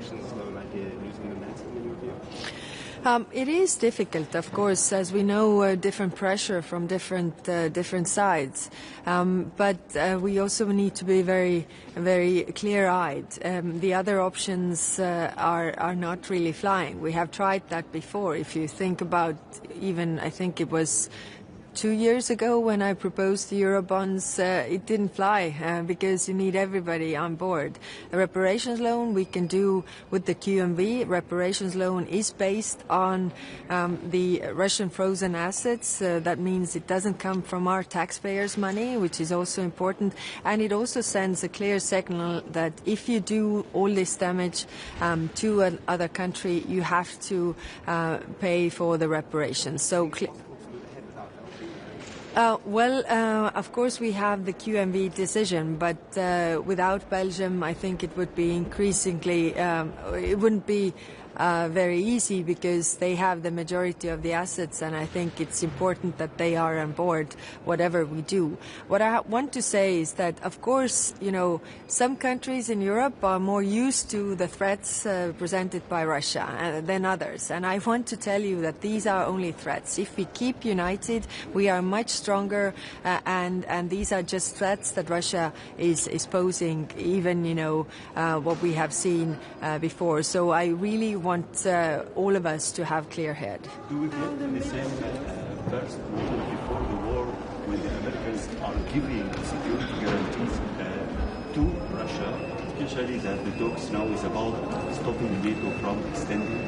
reparations loan idea using the NATO in your view? It is difficult, of course, as we know, different pressure from different sides. But we also need to be very, very clear-eyed. The other options are not really flying. We have tried that before. If you think about even, I think it was 2 years ago when I proposed the Eurobonds, it didn't fly because you need everybody on board. A reparations loan we can do with the QMV. Reparations loan is based on the Russian frozen assets. That means it doesn't come from our taxpayers' money, which is also important. And it also sends a clear signal that if you do all this damage to another country, you have to pay for the reparations. So. Of course we have the QMV decision, but without Belgium I think it would be increasingly, it wouldn't be very easy because they have the majority of the assets, and I think it's important that they are on board whatever we do. What I want to say is that, of course, you know, some countries in Europe are more used to the threats presented by Russia than others, and I want to tell you that these are only threats. If we keep united, we are much stronger, and these are just threats that Russia is posing, even, you know, what we have seen before. So I really want all of us to have clear head. Do we get the same first before the war when the Americans are giving security guarantees to Russia, especially that the talks now is about stopping NATO from extending?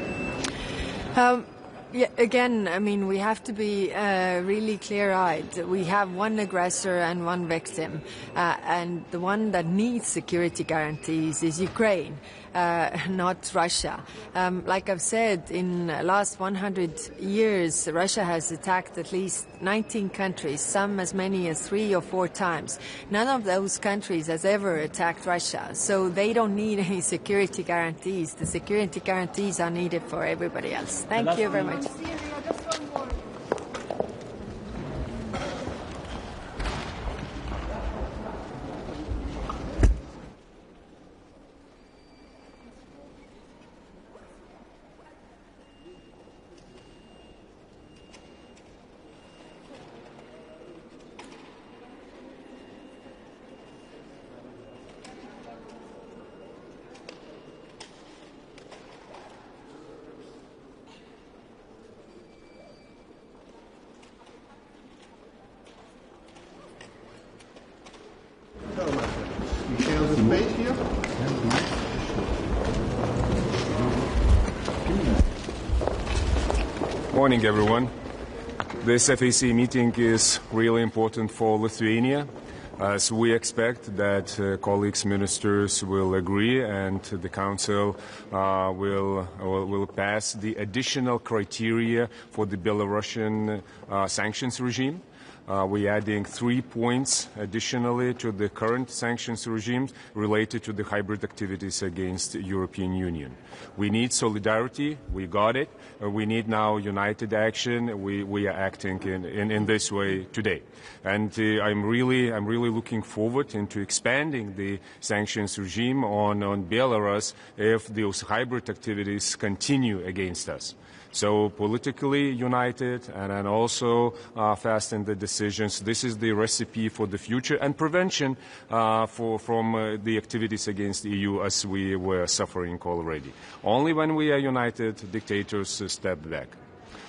Yeah, again, I mean, we have to be really clear-eyed. We have one aggressor and one victim, and the one that needs security guarantees is Ukraine, not Russia. Like I've said, in the last 100 years, Russia has attacked at least 19 countries, some as many as 3 or 4 times. None of those countries has ever attacked Russia, so they don't need any security guarantees. The security guarantees are needed for everybody else. Thank you very much. Morning, everyone. This FAC meeting is really important for Lithuania, as we expect that colleagues ministers will agree and the Council will pass the additional criteria for the Belarusian sanctions regime. We're adding 3 points additionally to the current sanctions regime related to the hybrid activities against the European Union. We need solidarity. We got it. We need now united action. We are acting in this way today. And I'm really looking forward into expanding the sanctions regime on Belarus if those hybrid activities continue against us. So politically united and then also fast in the decisions. This is the recipe for the future and prevention from the activities against the EU as we were suffering already. Only when we are united, dictators step back.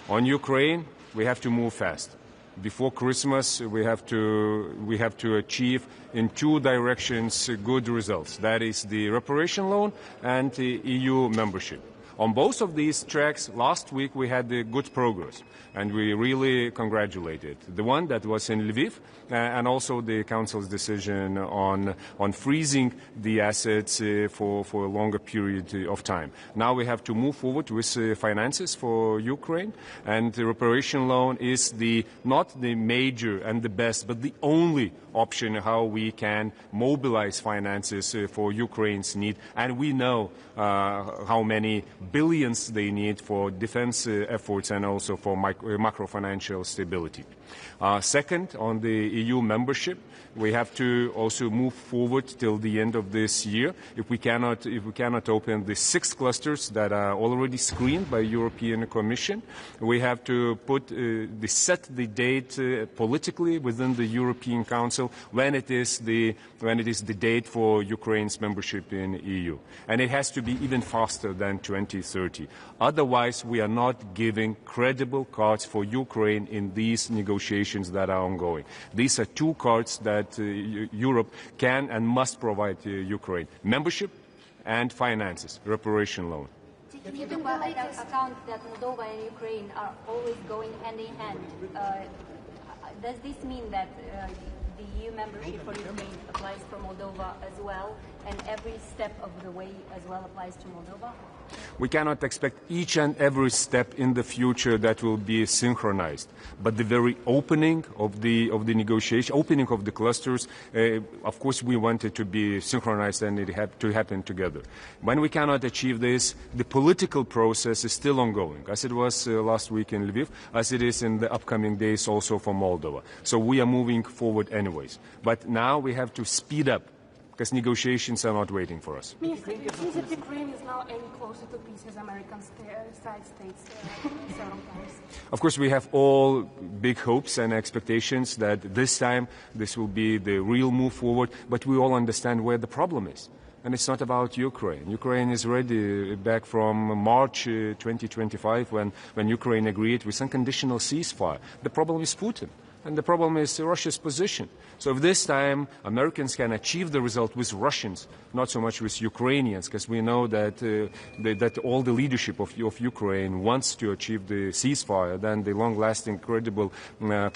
On Ukraine, we have to move fast. Before Christmas, we have to achieve in 2 directions good results. That is the reparation loan and the EU membership. On both of these tracks, last week we had good progress, and we really congratulated. The one that was in Lviv, and also the Council's decision on freezing the assets for a longer period of time. Now we have to move forward with finances for Ukraine, and the reparation loan is not the major and the best, but the only option how we can mobilize finances for Ukraine's need. And we know how many billions they need for defense efforts and also for macro-financial stability. Second, on the EU membership, we have to also move forward till the end of this year. If we cannot open the 6 clusters that are already screened by European Commission, we have to set the date politically within the European Council when it is the date for Ukraine's membership in EU, and it has to be even faster than 2030. Otherwise, we are not giving credible cards for Ukraine in these negotiations that are ongoing. These are 2 cards that Europe can and must provide to Ukraine: membership and finances, reparation loan. Taking into account that Moldova and Ukraine are always going hand in hand, does this mean that the EU membership for Ukraine applies for Moldova as well, and every step of the way as well applies to Moldova? We cannot expect each and every step in the future that will be synchronized. But the very opening of the negotiation, opening of the clusters, of course we want it to be synchronized and it to happen together. When we cannot achieve this, the political process is still ongoing, as it was last week in Lviv, as it is in the upcoming days also for Moldova. So we are moving forward anyways. But now we have to speed up, because negotiations are not waiting for us. Minister, do you think that Ukraine is now any closer to peace as Americans side states several times? Of course, we have all big hopes and expectations that this time this will be the real move forward, but we all understand where the problem is. And it's not about Ukraine. Ukraine is ready back from March 2025 when Ukraine agreed with unconditional ceasefire. The problem is Putin. And the problem is Russia's position. So if this time Americans can achieve the result with Russians, not so much with Ukrainians, because we know that that all the leadership of Ukraine wants to achieve the ceasefire, then the long-lasting, credible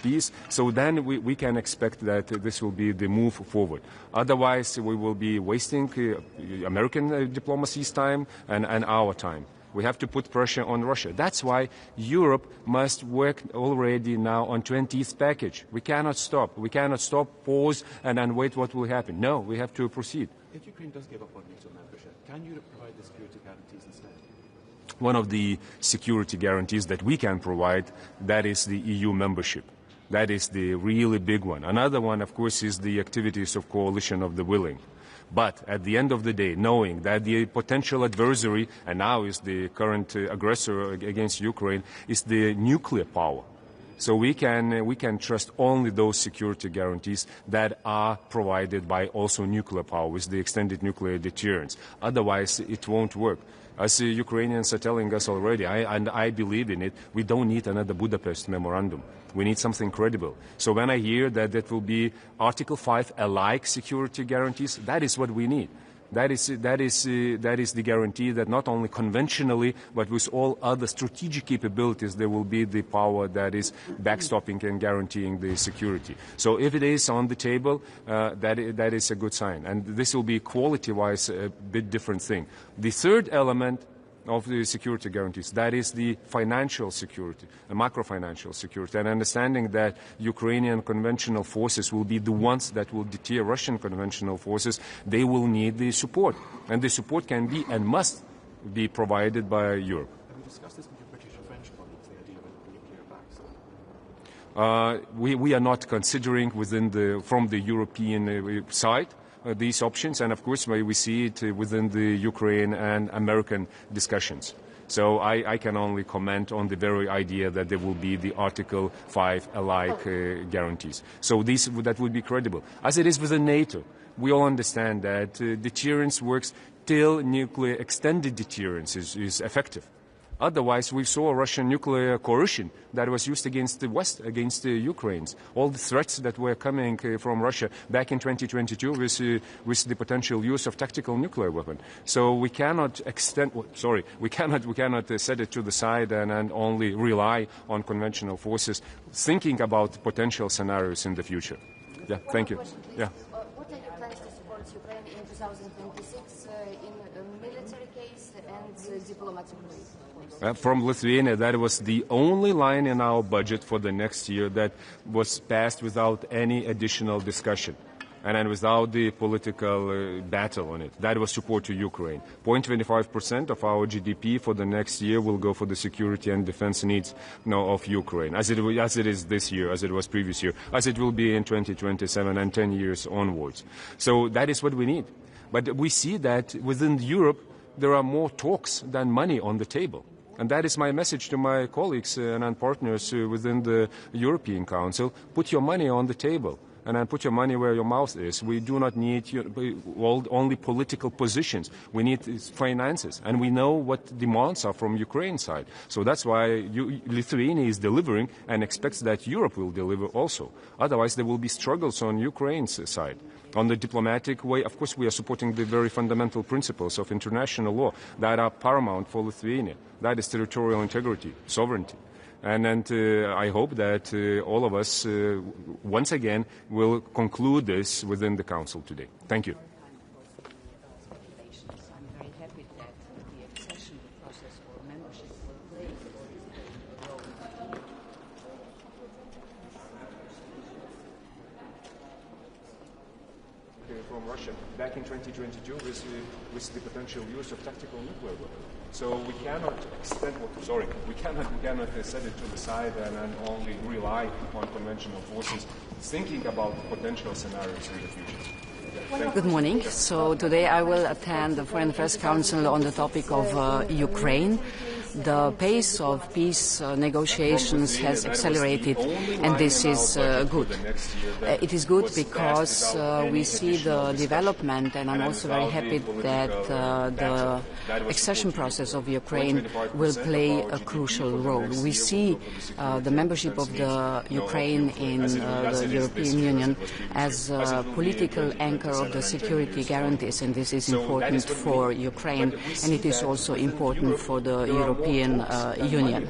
peace. So then we can expect that this will be the move forward. Otherwise, we will be wasting American diplomacy's time and our time. We have to put pressure on Russia. That's why Europe must work already now on 20th package. We cannot stop. We cannot stop, pause, and then wait what will happen. No, we have to proceed. If Ukraine does give up on NATO membership, can Europe provide the security guarantees instead? One of the security guarantees that we can provide, that is the EU membership. That is the really big one. Another one, of course, is the activities of coalition of the willing. But at the end of the day, knowing that the potential adversary, and now is the current aggressor against Ukraine, is the nuclear power. So we can trust only those security guarantees that are provided by also nuclear power with the extended nuclear deterrence. Otherwise, it won't work. As the Ukrainians are telling us already, and I believe in it, we don't need another Budapest memorandum. We need something credible. So when I hear that that will be Article 5-alike security guarantees, that is what we need. That is the guarantee that not only conventionally, but with all other strategic capabilities, there will be the power that is backstopping and guaranteeing the security. So if it is on the table, that is a good sign. And this will be quality-wise a bit different thing. The third element of the security guarantees, that is the financial security, the macro-financial security, and understanding that Ukrainian conventional forces will be the ones that will deter Russian conventional forces. They will need the support, and the support can be and must be provided by Europe. Have you discussed this with your British or French colleagues, the idea of a nuclear backstop? We are not considering from the European side these options, and of course we see it within the Ukraine and American discussions. So I can only comment on the very idea that there will be the Article 5-alike guarantees. So that would be credible. As it is within NATO, we all understand that deterrence works till nuclear extended deterrence is effective. Otherwise, we saw Russian nuclear coercion that was used against the West, against the Ukrainians. All the threats that were coming from Russia back in 2022 with the potential use of tactical nuclear weapon. So we cannot we cannot set it to the side and only rely on conventional forces, thinking about potential scenarios in the future. Yeah, thank you. Yeah. What are your plans to support Ukraine in 2026 in a military case and diplomatic way? From Lithuania, that was the only line in our budget for the next year that was passed without any additional discussion. and then without the political battle on it. That was support to Ukraine. 0.25% of our GDP for the next year will go for the security and defense needs of Ukraine, as it is this year, as it was previous year, as it will be in 2027 and 10 years onwards. So that is what we need. But we see that within Europe, there are more talks than money on the table. And that is my message to my colleagues and partners within the European Council. Put your money on the table. And then put your money where your mouth is. We do not need only political positions. We need finances. And we know what demands are from Ukraine's side. So that's why Lithuania is delivering and expects that Europe will deliver also. Otherwise, there will be struggles on Ukraine's side. On the diplomatic way, of course, we are supporting the very fundamental principles of international law that are paramount for Lithuania. That is territorial integrity, sovereignty. And I hope that all of us, once again, will conclude this within the Council today. Thank you. I'm very happy that the accession process or membership will play a role. From Russia back in 2022 with the potential use of tactical nuclear weapons. So we cannot we cannot set it to the side and only rely on conventional forces, thinking about potential scenarios in the future. Good morning. So today I will attend the Foreign Affairs Council on the topic of Ukraine. The pace of peace negotiations has accelerated, and this is good. It is good because we see the development, and I'm also very happy that the accession process of Ukraine will play a crucial role. We see the membership of the Ukraine in the European Union as a political anchor of the security guarantees, and this is important for Ukraine, and it is also important for the European Union.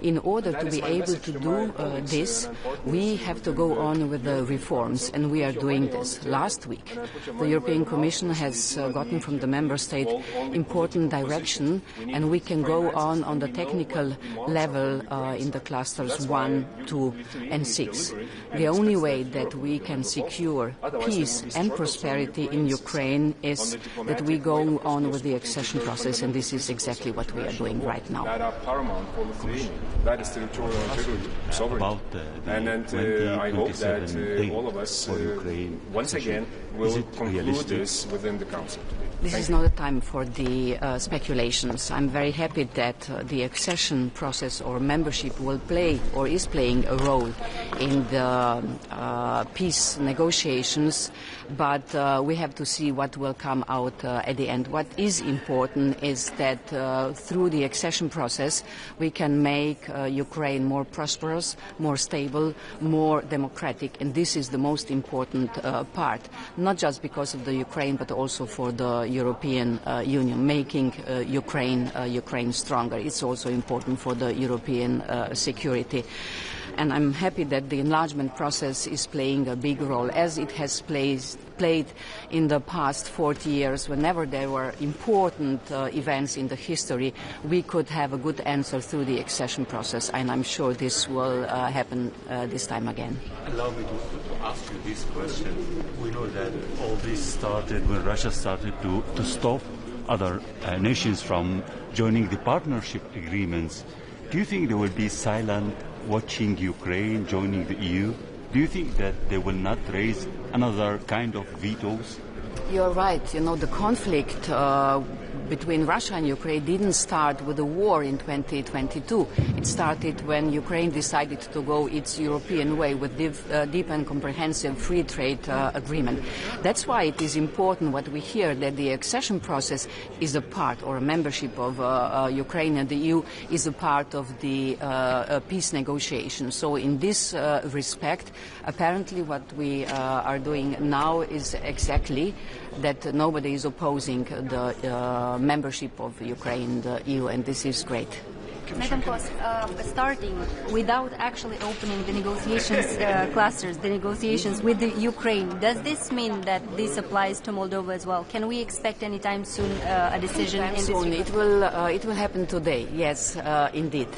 In order to be able to do this, we have to go on with the reforms, and we are doing this. Last week, the European Commission has gotten from the Member State important direction, and we can go on the technical level in the clusters 1, 2, and 6. The only way that we can secure peace and prosperity in Ukraine is that we go on with the accession process, and this is exactly what we are doing right now. That are paramount for Lithuania. That is territorial integrity, sovereignty. And I hope that all of us, once again, will conclude this within the Council today. This is not a time for the speculations. I'm very happy that the accession process or membership will play or is playing a role in the peace negotiations, but we have to see what will come out at the end. What is important is that through the accession process we can make Ukraine more prosperous, more stable, more democratic, and this is the most important part, not just because of the Ukraine but also for the European Union, making Ukraine stronger. It's also important for the European security. And I'm happy that the enlargement process is playing a big role, as it has played in the past 40 years. Whenever there were important events in the history, we could have a good answer through the accession process, and I'm sure this will happen this time again. Allow me to ask you this question. We know that all this started when Russia started to stop other nations from joining the partnership agreements. Do you think they will be silent watching Ukraine joining the EU? Do you think that they will not raise another kind of vetoes? You're right. You know, the conflict between Russia and Ukraine didn't start with the war in 2022. It started when Ukraine decided to go its European way with deep and comprehensive free trade agreement. That's why it is important what we hear, that the accession process is a part, or a membership of Ukraine and the EU is a part of the peace negotiations. So in this respect, apparently what we are doing now is exactly that nobody is opposing the membership of Ukraine in the EU, and this is great. Madam Post, starting without actually opening the negotiations clusters, the negotiations with the Ukraine, does this mean that this applies to Moldova as well? Can we expect anytime soon a decision in this regard? It will happen today, yes, indeed.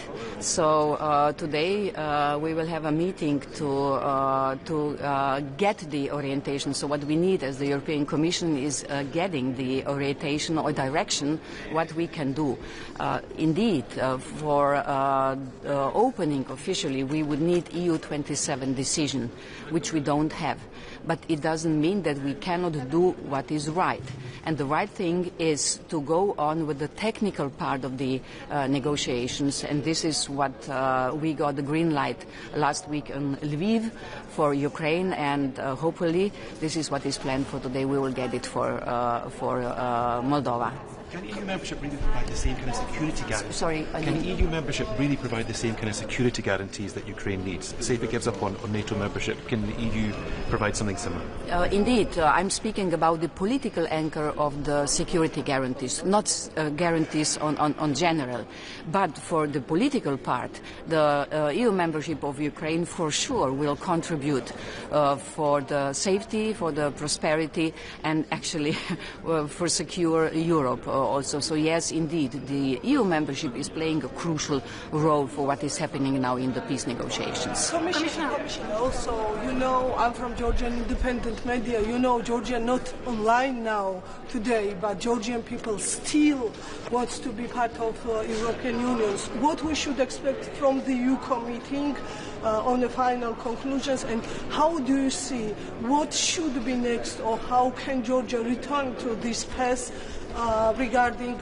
So today we will have a meeting to get the orientation. So what we need as the European Commission is getting the orientation or direction what we can do. Indeed, for opening officially, we would need EU 27 decision, which we don't have. But it doesn't mean that we cannot do what is right. And the right thing is to go on with the technical part of the negotiations. And this is what we got the green light last week in Lviv for Ukraine. And hopefully this is what is planned for today. We will get it for Moldova. Can EU membership really provide the same kind of security guarantees? Sorry, Can EU membership really provide the same kind of security guarantees that Ukraine needs? Say if it gives up on NATO membership, can the EU provide something similar? Indeed, I'm speaking about the political anchor of the security guarantees, not guarantees on general. But for the political part, the EU membership of Ukraine for sure will contribute for the safety, for the prosperity, and actually for secure Europe. Also. So yes, indeed, the EU membership is playing a crucial role for what is happening now in the peace negotiations. Commissioner, also, you know, I'm from Georgian independent media. You know, Georgia not online now today, but Georgian people still wants to be part of European Union. What we should expect from the UCO meeting on the final conclusions, and how do you see what should be next, or how can Georgia return to this path regarding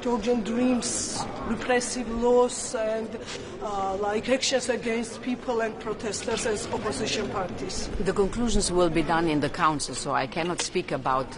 Georgian dreams, repressive laws, and like actions against people and protesters as opposition parties? The conclusions will be done in the Council, so I cannot speak about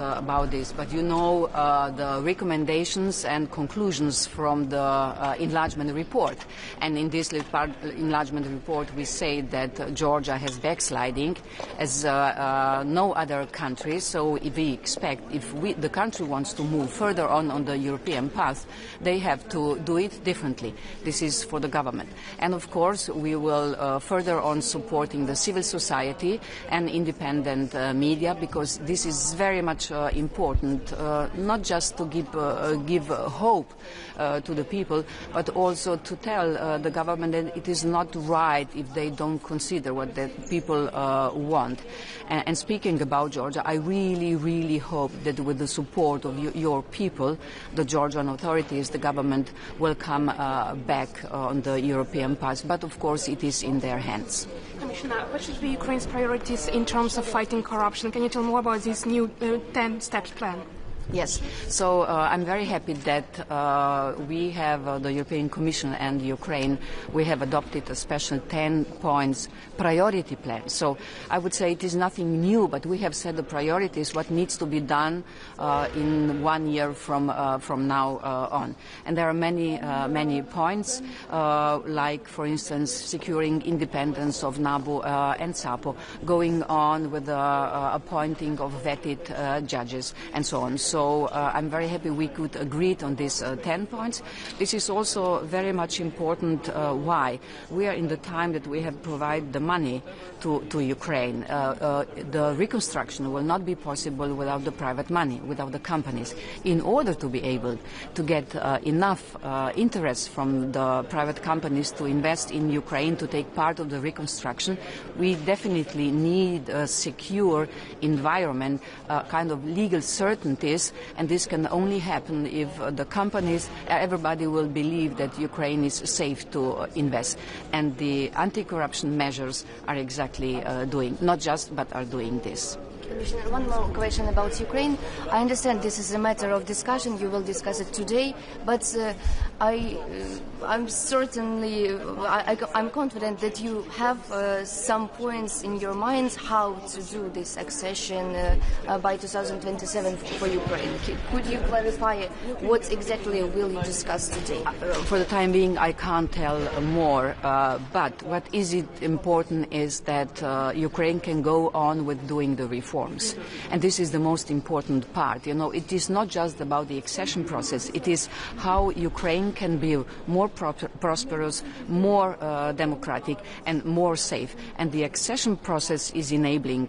this. But you know the recommendations and conclusions from the enlargement report. And in this enlargement report, we say that Georgia has backsliding as no other country. So if we expect, the country wants to move further on the European path, they have to do it differently. This is for the government. And of course, we will further on supporting the civil society and independent media, because this is very much important, not just to give hope to the people, but also to tell the government that it is not right if they don't consider what the people want. And speaking about Georgia, I really, really hope that with the support of your people, the Georgian authorities, the government will come back on the European path. But of course, it is in their hands. Commissioner, what should be Ukraine's priorities in terms of fighting corruption? Can you tell more about this new 10-step plan? Yes, so I'm very happy that we have the European Commission and Ukraine, we have adopted a special 10 points priority plan. So I would say it is nothing new, but we have set the priorities, what needs to be done in 1 year from now on. And there are many points, like, for instance, securing independence of NABU and SAPO, going on with the appointing of vetted judges, and so on. So I'm very happy we could agree on these 10 points. This is also very much important. Why? We are in the time that we have provided the money to Ukraine. The reconstruction will not be possible without the private money, without the companies. In order to be able to get enough interest from the private companies to invest in Ukraine, to take part of the reconstruction, we definitely need a secure environment, kind of legal certainties. And this can only happen if the companies, everybody will believe that Ukraine is safe to invest. And the anti-corruption measures are exactly doing, not just, but are doing this. Commissioner, one more question about Ukraine. I understand this is a matter of discussion. You will discuss it today, but I'm confident that you have some points in your minds how to do this accession by 2027 for Ukraine. Could you clarify what exactly will you discuss today? For the time being, I can't tell more. But what is important is that Ukraine can go on with doing the reform. reforms. And this is the most important part. You know, it is not just about the accession process. It is how Ukraine can be more prosperous, more democratic, and more safe. And the accession process is enabling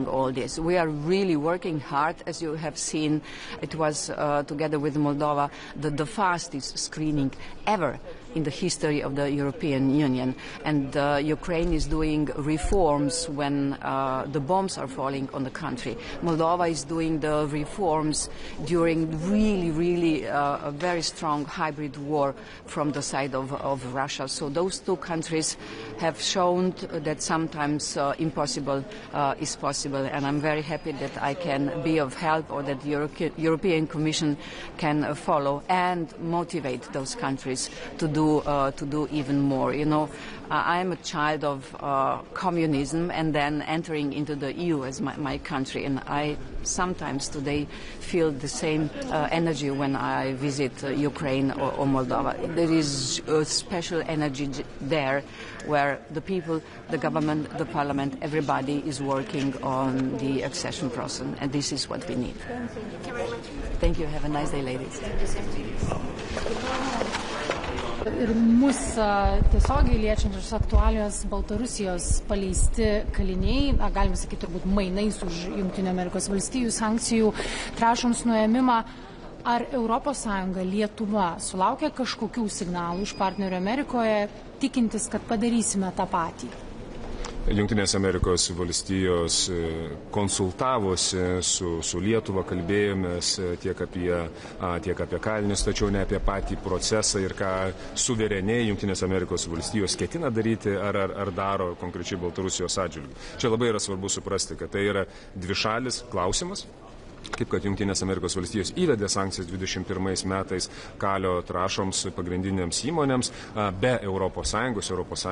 all this. We are really working hard, as you have seen. It was together with Moldova the fastest screening ever in the history of the European Union. And Ukraine is doing reforms when the bombs are falling on the country. Moldova is doing the reforms during really a very strong hybrid war from the side of Russia. So those two countries have shown that sometimes impossible is possible. And I'm very happy that I can be of help, or that the European Commission can follow and motivate those countries to do even more. You know, I'm a child of communism and then entering into the EU as my country, and I sometimes today feel the same energy when I visit Ukraine or Moldova. There is a special energy there where the people, the government, the parliament, everybody is working on the accession process, and this is what we need. Thank you very much. Thank you. Have a nice day, ladies. Ir mus tiesiogiai liečiančios aktualijos Baltarusijos paleisti kaliniai, galima sakyti, turbūt mainais už Jungtinių Amerikos valstijų sankcijų trąšoms nuėmimą. Ar ES, Lietuva sulaukia kažkokių signalų iš partnerių Amerikoje, tikintis, kad padarysime tą patį? Jungtinės Amerikos valstijos konsultavosi su Lietuva, kalbėjomės tiek apie kalinius, tačiau ne apie patį procesą ir ką suvereniai Jungtinės Amerikos valstijos ketina daryti ar daro konkrečiai Baltarusijos atžvilgiu. Čia labai yra svarbu suprasti, kad tai yra dvišalis klausimas. Kaip kad Jungtinės Amerikos valstijos įvedė sankcijas 21 metais kalio trąšoms pagrindinėms įmonėms be ES. ES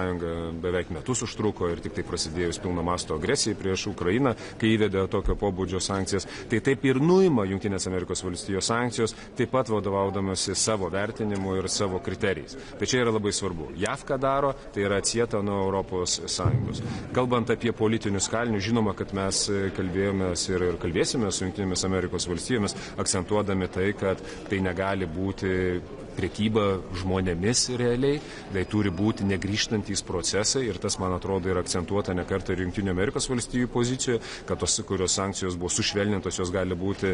beveik metus užtruko ir tik tai prasidėjus pilno masto agresijai prieš Ukrainą, kai įvedė tokio pobūdžio sankcijas. Tai taip ir nuima Jungtinės Amerikos valstijos sankcijos, taip pat vadovaudamasi savo vertinimu ir savo kriterijais. Tai čia yra labai svarbu. JAV ką daro, tai yra atsieta nuo ES. Kalbant apie politinius kalinius, žinoma, kad mes kalbėjomės ir kalbėsime su Jungtinėmis Amerikos valstijomis, akcentuodami tai, kad tai negali būti prekyba žmonėmis realiai, tai turi būti negrįžtantys procesai ir tas, man atrodo, yra akcentuota ne kartą ir Jungtinių Amerikos valstijų pozicijoje, kad tos, kurios sankcijos buvo sušvelnintos, jos gali būti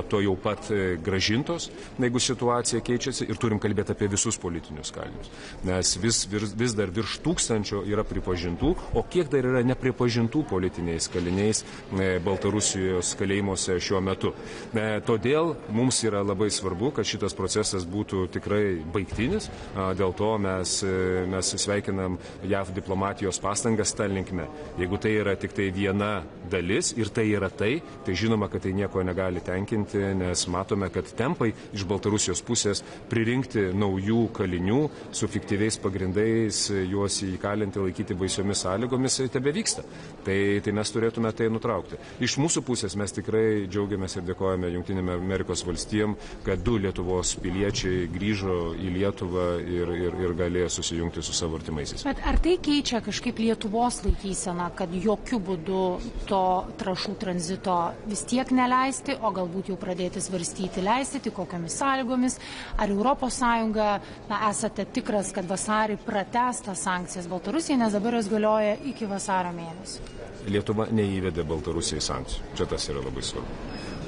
to jau pat gražintos, jeigu situacija keičiasi, ir turim kalbėti apie visus politinius kalinius. Nes vis dar virš 1000 yra pripažintų, o kiek dar yra nepripažintų politiniais kaliniais Baltarusijos kalėjimuose šiuo metu. Todėl mums yra labai svarbu, kad šitas procesas būtų tikrai baigtinis, dėl to mes sveikinam JAV diplomatijos pastangas tą linkme. Jeigu tai yra tik tai viena dalis ir tai yra tai žinoma, kad tai nieko negali tenkinti, nes matome, kad tempai iš Baltarusijos pusės pririnkti naujų kalinių su fiktyviais pagrindais, juos įkalinti, laikyti baisiomis sąlygomis, tebevyksta. Tai mes turėtume tai nutraukti. Iš mūsų pusės mes tikrai džiaugiamės ir dėkojame Jungtinėm Amerikos valstijom, kad 2 Lietuvos piliečiai grįžo į Lietuvą ir galėjo susijungti su savo artimaisiais. Bet ar tai keičia kažkaip Lietuvos laikyseną, kad jokių būdų to trąšų tranzito vis tiek neleisti, o galbūt jau pradėti svarstyti leisti, tik kokiamis sąlygomis? Ar ES, esate tikras, kad vasarį pratęs tas sankcijas Baltarusijai, nes dabar jos galioja iki vasario mėnesio? Lietuva neįvedė Baltarusijai sankcijų. Čia tas yra labai svarbu.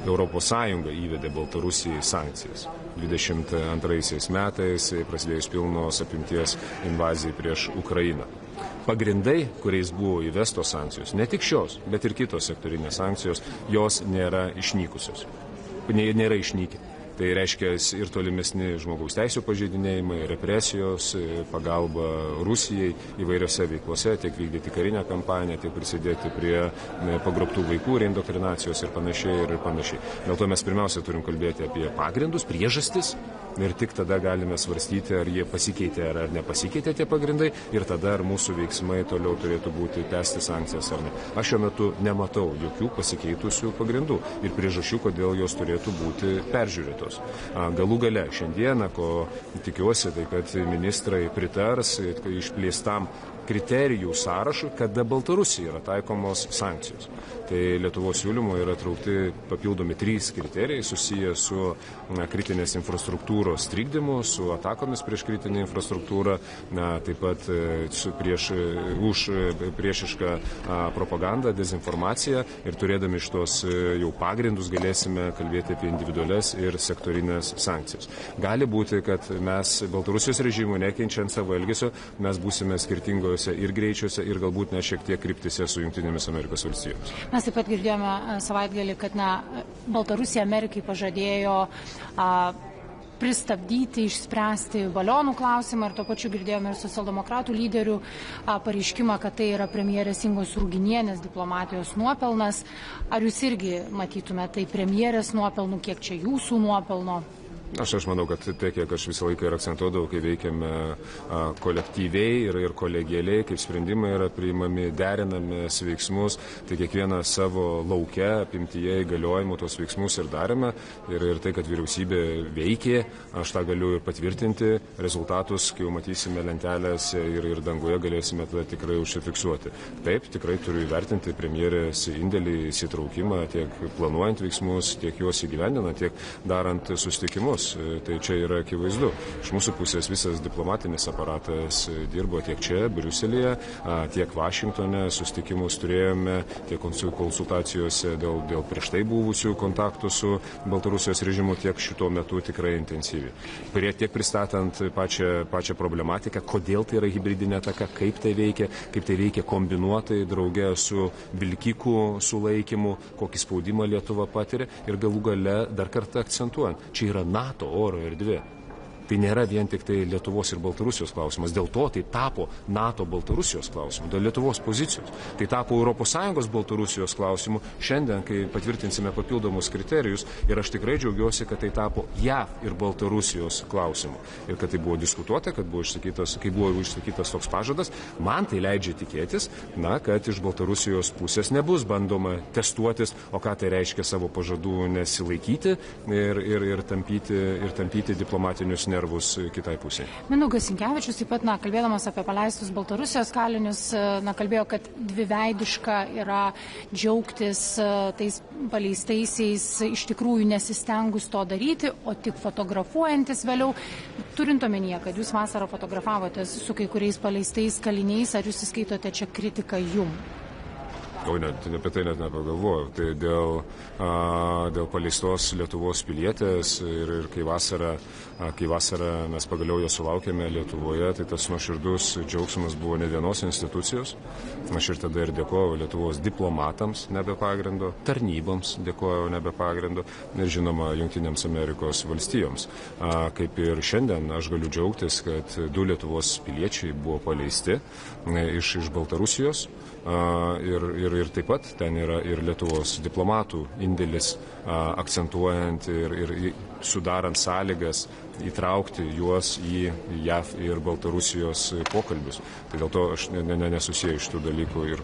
ES įvedė Baltarusijai sankcijas 22 metais, prasidėjus pilnos apimties invazijai prieš Ukrainą. Pagrindai, kuriais buvo įvestos sankcijos, ne tik šios, bet ir kitos sektorinės sankcijos, jos nėra išnykusios. Nėra išnykę. Tai reiškia ir tolimesni žmogaus teisų pažeidinėjimai, represijos, pagalba Rusijai įvairiose veiklose, tiek vykdyti karinę kampaniją, tiek prisidėti prie pagrobtų vaikų reindoktrinacijos ir panašiai. Dėl to mes pirmiausia turim kalbėti apie pagrindus, priežastis ir tik tada galime svarstyti, ar jie pasikeitė ar nepasikeitė tie pagrindai ir tada ar mūsų veiksmai toliau turėtų būti tęsti sankcijas ar ne. Aš šiuo metu nematau jokių pasikeitusių pagrindų ir priežasčių, kodėl jos turėtų būti peržiūrėtos. Galų gale šiandieną, ko tikiuosi, tai kad ministrai pritars išplėstam kriterijų sąrašui, kada Baltarusijai yra taikomos sankcijos. Tai Lietuvos siūlymo yra traukti papildomi 3 kriterijai susiję su kritinės infrastruktūros trikdymu, su atakomis prieš kritinę infrastruktūrą, taip pat už priešišką propagandą, dezinformaciją ir turėdami šitos jau pagrindus galėsime kalbėti apie individualias ir sektorinės sankcijas. Gali būti, kad mes Baltarusijos režimų nekeičiant savo elgesio, mes būsime skirtingose ir greičiuose ir galbūt ne šiek tiek kryptise su Jungtinėmis Amerikos valstijomis. Mes taip pat girdėjome savaitgalį, kad Baltarusija Amerikai pažadėjo pristabdyti, išspręsti balionų klausimą ir tuo pačiu girdėjome ir socialdemokratų lyderių pareiškimą, kad tai yra premjerės Ingos Ruginienės diplomatijos nuopelnas. Ar jūs irgi matytume tai premjerės nuopelnų, kiek čia jūsų nuopelno? Aš manau, kad tai, kiek aš visą laiką ir akcentuodavau, kai veikiame kolektyviai ir kolegialiai, kaip sprendimai yra priimami, derinami veiksmus, tai kiekvieną savo lauke, apimtyje įgaliojimų tos veiksmus ir darėme. Ir tai, kad vyriausybė veikė, aš tą galiu ir patvirtinti, rezultatus, kai jau matysime lentelėse ir danguje, galėsime tada tikrai užsifiksuoti. Taip, tikrai turiu įvertinti premjerės indėlį, įsitraukimą, tiek planuojant veiksmus, tiek juos įgyvendinant, tiek darant susitikimus. Tai čia yra akivaizdu. Iš mūsų pusės visas diplomatinis aparatas dirbo tiek čia, Briuselėje, tiek Vašingtone, susitikimus turėjome, tiek konsultacijose dėl prieš tai buvusių kontaktų su Baltarusijos režimu, tiek šituo metu tikrai intensyviai. Tiek pristatant pačią problematiką, kodėl tai yra hibridinė ataka, kaip tai veikia kombinuotai drauge su vilkikų sulaikymu, kokį spaudimą Lietuva patiria ir galų gale dar kartą akcentuojant, čia yra NATO oro erdvė. Tai nėra vien tik tai Lietuvos ir Baltarusijos klausimas. Dėl to tai tapo NATO Baltarusijos klausimu, dėl Lietuvos pozicijos. Tai tapo ES Baltarusijos klausimu šiandien, kai patvirtinsime papildomus kriterijus. Ir aš tikrai džiaugiuosi, kad tai tapo JAV ir Baltarusijos klausimu. Ir kad tai buvo diskutuota, kai buvo išsakytas toks pažadas. Man tai leidžia tikėtis, kad iš Baltarusijos pusės nebus bandoma testuotis, o ką tai reiškia savo pažadų nesilaikyti ir tampyti diplomatinius nervus kitai pusėje. Mindaugas Sinkevičius taip pat, kalbėdamas apie paleistus Baltarusijos kalinius, kalbėjo, kad dviveidiška yra džiaugtis tais paleistaisiais, iš tikrųjų nesistengus to daryti, o tik fotografuojantis vėliau. Turint omenyje, kad jūs vasarą fotografavotės su kai kuriais paleistais kaliniais, ar jūs įskaitote čia kritiką jum? Apie tai net nepagalvojau. Tai dėl paleistos Lietuvos pilietės ir kai vasarą mes pagaliau ją sulaukėme Lietuvoje, tai tas nuoširdus džiaugsmas buvo ne vienos institucijos. Aš ir tada ir dėkojau Lietuvos diplomatams nebe pagrindo, tarnyboms dėkojau nebe pagrindo ir žinoma Jungtinėms Amerikos valstijoms. Kaip ir šiandien aš galiu džiaugtis, kad 2 Lietuvos piliečiai buvo paleisti iš Baltarusijos. Ir taip pat ten yra ir Lietuvos diplomatų indėlis, akcentuojant ir sudarant sąlygas įtraukti juos į JAV ir Baltarusijos pokalbius. Tai dėl to aš nesusieju iš tų dalykų ir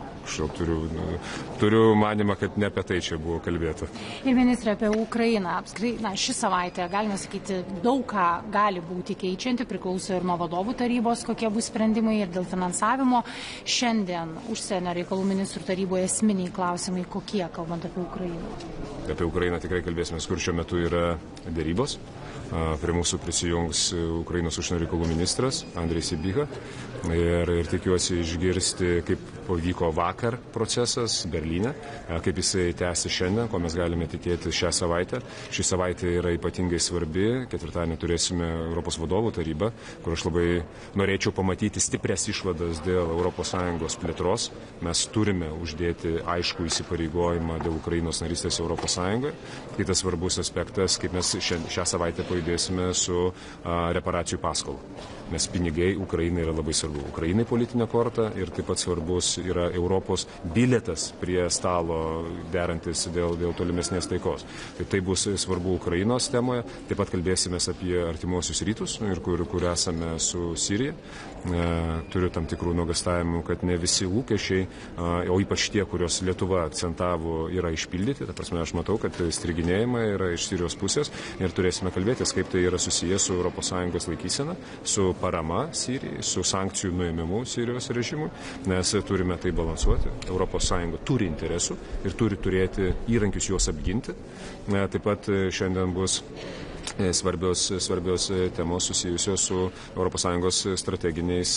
turiu manymą, kad ne apie tai čia buvo kalbėta. Ir ministrė, apie Ukrainą. Apskritai, ši savaitė, galime sakyti, daug ką gali būti keičianti, priklauso ir nuo vadovų tarybos, kokie bus sprendimai ir dėl finansavimo. Šiandien užsienio reikalų ministrų taryboje esminiai klausimai, kokie, kalbant apie Ukrainą? Apie Ukrainą tikrai kalbėsime, kur šiuo metu yra dėrybos. Prie mūsų prisijungs Ukrainos užsienio reikalų ministras Andrejus Sybiha ir tikiuosi išgirsti, kaip pavyko vakar procesas Berlyne, kaip jisai tęsi šiandien, ko mes galime tikėti šią savaitę. Ši savaitė yra ypatingai svarbi. Ketvirtadienį turėsime Europos vadovų tarybą, kur aš labai norėčiau pamatyti stiprias išvadas dėl ES plėtros. Mes turime uždėti aiškų įsipareigojimą dėl Ukrainos narystės ES. Kitas svarbus aspektas, kaip mes šią savaitę pajudėsime su reparacijų paskolų. Nes pinigai Ukrainai yra labai svarbu. Ukrainai politinė korta ir taip pat svarbus bus yra Europos bilietas prie stalo derantis dėl tolimesnės taikos. Tai bus svarbu Ukrainos temoje. Taip pat kalbėsime apie artimuosius rytus, ir kur esame su Sirija. Turiu tam tikrų nuogastavimų, kad ne visi lūkesčiai, o ypač tie, kurios Lietuva akcentavo, yra išpildyti. Ta prasme, aš matau, kad striginėjimai yra iš Sirijos pusės ir turėsime kalbėtis, kaip tai yra susijęs su ES laikysena, su parama Sirijai, su sankcijų nuėmimu Sirijos režimui, nes turime tai balansuoti. ES turi interesų ir turi turėti įrankius juos apginti. Taip pat šiandien bus svarbios temos susijusios su ES strateginiais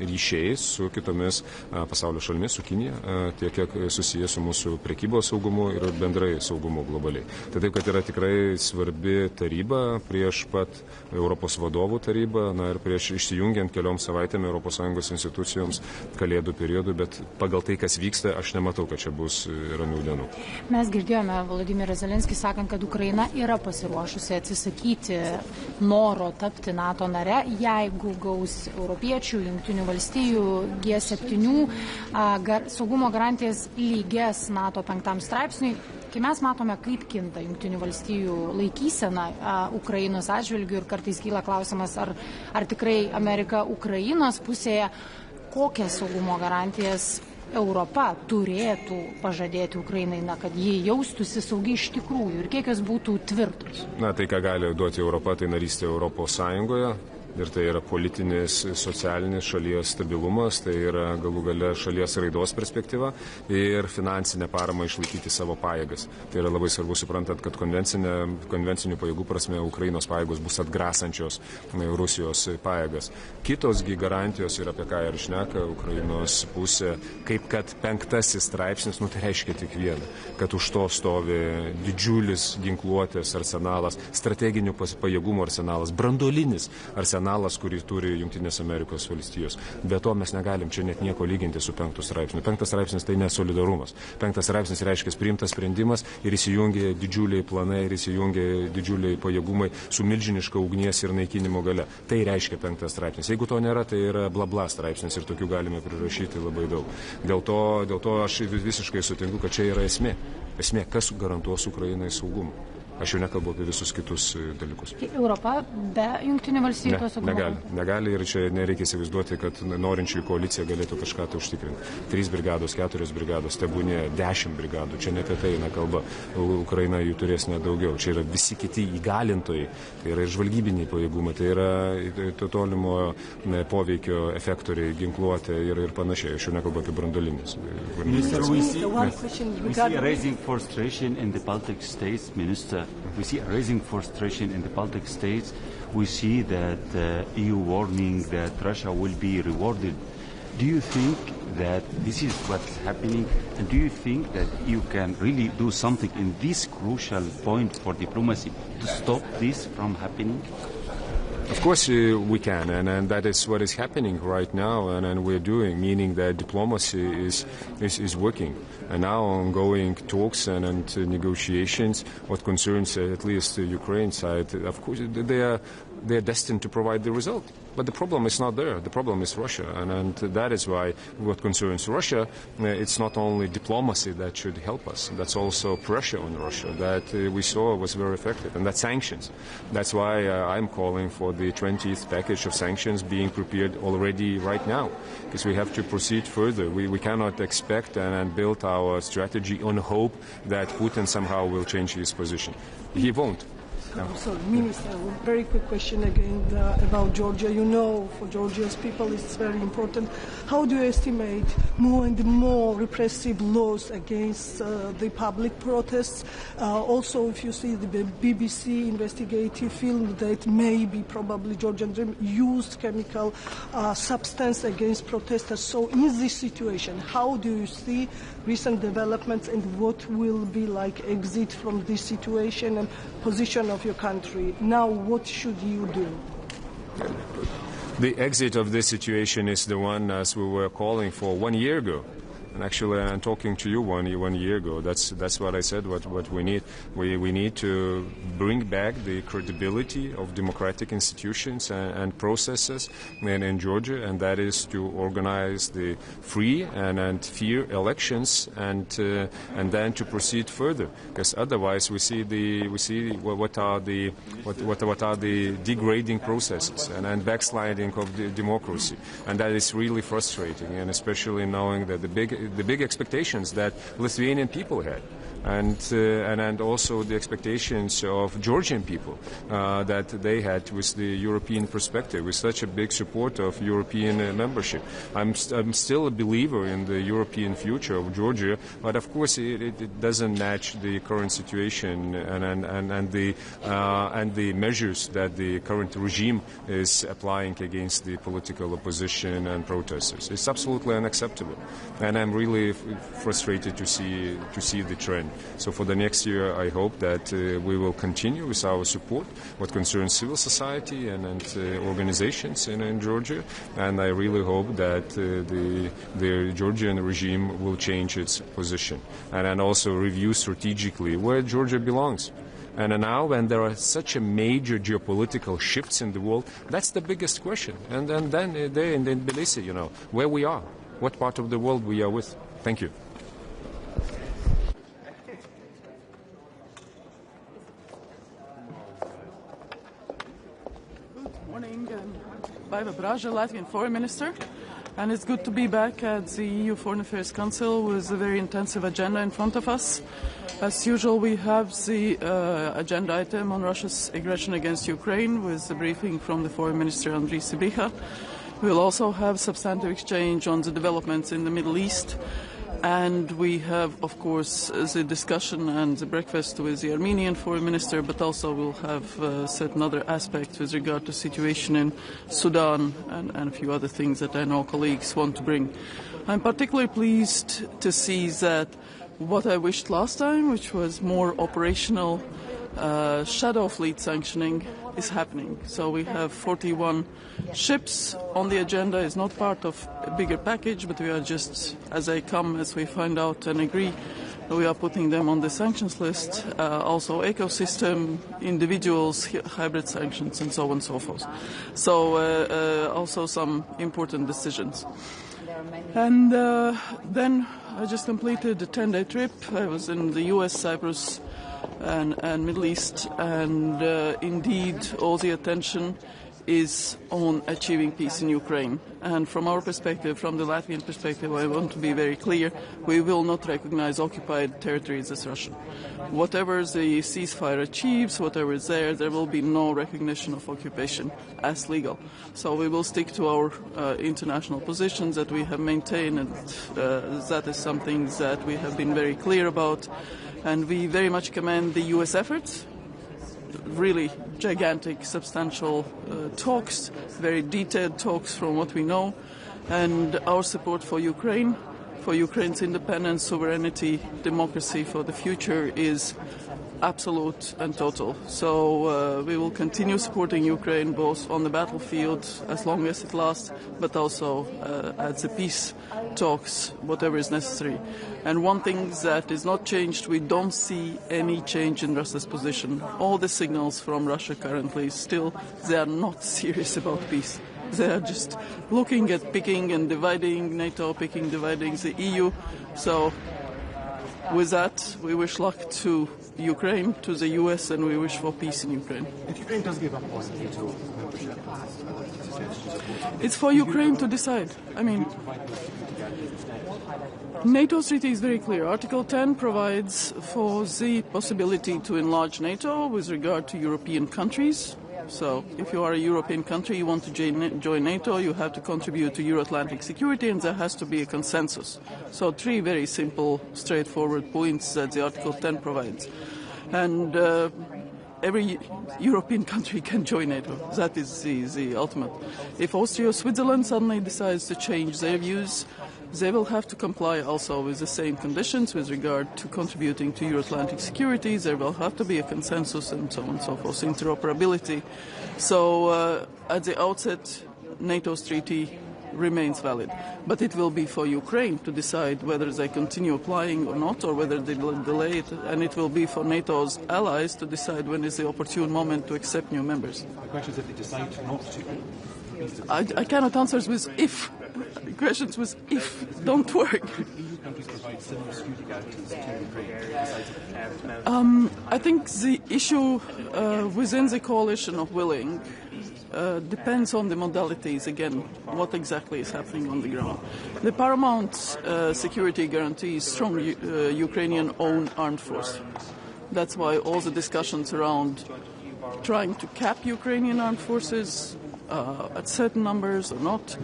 ryšiais su kitomis pasaulio šalimis, su Kinija, tiek kiek susijęs su mūsų prekybos saugumu ir bendrai saugumu globaliai. Tai taip, kad yra tikrai svarbi taryba prieš pat Europos vadovų tarybą, ir prieš išsijungiant keliom savaitėm ES institucijoms kalėdų periodų, bet pagal tai, kas vyksta, aš nematau, kad čia bus ramių dienų. Mes girdėjome Volodymyrą Zelenskį sakant, kad Ukraina yra pasiruošusi atsisakyti noro tapti NATO nare, jeigu gaus europiečių, Jungtinių valstijų, G7 saugumo garantijas lygias NATO 5 straipsniui. Kai mes matome, kaip kinta Jungtinių valstijų laikysena Ukrainos atžvilgių ir kartais kyla klausimas, ar tikrai Amerika Ukrainos pusėje, kokias saugumo garantijas Europa turėtų pažadėti Ukrainai, kad jie jaustųsi saugiai iš tikrųjų ir kiek jos būtų tvirtos? Tai, ką gali duoti Europa, tai narystė Europos Sąjungoje. Ir tai yra politinis, socialinis šalies stabilumas, tai yra galų gale šalies raidos perspektyva ir finansinė parama išlaikyti savo pajėgas. Tai yra labai svarbu suprantant, kad konvencinių pajėgų prasme Ukrainos pajėgos bus atgrasančios Rusijos pajėgas. Kitosgi garantijos ir apie ką ir šneka Ukrainos pusė, kaip kad 5 straipsnis, tai reiškia tik vieną, kad už to stovi didžiulis ginkluotės arsenalas, strateginių pajėgumų arsenalas, branduolinis arsenalas, kurį turi Jungtinės Amerikos valstijos. Be to mes negalim čia net nieko lyginti su 5 straipsniu. 5 straipsnis tai nesolidarumas. 5 straipsnis reiškia priimtas sprendimas ir įsijungia didžiuliai planai ir įsijungia didžiuliai pajėgumai su milžiniška ugnies ir naikinimo gale. Tai reiškia 5 straipsnis. Jeigu to nėra, tai yra bla straipsnis ir tokių galime prirašyti labai daug. Dėl to aš visiškai sutinku, kad čia yra esmė. Esmė, kas garantuos Ukrainai saugumą. Aš jau nekalbu apie visus kitus dalykus. Europa be Jungtinių valstijų to saugumo? Negali ir čia nereikia įsivaizduoti, kad norinčių koalicija galėtų kažką tai užtikrinti. 3 brigados, 4 brigados, tebūnie 10 brigadų. Čia ne apie tai eina kalba. Ukraina jų turės nedaugiau. Čia yra visi kiti įgalintojai. Tai yra ir žvalgybiniai pajėgumai, tai yra tolimo poveikio efektoriai, ginkluotė ir panašiai. Aš jau nekalbu apie branduolinius. Minister, we see raising frustration in the Baltic states, Minister. We see a rising frustration in the Baltic states. We see that EU warning that Russia will be rewarded. Do you think that this is what's happening? And do you think that you can really do something in this crucial point for diplomacy to stop this from happening? Of course we can, and that is what is happening right now, and we're doing, meaning that diplomacy is working. And now ongoing talks and negotiations, what concerns at least the Ukraine side, of course they are destined to provide the result. But the problem is not there. The problem is Russia, and that is why what concerns Russia, it's not only diplomacy that should help us. That's also pressure on Russia that we saw was very effective, and that's sanctions. That's why I'm calling for the 20th package of sanctions being prepared already right now, because we have to proceed further. We cannot expect and build our strategy on hope that Putin somehow will change his position. He won't. Sorry, Minister, a very quick question again about Georgia. You know, for Georgia's people it's very important. How do you estimate more and more repressive laws against the public protests? Also, if you see the BBC investigative film that maybe probably Georgian Dream used chemical substance against protesters. So in this situation, how do you see recent developments and what will be like exit from this situation and position of your country? Now, what should you do? The exit of this situation is the one as we were calling for 1 year ago. And actually, I'm talking to you one year ago. That's what I said. What we need, we need to bring back the credibility of democratic institutions and processes in Georgia, and that is to organize the free and fair elections, and then to proceed further. Because otherwise, we see what are the degrading processes and backsliding of the democracy, and that is really frustrating. And especially knowing that the big expectations that Lithuanian people had, and also the expectations of Georgian people that they had with the European perspective, with such a big support of European membership. I'm still a believer in the European future of Georgia, but of course it doesn't match the current situation and the measures that the current regime is applying against the political opposition and protesters. It's absolutely unacceptable, and I'm really frustrated to see the trend. So for the next year, I hope that we will continue with our support what concerns civil society and organizations in Georgia, and I really hope that the Georgian regime will change its position and also review strategically where Georgia belongs. And now, when there are such a major geopolitical shifts in the world, that's the biggest question. And then there in Tbilisi, where we are, what part of the world we are with. Thank you. Good morning. Baiva Braža, Latvian Foreign Minister. And it's good to be back at the EU Foreign Affairs Council with a very intensive agenda in front of us. As usual, we have the agenda item on Russia's aggression against Ukraine with the briefing from the Foreign Minister Andriy Sybiha. We'll also have substantive exchange on the developments in the Middle East. And we have, of course, the discussion and the breakfast with the Armenian Foreign Minister, but also we'll have certain other aspects with regard to the situation in Sudan and a few other things that I know colleagues want to bring. I'm particularly pleased to see that what I wished last time, which was more operational shadow fleet sanctioning, is happening. So we have 41 ships on the agenda. It's not part of a bigger package, but we are just, as they come, as we find out and agree, we are putting them on the sanctions list. Also ecosystem, individuals, hybrid sanctions, and so on and so forth. So also some important decisions. And then I just completed a 10-day trip. I was in the US, Cyprus, and Middle East, and indeed all the attention is on achieving peace in Ukraine. And from our perspective, from the Latvian perspective, I want to be very clear, we will not recognize occupied territories as Russian. Whatever the ceasefire achieves, whatever is there will be no recognition of occupation as legal. So we will stick to our international positions that we have maintained, and that is something that we have been very clear about. And we very much commend the US efforts, really gigantic, substantial talks, very detailed talks from what we know, and our support for Ukraine, for Ukraine's independence, sovereignty, democracy for the future is absolute and total. So we will continue supporting Ukraine both on the battlefield as long as it lasts, but also at the peace talks, whatever is necessary. And one thing that is not changed, we don't see any change in Russia's position. All the signals from Russia currently still, they are not serious about peace. They are just looking at picking and dividing NATO, picking, dividing the EU. So with that, we wish luck to Ukraine, to the US, and we wish for peace in Ukraine. If Ukraine does give up NATO membership, it's for Ukraine to decide. I mean, NATO's treaty is very clear. Article 10 provides for the possibility to enlarge NATO with regard to European countries. So if you are a European country, you want to join NATO, you have to contribute to Euro-Atlantic security, and there has to be a consensus. So 3 very simple, straightforward points that the Article 10 provides. And every European country can join NATO. That is the ultimate. If Austria or Switzerland suddenly decides to change their views, they will have to comply also with the same conditions with regard to contributing to Euro-Atlantic security. There will have to be a consensus and so on and so forth, interoperability. So at the outset, NATO's treaty remains valid. But it will be for Ukraine to decide whether they continue applying or not, or whether they delay it. And it will be for NATO's allies to decide when is the opportune moment to accept new members. The question is if they decide not to. I cannot answer with if. Questions with if don't work. EU countries provide similar security guarantees to Ukraine. I think the issue within the coalition of willing depends on the modalities, again, what exactly is happening on the ground. The paramount security guarantee is strong Ukrainian-owned armed force. That's why all the discussions around trying to cap Ukrainian armed forces at certain numbers or not,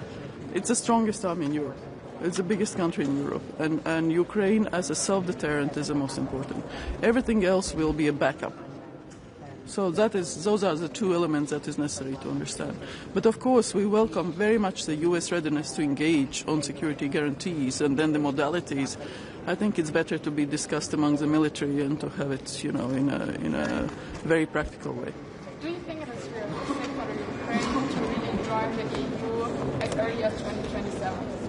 it's the strongest army in Europe. It's the biggest country in Europe, and Ukraine as a self-deterrent is the most important. Everything else will be a backup. So those are the two elements that is necessary to understand. But of course, we welcome very much the U.S. readiness to engage on security guarantees, and then the modalities. I think it's better to be discussed among the military and to have it, in a very practical way. Do you think it is realistic for Ukraine to really join the EU as early as 2027?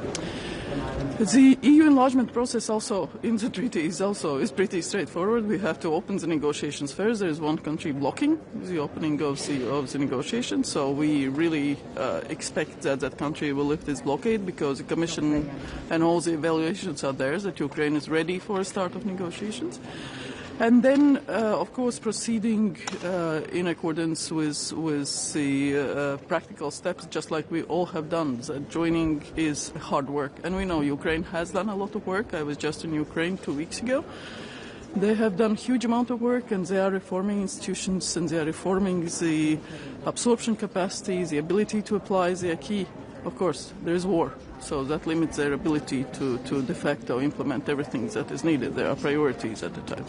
The EU enlargement process also in the treaty is pretty straightforward. We have to open the negotiations first. There is one country blocking the opening of the negotiations, so we really expect that country will lift its blockade, because the Commission and all the evaluations are there that Ukraine is ready for a start of negotiations. And then, of course, proceeding in accordance with the practical steps, just like we all have done. Joining is hard work. And we know Ukraine has done a lot of work. I was just in Ukraine 2 weeks ago. They have done a huge amount of work, and they are reforming institutions, and they are reforming the absorption capacity, the ability to apply the acquis. Of course, there is war, so that limits their ability to de facto implement everything that is needed. There are priorities at the time.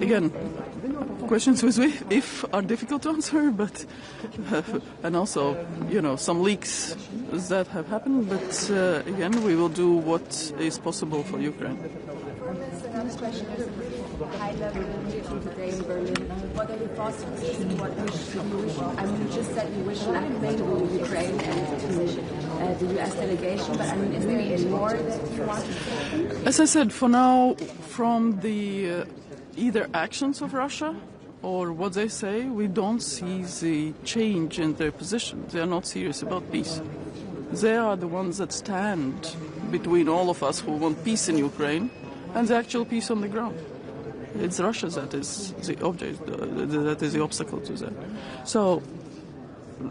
Again, questions with if are difficult to answer, but and also, some leaks that have happened. But again, we will do what is possible for Ukraine. Another question is high-level meeting today in Berlin. What are your thoughts on this? What you just said you wish luck to Ukraine and to the U.S. delegation, but is there any more that you want to say? As I said, for now, from the either actions of Russia or what they say, we don't see the change in their position. They are not serious about peace. They are the ones that stand between all of us who want peace in Ukraine and the actual peace on the ground. It's Russia that is the object, that is the obstacle to that. So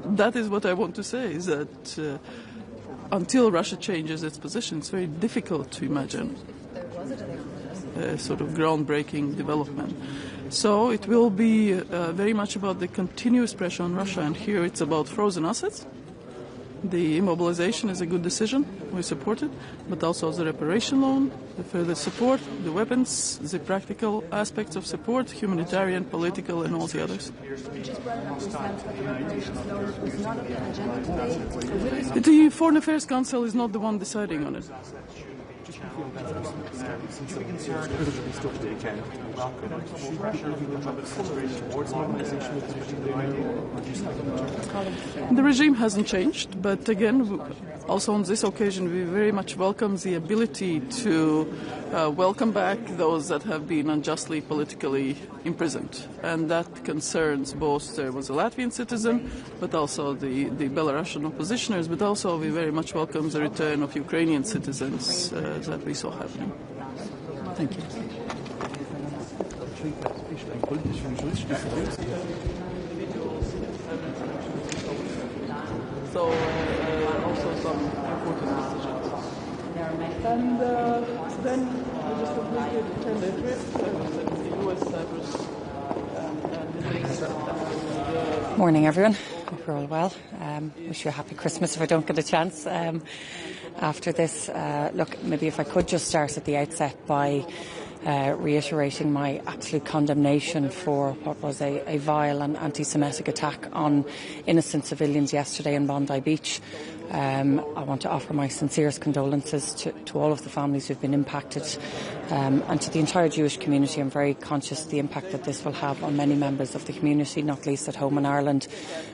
that is what I want to say, is that until Russia changes its position, it's very difficult to imagine a sort of groundbreaking development. So it will be very much about the continuous pressure on Russia, and here it's about frozen assets. The immobilization is a good decision, we support it, but also the reparation loan, the further support, the weapons, the practical aspects of support, humanitarian, political, and all the others. The Foreign Affairs Council is not the one deciding on it. The regime hasn't changed, but again, also on this occasion, we very much welcome the ability to welcome back those that have been unjustly politically imprisoned. And that concerns both, there was a Latvian citizen, but also the Belarusian oppositioners, but also we very much welcome the return of Ukrainian citizens that we saw happening. Thank you. So also some important decisions. And then we just completed 10-day trip with the US, Cyprus, and Morning, everyone. Hope you're all well. Wish you a happy Christmas if I don't get a chance after this. Look, maybe if I could just start at the outset by reiterating my absolute condemnation for what was a vile and anti-Semitic attack on innocent civilians yesterday in Bondi Beach. I want to offer my sincerest condolences to all of the families who've been impacted, and to the entire Jewish community. I'm very conscious of the impact that this will have on many members of the community, not least at home in Ireland.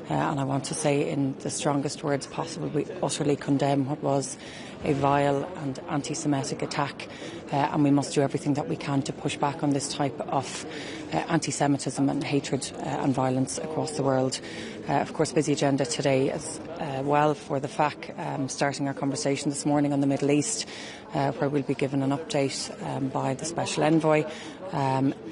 And I want to say in the strongest words possible, we utterly condemn what was a vile and anti-Semitic attack, and we must do everything that we can to push back on this type of anti-Semitism and hatred and violence across the world. Of course, busy agenda today as well for the FAC, starting our conversation this morning on the Middle East, where we'll be given an update by the Special Envoy.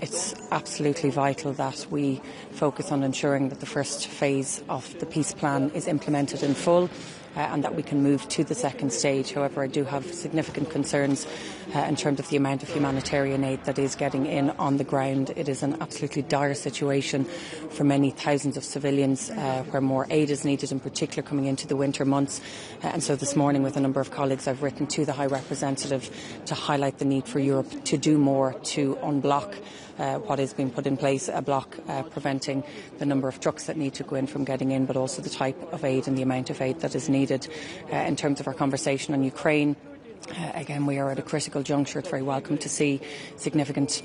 It's absolutely vital that we focus on ensuring that the first phase of the peace plan is implemented in full, and that we can move to the second stage. However, I do have significant concerns in terms of the amount of humanitarian aid that is getting in on the ground. It is an absolutely dire situation for many thousands of civilians, where more aid is needed, in particular coming into the winter months. And so this morning, with a number of colleagues, I've written to the High Representative to highlight the need for Europe to do more to unblock what is being put in place, a block preventing the number of trucks that need to go in from getting in, but also the type of aid and the amount of aid that is needed. In terms of our conversation on Ukraine, again, we are at a critical juncture. It's very welcome to see significant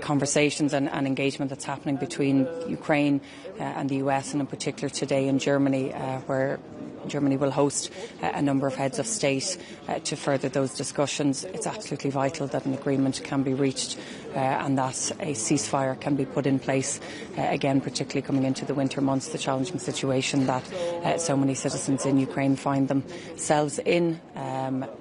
conversations and engagement that's happening between Ukraine and the US, and in particular today in Germany, where Germany will host a number of heads of state to further those discussions. It's absolutely vital that an agreement can be reached and that a ceasefire can be put in place, again, particularly coming into the winter months, the challenging situation that so many citizens in Ukraine find themselves in.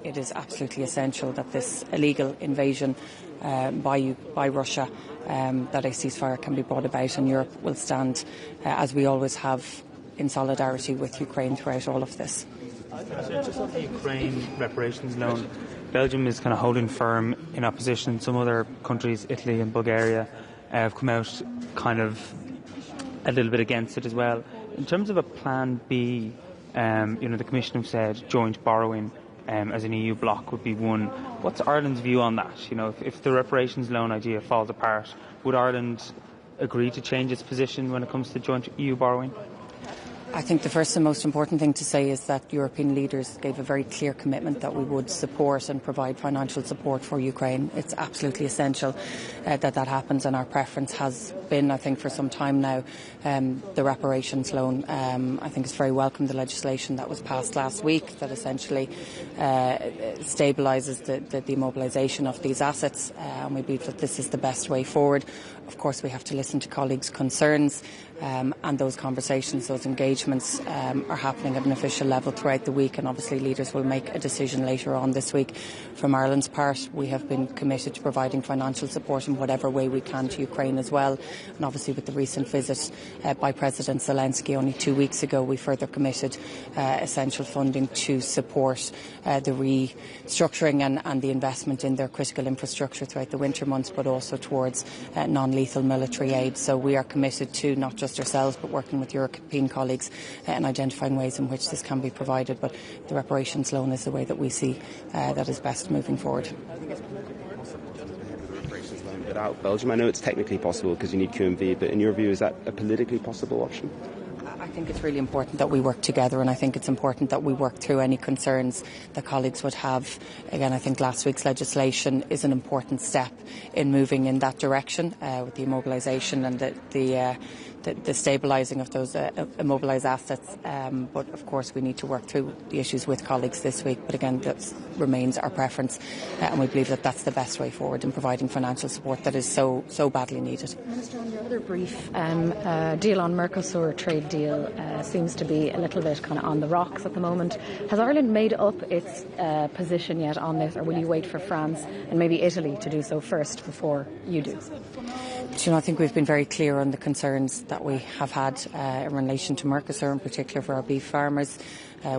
It is absolutely essential that this illegal invasion by Russia, that a ceasefire can be brought about, and Europe will stand, as we always have, in solidarity with Ukraine throughout all of this. Just on the Ukraine reparations loan, Belgium is kind of holding firm in opposition. Some other countries, Italy and Bulgaria, have come out kind of a little bit against it as well. In terms of a plan B, the Commission have said joint borrowing as an EU bloc would be one. What's Ireland's view on that? If the reparations loan idea falls apart, would Ireland agree to change its position when it comes to joint EU borrowing? I think the first and most important thing to say is that European leaders gave a very clear commitment that we would support and provide financial support for Ukraine. It's absolutely essential that happens, and our preference has been, I think, for some time now, the reparations loan. I think it's very welcome, the legislation that was passed last week that essentially stabilises the demobilisation of these assets, and we believe that this is the best way forward. Of course, we have to listen to colleagues' concerns, and those conversations, those engagements are happening at an official level throughout the week, and obviously leaders will make a decision later on this week. From Ireland's part, we have been committed to providing financial support in whatever way we can to Ukraine as well, and obviously with the recent visit by President Zelensky only 2 weeks ago, we further committed essential funding to support the restructuring and the investment in their critical infrastructure throughout the winter months, but also towards non-lethal military aid. So we are committed to not just ourselves but working with European colleagues and identifying ways in which this can be provided, but the reparations loan is the way that we see that is best moving forward. Without Belgium, I know it's technically possible because you need QMV, but in your view, is that a politically possible option? I think it's really important that we work together, and I think it's important that we work through any concerns that colleagues would have. Again, I think last week's legislation is an important step in moving in that direction with the immobilisation and the stabilising of those immobilised assets. But of course we need to work through the issues with colleagues this week. But again, that remains our preference, and we believe that that's the best way forward in providing financial support that is so badly needed. Minister, on your other brief, deal on Mercosur trade deal seems to be a little bit kind of on the rocks at the moment. Has Ireland made up its position yet on this, or will you wait for France and maybe Italy to do so first before you do? I think we've been very clear on the concerns that we have had in relation to Mercosur, in particular for our beef farmers.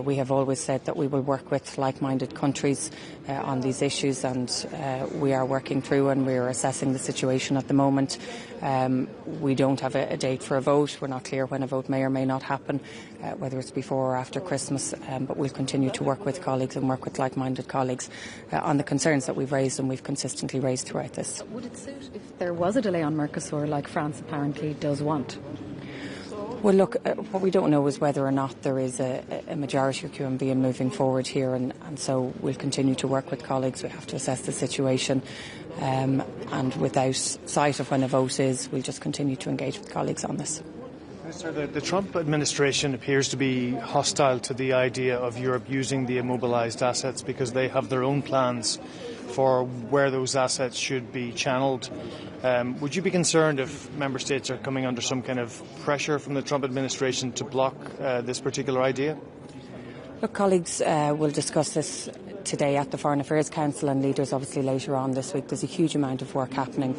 We have always said that we will work with like-minded countries on these issues, and we are working through and we are assessing the situation at the moment. We don't have a date for a vote. We're not clear when a vote may or may not happen, whether it's before or after Christmas, but we'll continue to work with colleagues and work with like-minded colleagues on the concerns that we've raised and we've consistently raised throughout this. Would it suit if there was a delay on Mercosur, like France apparently does want? Well, look, what we don't know is whether or not there is a majority of QMV in moving forward here, and so we'll continue to work with colleagues. We have to assess the situation, and without sight of when a vote is, we'll just continue to engage with colleagues on this. Minister, the Trump administration appears to be hostile to the idea of Europe using the immobilised assets because they have their own plans for where those assets should be channelled. Would you be concerned if member states are coming under some kind of pressure from the Trump administration to block this particular idea? Look, colleagues will discuss this today at the Foreign Affairs Council, and leaders obviously later on this week. There's a huge amount of work happening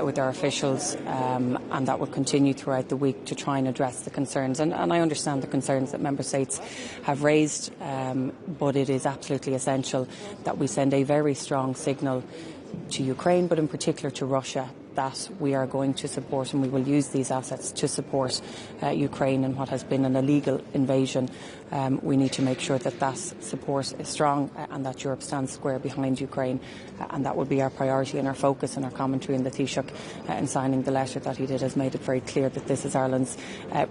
with our officials, and that will continue throughout the week to try and address the concerns. And I understand the concerns that member states have raised, but it is absolutely essential that we send a very strong signal to Ukraine, but in particular to Russia, that we are going to support, and we will use these assets to support Ukraine in what has been an illegal invasion. We need to make sure that that support is strong and that Europe stands square behind Ukraine, and that will be our priority and our focus and our commentary in the Taoiseach in signing the letter that he did has made it very clear that this is Ireland's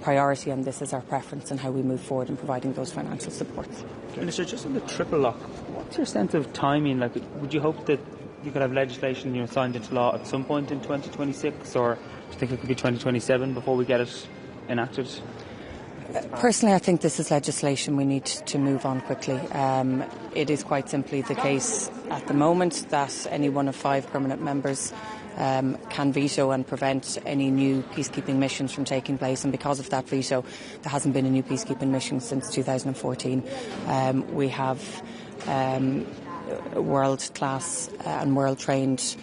priority and this is our preference in how we move forward in providing those financial supports. Minister, just on the triple lock, what's your sense of timing? Like, would you hope that you could have legislation, signed into law at some point in 2026, or do you think it could be 2027 before we get it enacted? Personally, I think this is legislation we need to move on quickly. It is quite simply the case at the moment that any one of 5 permanent members can veto and prevent any new peacekeeping missions from taking place, and because of that veto there hasn't been a new peacekeeping mission since 2014. We have world-class and world-trained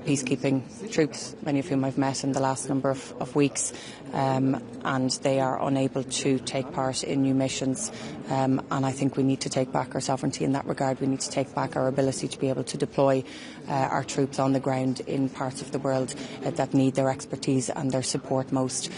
peacekeeping troops, many of whom I've met in the last number of weeks, and they are unable to take part in new missions, and I think we need to take back our sovereignty in that regard. We need to take back our ability to be able to deploy our troops on the ground in parts of the world that need their expertise and their support most.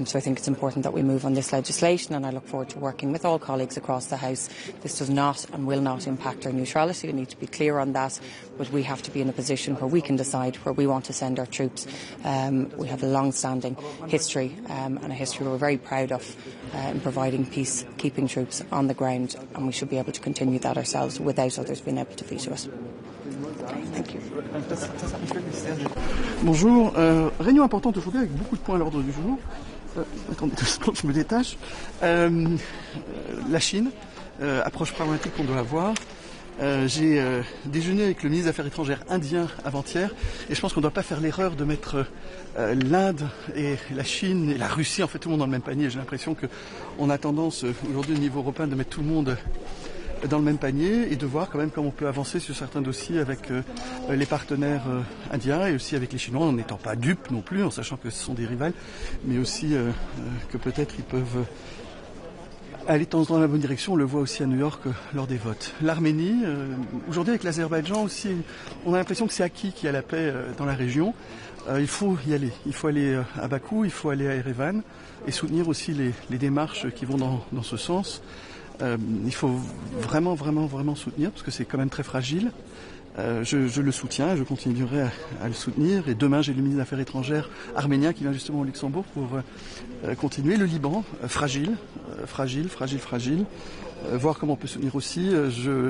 So I think it's important that we move on this legislation, and I look forward to working with all colleagues across the House. This does not and will not impact our neutrality. We need to be clear on that, but we have to be in a position where we can decide where we want to send our troops. We have a long-standing history and a history we're very proud of in providing peacekeeping troops on the ground, and we should be able to continue that ourselves without others being able to veto us. Thank you. Bonjour. Réunion importante aujourd'hui avec beaucoup de points à l'ordre du jour. Attendez 2 secondes, je me détache. La Chine, approche pragmatique qu'on doit avoir. J'ai déjeuné avec le ministre des Affaires étrangères indien avant-hier, et je pense qu'on ne doit pas faire l'erreur de mettre l'Inde et la Chine et la Russie, en fait tout le monde dans le même panier. J'ai l'impression qu'on a tendance aujourd'hui au niveau européen de mettre tout le monde dans le même panier et de voir quand même comment on peut avancer sur certains dossiers avec les partenaires indiens et aussi avec les Chinois, en n'étant pas dupes non plus, en sachant que ce sont des rivales, mais aussi que peut-être ils peuvent aller dans la bonne direction. On le voit aussi à New York lors des votes. L'Arménie, aujourd'hui avec l'Azerbaïdjan aussi, on a l'impression que c'est acquis qu'il y a la paix dans la région. Il faut y aller. Il faut aller à Bakou, il faut aller à Erevan et soutenir aussi les démarches qui vont dans ce sens. Il faut vraiment soutenir parce que c'est quand même très fragile. Je le soutiens, je continuerai à le soutenir. Et demain, j'ai le ministre des Affaires étrangères arménien qui vient justement au Luxembourg pour continuer. Le Liban, fragile. Voir comment on peut soutenir aussi.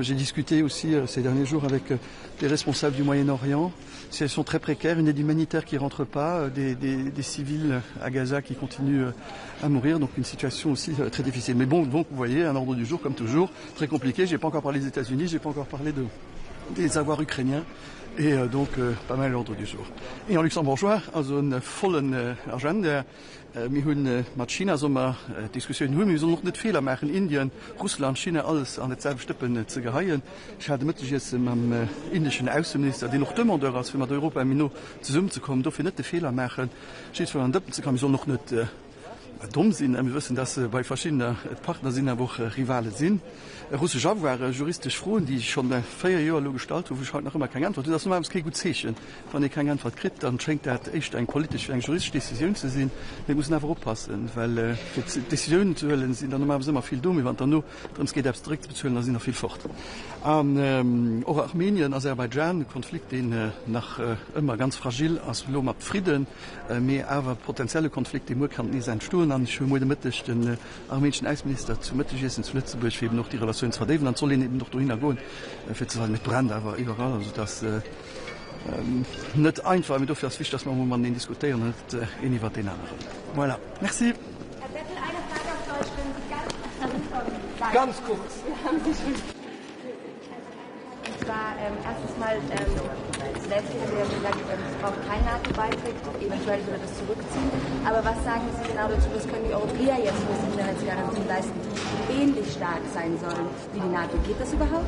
J'ai discuté aussi ces derniers jours avec les responsables du Moyen-Orient. Elles sont très précaires, une aide humanitaire qui ne rentre pas, des civils à Gaza qui continuent à mourir, donc une situation aussi très difficile. Mais bon, donc vous voyez, un ordre du jour comme toujours, très compliqué. Je n'ai pas encore parlé des États-Unis, je n'ai pas encore parlé des avoirs ukrainiens, et donc pas mal l'ordre du jour. Et en luxembourgeois, also een vollen agenda. Wir haben mit China so eine Diskussion, wir sollen noch nicht Fehler machen, Indien, Russland, China, alles an derselben Stippen zu geheilen. Ich hatte mit jetzt mit dem indischen Außenminister, der noch demandeur ist, für mit Europa zusammenzukommen, dafür nicht Fehler machen, steht für einen Deppen zu kommen, wir sollen noch nicht dumm sind. Wir wissen, dass bei verschiedenen Partnern sind, aber auch Rivalen sind. Russische Abwehr, juristisch Frauen, die schon 4 Jahre gestaltet, wo ich halt noch immer keine Antwort. Das ist normalerweise kein gutes Zeichen. Wenn ich keine Antwort kriege, dann schenkt das echt eine politische, eine juristische Decision zu sein. Wir müssen einfach aufpassen, weil Decisionen zu hören sind dann normalerweise immer viel dumm. Wenn dann nur darum geht, es direkt zu hören, dann sind noch viel fort. Auch Armenien, Aserbaidschan, Konflikt, den nach immer ganz fragil als Lohm ab Frieden, mehr aber potenzielle Konflikte, die kann nicht entstehen. Relation an schon Mittag den armenischen Eisminister zu Mittagessen zu Lützeburg eben noch die Relation zu verdeven, dann soll ihn eben noch dahin gehen, für zu sagen mit Brand, aber überall, also das nicht einfach, aber dafür ist wichtig, dass man den diskutieren und nicht was den anderen. Voilà, merci. Herr Bettel, eine Frage auf Deutsch, wenn Sie ganz kurz. Und zwar erstens mal, selbst haben wir ja gesagt, es braucht kein NATO-Beitritt, eventuell würde das zurückziehen. Aber was sagen Sie genau dazu, was können die Europäer jetzt für Sicherheitsgarantien leisten, die ähnlich stark sein sollen wie die NATO? Geht das überhaupt?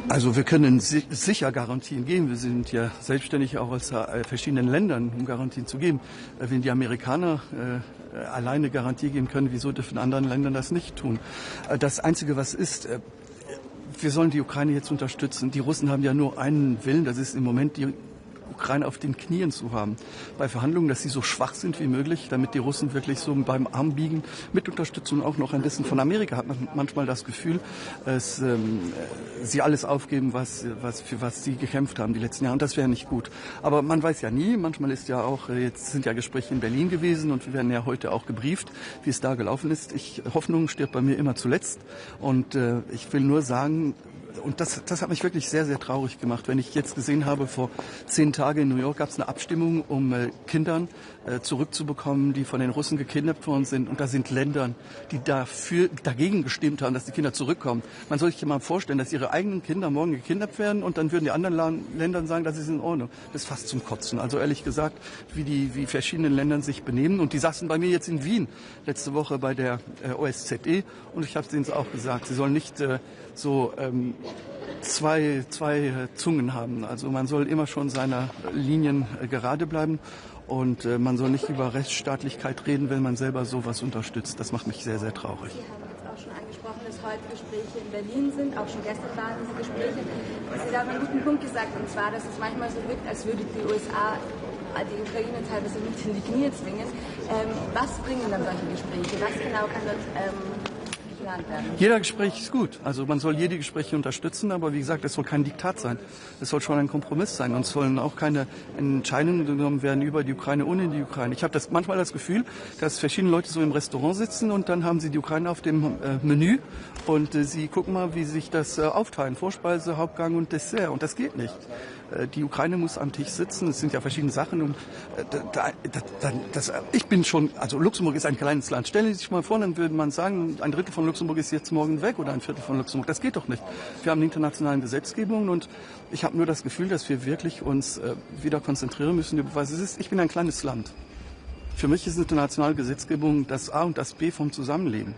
Also wir können sicher Garantien geben. Wir sind ja selbstständig auch aus verschiedenen Ländern, um Garantien zu geben. Wenn die Amerikaner alleine Garantie geben können, wieso dürfen anderen Ländern das nicht tun? Das Einzige, was ist, wir sollen die Ukraine jetzt unterstützen. Die Russen haben ja nur einen Willen, das ist im Moment die Ukraine auf den Knien zu haben. Bei Verhandlungen, dass sie so schwach sind wie möglich, damit die Russen wirklich so beim Arm biegen. Mit Unterstützung auch noch ein bisschen von Amerika hat man manchmal das Gefühl, dass sie alles aufgeben, für was sie gekämpft haben die letzten Jahre. Und das wäre nicht gut. Aber man weiß ja nie. Manchmal ist ja auch, jetzt sind ja Gespräche in Berlin gewesen und wir werden ja heute auch gebrieft, wie es da gelaufen ist. Hoffnung stirbt bei mir immer zuletzt. Und ich will nur sagen, und das hat mich wirklich sehr, sehr traurig gemacht. Wenn ich jetzt gesehen habe, vor 10 Tagen in New York gab es eine Abstimmung, um Kindern zurückzubekommen, die von den Russen gekidnappt worden sind. Und da sind Länder, die dagegen gestimmt haben, dass die Kinder zurückkommen. Man soll sich mal vorstellen, dass ihre eigenen Kinder morgen gekidnappt werden und dann würden die anderen Länder sagen, das ist in Ordnung. Das ist fast zum Kotzen. Also ehrlich gesagt, wie verschiedene Länder sich benehmen. Und die saßen bei mir jetzt in Wien letzte Woche bei der OSZE und ich habe es ihnen auch gesagt, sie sollen nicht zwei Zungen haben. Also man soll immer schon seiner Linien gerade bleiben und man soll nicht über Rechtsstaatlichkeit reden, wenn man selber sowas unterstützt. Das macht mich sehr, sehr traurig. Sie haben jetzt auch schon angesprochen, dass heute Gespräche in Berlin sind. Auch schon gestern waren diese Gespräche. Sie haben einen guten Punkt gesagt, und zwar, dass es manchmal so wirkt, als würde die USA die Ukraine teilweise mit in die Knie zwingen. Was bringen dann solche Gespräche? Was genau kann dort geplant werden? Jeder Gespräch ist gut. Also man soll jede Gespräche unterstützen, aber wie gesagt, es soll kein Diktat sein. Es soll schon ein Kompromiss sein und es sollen auch keine Entscheidungen genommen werden über die Ukraine, ohne die Ukraine. Ich habe manchmal das Gefühl, dass verschiedene Leute so im Restaurant sitzen und dann haben sie die Ukraine auf dem Menü und sie gucken mal, wie sich das aufteilen. Vorspeise, Hauptgang und Dessert. Und das geht nicht. Die Ukraine muss am Tisch sitzen. Es sind ja verschiedene Sachen. Und ich bin schon, also Luxemburg ist ein kleines Land. Stellen Sie sich mal vor, dann würde man sagen, ein Drittel von Luxemburg ist jetzt morgen weg oder ein Viertel von Luxemburg. Das geht doch nicht. Wir haben internationale Gesetzgebungen und ich habe nur das Gefühl, dass wir wirklich uns wieder konzentrieren müssen, was es ist. Ich bin ein kleines Land. Für mich ist internationale Gesetzgebung das A und das B vom Zusammenleben.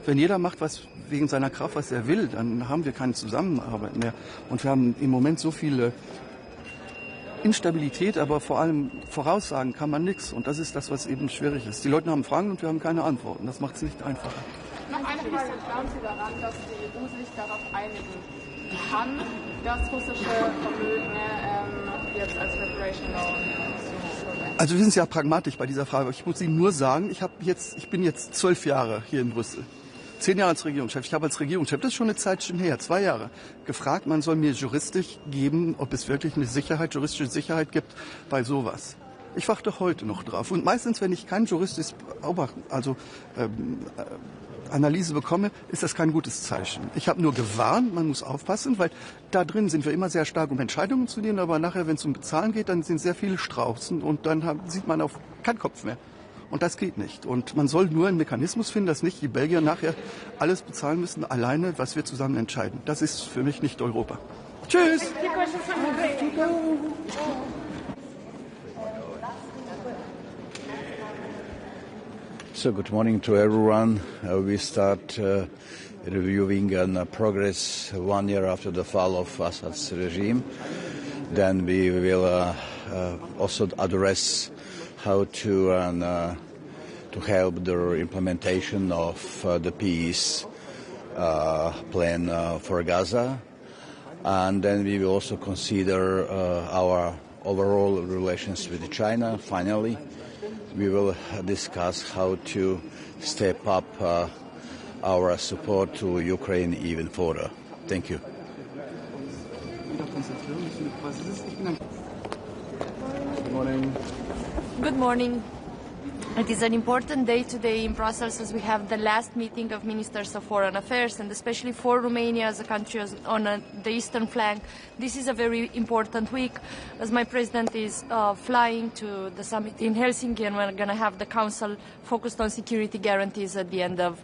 Wenn jeder macht, was wegen seiner Kraft, was er will, dann haben wir keine Zusammenarbeit mehr. Und wir haben im Moment so viele Instabilität, aber vor allem voraussagen kann man nichts. Und das ist das, was eben schwierig ist. Die Leute haben Fragen und wir haben keine Antworten. Das macht es nicht einfacher. Noch eine Frage. Glauben Sie daran, dass die EU sich darauf einigen kann, das russische Vermögen jetzt als Reparation Law zu verwenden? Also wir sind ja pragmatisch bei dieser Frage. Ich muss Ihnen nur sagen, ich bin jetzt 12 Jahre hier in Brüssel. 10 Jahre als Regierungschef. Ich habe als Regierungschef, das ist schon eine Zeit schon her, 2 Jahre, gefragt, man soll mir juristisch geben, ob es wirklich eine juristische Sicherheit gibt bei sowas. Ich warte heute noch drauf. Und meistens, wenn ich kein juristisches Analyse bekomme, ist das kein gutes Zeichen. Ich habe nur gewarnt, man muss aufpassen, weil da drin sind wir immer sehr stark, um Entscheidungen zu nehmen, aber nachher, wenn es um Bezahlen geht, dann sind sehr viele Straußen und dann sieht man auf keinen Kopf mehr. Und das geht nicht. Und man soll nur einen Mechanismus finden, dass nicht die Belgier nachher alles bezahlen müssen, alleine, was wir zusammen entscheiden. Das ist für mich nicht Europa. Tschüss! So, good morning to everyone. We start reviewing progress 1 year after the fall of Assad's regime. Then we will also address how to help the implementation of the peace plan for Gaza. And then we will also consider our overall relations with China. Finally, we will discuss how to step up our support to Ukraine even further. Thank you. Good morning. Good morning. It is an important day today in Brussels as we have the last meeting of Ministers of Foreign Affairs, and especially for Romania as a country on the eastern flank. This is a very important week as my president is flying to the summit in Helsinki, and we're going to have the council focused on security guarantees at the end of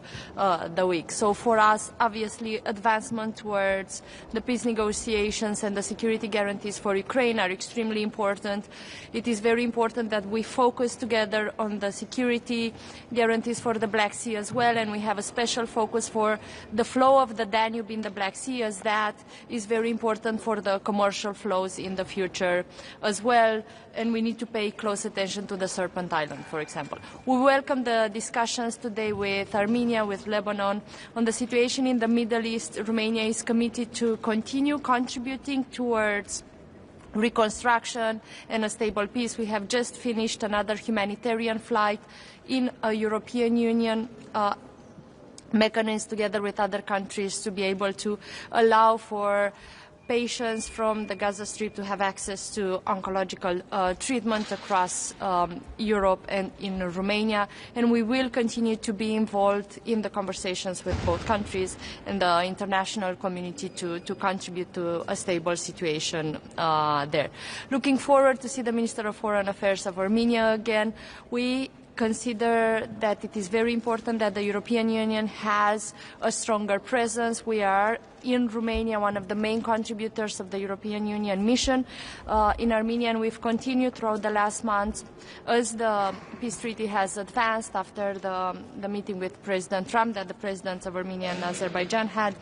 the week. So for us, obviously, advancement towards the peace negotiations and the security guarantees for Ukraine are extremely important. It is very important that we focus together on the security guarantees for the Black Sea as well, and we have a special focus for the flow of the Danube in the Black Sea, as that is very important for the commercial flows in the future as well, and we need to pay close attention to the Serpent Island, for example. We welcome the discussions today with Armenia, with Lebanon, on the situation in the Middle East. Romania is committed to continue contributing towards reconstruction and a stable peace. We have just finished another humanitarian flight in a European Union mechanism together with other countries to be able to allow for patients from the Gaza Strip to have access to oncological treatment across Europe and in Romania. And we will continue to be involved in the conversations with both countries and the international community to contribute to a stable situation there. Looking forward to see the Minister of Foreign Affairs of Armenia again. We consider that it is very important that the European Union has a stronger presence. We are in Romania one of the main contributors of the European Union mission in Armenia, and we've continued throughout the last months as the peace treaty has advanced after the meeting with President Trump that the presidents of Armenia and Azerbaijan had,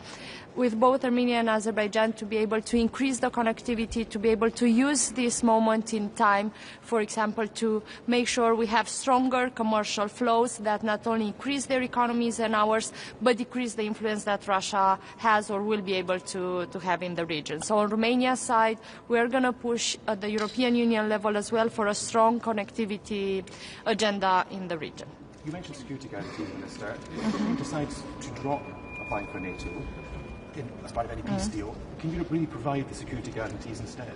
with both Armenia and Azerbaijan, to be able to increase the connectivity, to be able to use this moment in time, for example, to make sure we have stronger commercial flows that not only increase their economies and ours, but decrease the influence that Russia has or will be able to have in the region. So on Romania's side, we are going to push at the European Union level as well for a strong connectivity agenda in the region. You mentioned security guarantees, Minister. If Britain decides to drop applying for NATO, as part of any peace deal, can Europe really provide the security guarantees instead?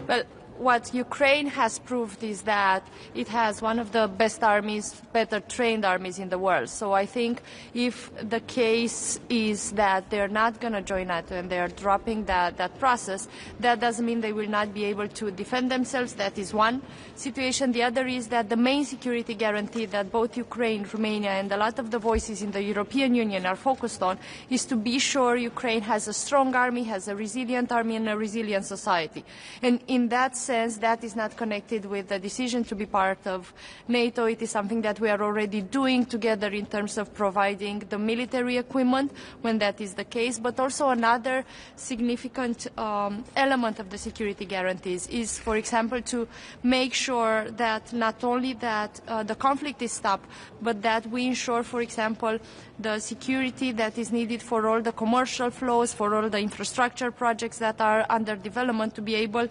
Well, what Ukraine has proved is that it has one of the best armies, better trained armies in the world. So I think if the case is that they're not going to join NATO and they're dropping that process, that doesn't mean they will not be able to defend themselves. That is one situation. The other is that the main security guarantee that both Ukraine, Romania, and a lot of the voices in the European Union are focused on is to be sure Ukraine has a strong army, has a resilient army, and a resilient society. And in that sense, that is not connected with the decision to be part of NATO. It is something that we are already doing together in terms of providing the military equipment when that is the case. But also another significant element of the security guarantees is, for example, to make sure that not only that the conflict is stopped, but that we ensure, for example, the security that is needed for all the commercial flows, for all the infrastructure projects that are under development, to be able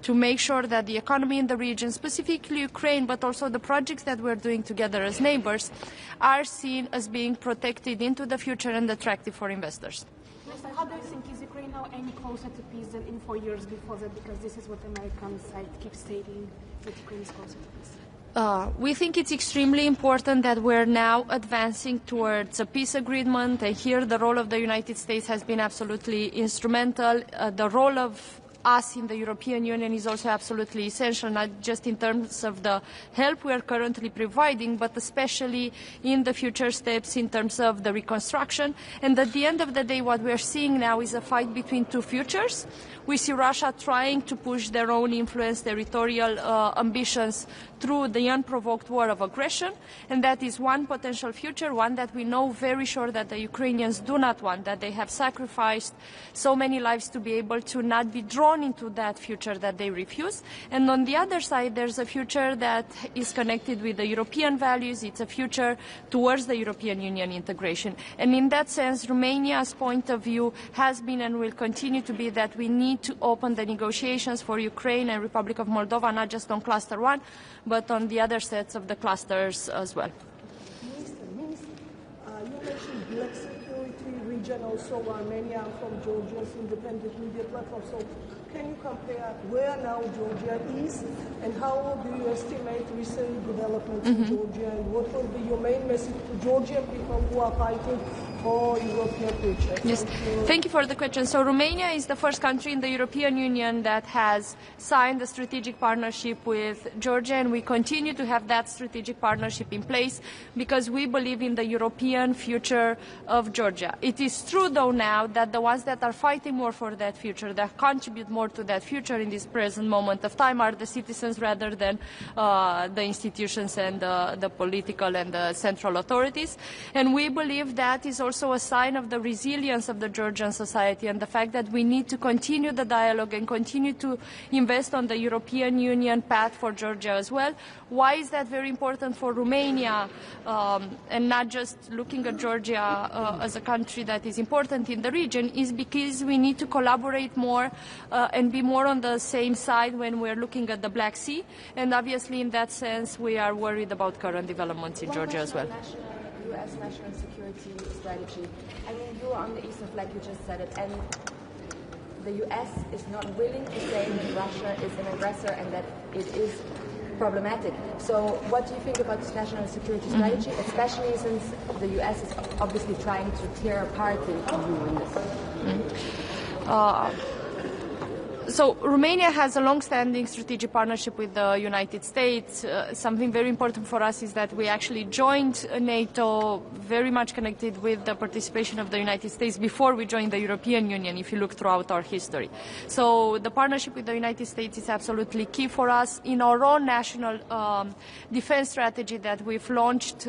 to make sure that the economy in the region, specifically Ukraine, but also the projects that we're doing together as neighbors, are seen as being protected into the future and attractive for investors. How do you think, is Ukraine now any closer to peace than in 4 years before that? Because this is what the American side keeps stating, that Ukraine is closer to peace. We think it's extremely important that we're now advancing towards a peace agreement, and here the role of the United States has been absolutely instrumental. The role of us in the European Union is also absolutely essential, not just in terms of the help we are currently providing, but especially in the future steps in terms of the reconstruction. And at the end of the day, what we are seeing now is a fight between two futures. We see Russia trying to push their own influence, territorial ambitions through the unprovoked war of aggression, and that is one potential future, one that we know very sure that the Ukrainians do not want, that they have sacrificed so many lives to be able to not be drawn into that future that they refuse. And on the other side, there's a future that is connected with the European values. It's a future towards the European Union integration. And in that sense, Romania's point of view has been and will continue to be that we need to open the negotiations for Ukraine and Republic of Moldova, not just on Cluster 1, but on the other sets of the clusters as well. Minister, you mentioned black security region, also Armenia from Georgia's independent media platform. So can you compare where now Georgia is and how do you estimate recent developments in Georgia, and what will be your main message to Georgian people who are fighting for European future? Yes, thank you for the question. So Romania is the first country in the European Union that has signed a strategic partnership with Georgia, and we continue to have that strategic partnership in place because we believe in the European future of Georgia. It is true, though, now that the ones that are fighting more for that future, that contribute more to that future in this present moment of time, are the citizens rather than the institutions and the political and the central authorities. And we believe that is also a sign of the resilience of the Georgian society and the fact that we need to continue the dialogue and continue to invest on the European Union path for Georgia as well. Why is that very important for Romania, and not just looking at Georgia as a country that is important in the region, is because we need to collaborate more and be more on the same side when we're looking at the Black Sea, and obviously in that sense we are worried about current developments in Georgia as well. U.S. national security strategy. I mean, you are on the eastern flank, you just said it, and the U.S. is not willing to say that Russia is an aggressor and that it is problematic. So what do you think about this national security strategy, especially since the U.S. is obviously trying to tear apart the EU in this? So Romania has a long-standing strategic partnership with the United States. Something very important for us is that we actually joined NATO, very much connected with the participation of the United States before we joined the European Union, if you look throughout our history. So the partnership with the United States is absolutely key for us. In our own national defense strategy that we've launched,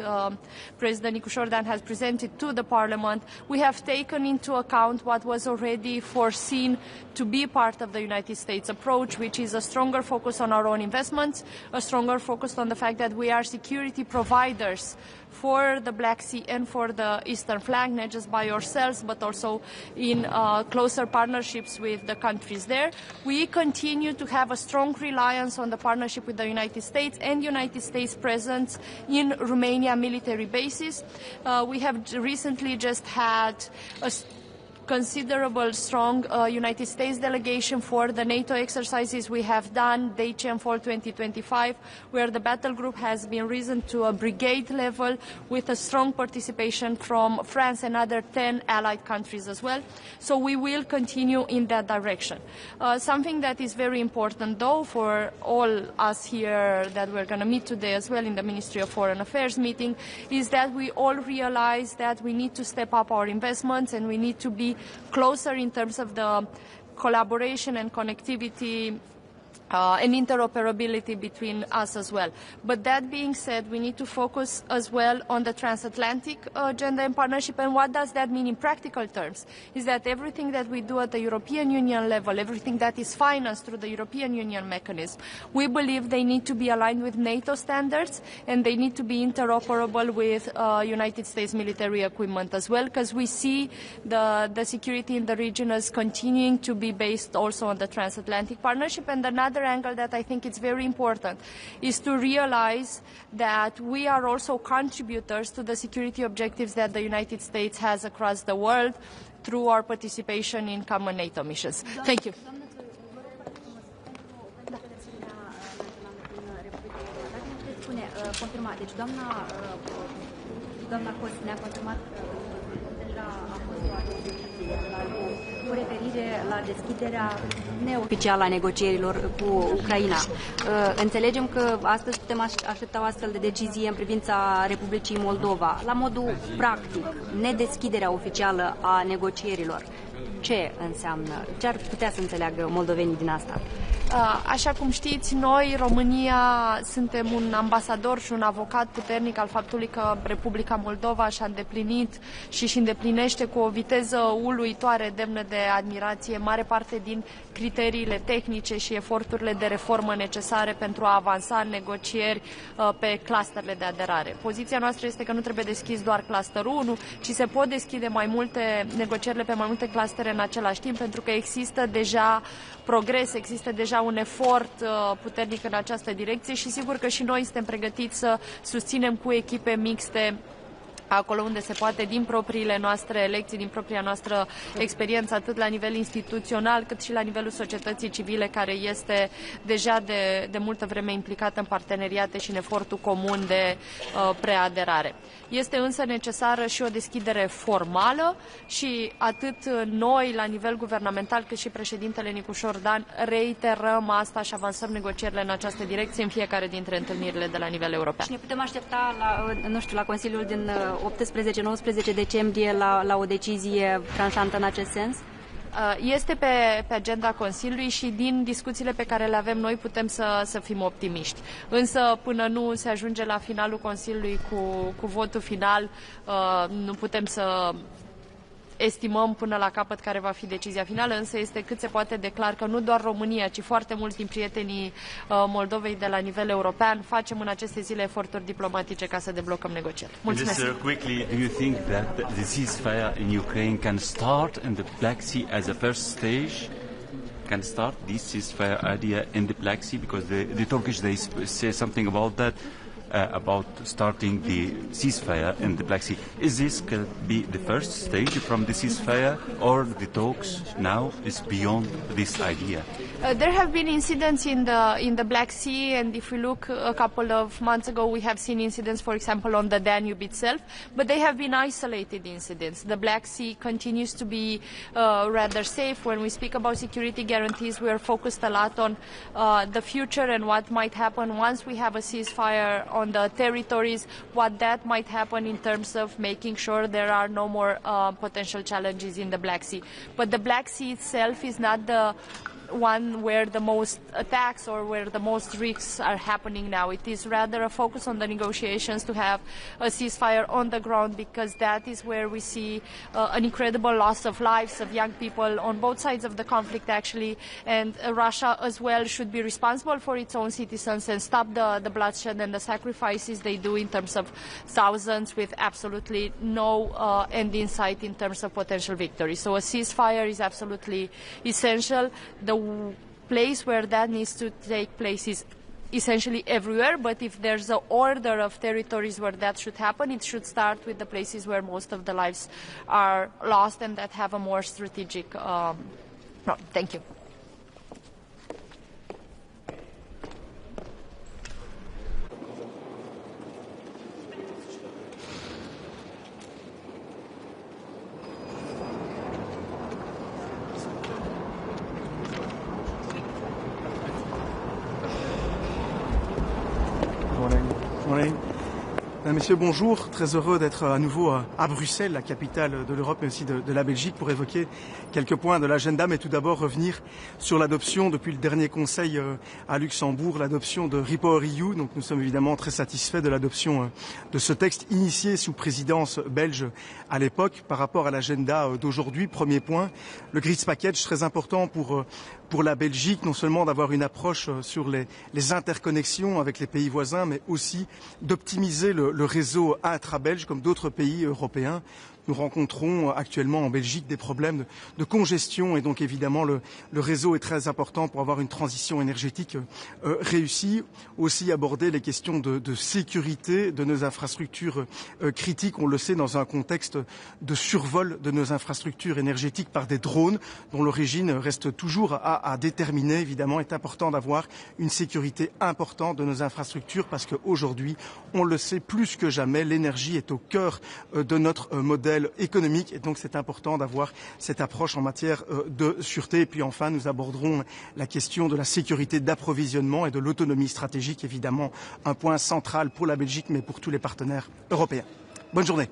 President Nicu Șordan has presented to the Parliament, we have taken into account what was already foreseen to be part of the United States approach, which is a stronger focus on our own investments, a stronger focus on the fact that we are security providers for the Black Sea and for the eastern flank, not just by ourselves, but also in closer partnerships with the countries there. We continue to have a strong reliance on the partnership with the United States and United States presence in Romania military bases. We have recently just had a considerable strong United States delegation for the NATO exercises we have done, DCEM Fall 2025, where the battle group has been risen to a brigade level with a strong participation from France and other 10 allied countries as well. So we will continue in that direction. Something that is very important, though, for all us here that we're going to meet today as well in the Ministry of Foreign Affairs meeting, is that we all realize that we need to step up our investments and we need to be closer in terms of the collaboration and connectivity and interoperability between us as well. But that being said, we need to focus as well on the transatlantic agenda and partnership. And what does that mean in practical terms? Is that everything that we do at the European Union level, everything that is financed through the European Union mechanism, we believe they need to be aligned with NATO standards and they need to be interoperable with United States military equipment as well, because we see the security in the region as continuing to be based also on the transatlantic partnership. And another angle that I think is very important is to realize that we are also contributors to the security objectives that the United States has across the world through our participation in common NATO missions. Thank you. Cu referire la deschiderea neoficială a negocierilor cu Ucraina. Înțelegem că astăzi putem aștepta o astfel de decizie în privința Republicii Moldova. La modul practic, nedeschiderea oficială a negocierilor, ce înseamnă? Ce ar putea să înțeleagă moldovenii din asta? Așa cum știți, noi, România, suntem un ambasador și un avocat puternic al faptului că Republica Moldova și-a îndeplinit și își îndeplinește cu o viteză uluitoare, demnă de admirație, mare parte din criteriile tehnice și eforturile de reformă necesare pentru a avansa în negocieri pe clusterele de aderare. Poziția noastră este că nu trebuie deschis doar clusterul 1, ci se pot deschide mai multe negocierile pe mai multe clustere în același timp, pentru că există deja progres, există deja un efort puternic în această direcție și sigur că și noi suntem pregătiți să susținem cu echipe mixte acolo unde se poate, din propriile noastre lecții, din propria noastră experiență, atât la nivel instituțional, cât și la nivelul societății civile, care este deja de multă vreme implicată în parteneriate și în efortul comun de preaderare. Este însă necesară și o deschidere formală și atât noi, la nivel guvernamental, cât și președintele Nicușor Dan, reiterăm asta și avansăm negocierile în această direcție în fiecare dintre întâlnirile de la nivel european. Și ne putem aștepta la Consiliul din 18-19 decembrie la o decizie tranșantă în acest sens? Este pe agenda Consiliului și din discuțiile pe care le avem noi putem să fim optimiști. Însă până nu se ajunge la finalul Consiliului cu votul final, nu putem să estimăm până la capăt care va fi decizia finală, însă este cât se poate de clar că nu doar România, ci foarte mulți din prietenii Moldovei de la nivel european facem în aceste zile eforturi diplomatice ca să deblocăm negocieri. Mulțumesc! Quickly, do you think that the ceasefire in Ukraine can start in the Black Sea as a first stage? Can start this ceasefire idea in the Black Sea, because the Turkish, they say something about that. About starting the ceasefire in the Black Sea. Is this going to be the first stage from the ceasefire, or the talks now is beyond this idea? There have been incidents in the Black Sea, and if we look a couple of months ago, we have seen incidents, for example, on the Danube itself, but they have been isolated incidents. The Black Sea continues to be rather safe. When we speak about security guarantees, we are focused a lot on the future and what might happen once we have a ceasefire on the territories, what that might happen in terms of making sure there are no more potential challenges in the Black Sea. But the Black Sea itself is not the one where the most attacks or where the most risks are happening now. It is rather a focus on the negotiations to have a ceasefire on the ground, because that is where we see an incredible loss of lives of young people on both sides of the conflict, actually, and Russia as well should be responsible for its own citizens and stop the bloodshed and the sacrifices they do in terms of thousands, with absolutely no end in sight in terms of potential victory. So a ceasefire is absolutely essential. The place where that needs to take place is essentially everywhere, but if there's an order of territories where that should happen, it should start with the places where most of the lives are lost and that have a more strategic Thank you. Messieurs, bonjour. Très heureux d'être à nouveau à Bruxelles, la capitale de l'Europe, mais aussi de la Belgique, pour évoquer quelques points de l'agenda, mais tout d'abord revenir sur l'adoption, depuis le dernier Conseil à Luxembourg, l'adoption de REPowerEU. Donc nous sommes évidemment très satisfaits de l'adoption de ce texte initié sous présidence belge à l'époque. Par rapport à l'agenda d'aujourd'hui, premier point, le Grid Package, très important pour la Belgique, non seulement d'avoir une approche sur les interconnexions avec les pays voisins, mais aussi d'optimiser le réseau intra-belge comme d'autres pays européens. Nous rencontrons actuellement en Belgique des problèmes de congestion et donc évidemment le réseau est très important pour avoir une transition énergétique réussie. Aussi aborder les questions de sécurité de nos infrastructures critiques. On le sait, dans un contexte de survol de nos infrastructures énergétiques par des drones dont l'origine reste toujours à déterminer. Évidemment, est important d'avoir une sécurité importante de nos infrastructures parce qu'aujourd'hui, on le sait plus que jamais, l'énergie est au cœur de notre modèle économique et donc c'est important d'avoir cette approche en matière de sûreté. Et puis enfin, nous aborderons la question de la sécurité d'approvisionnement et de l'autonomie stratégique, évidemment un point central pour la Belgique mais pour tous les partenaires européens. Bonne journée.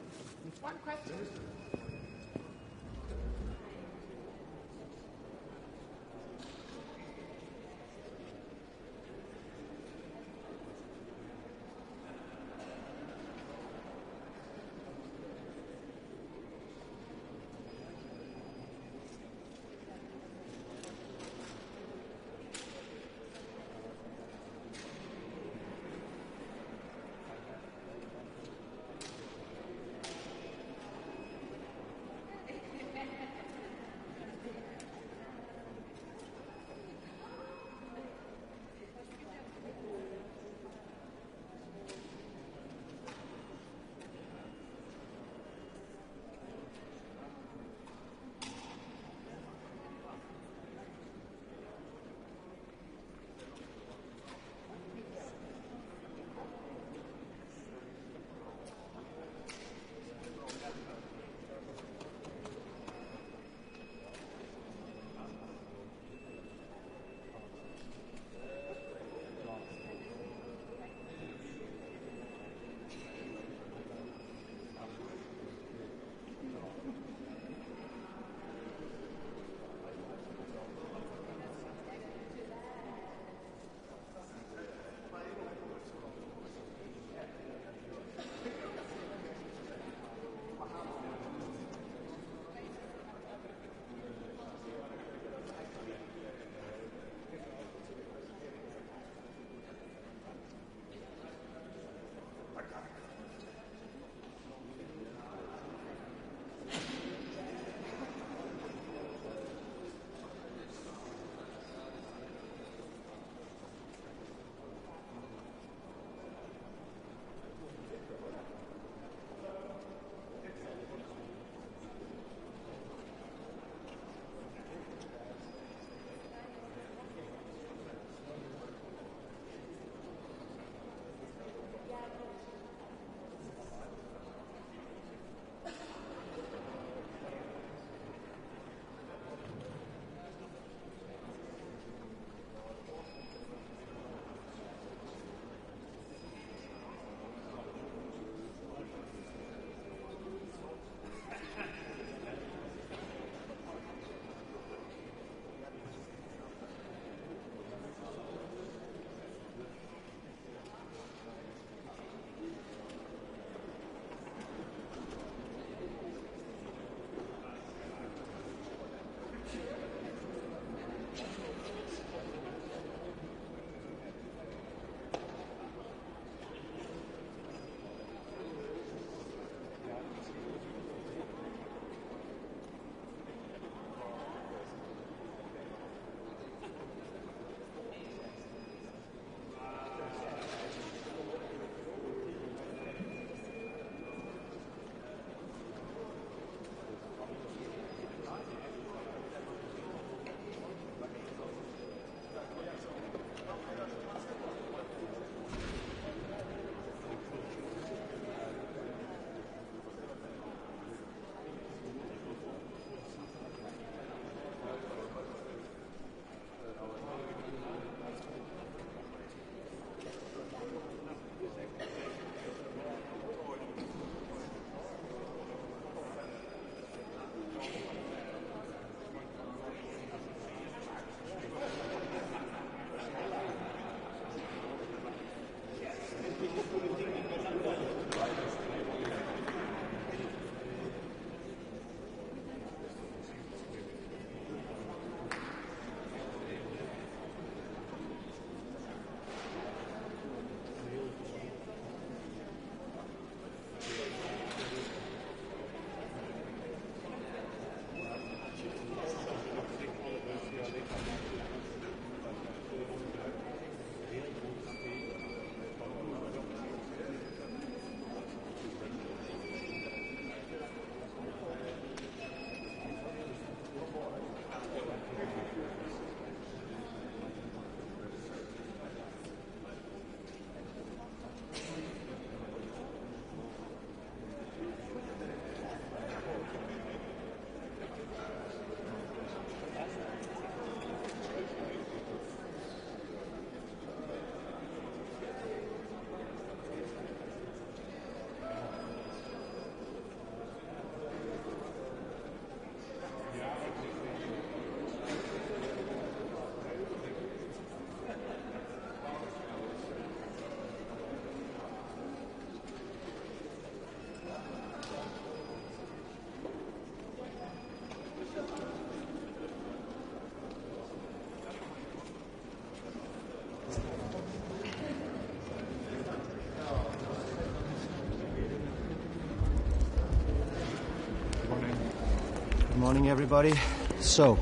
Good morning, everybody. So,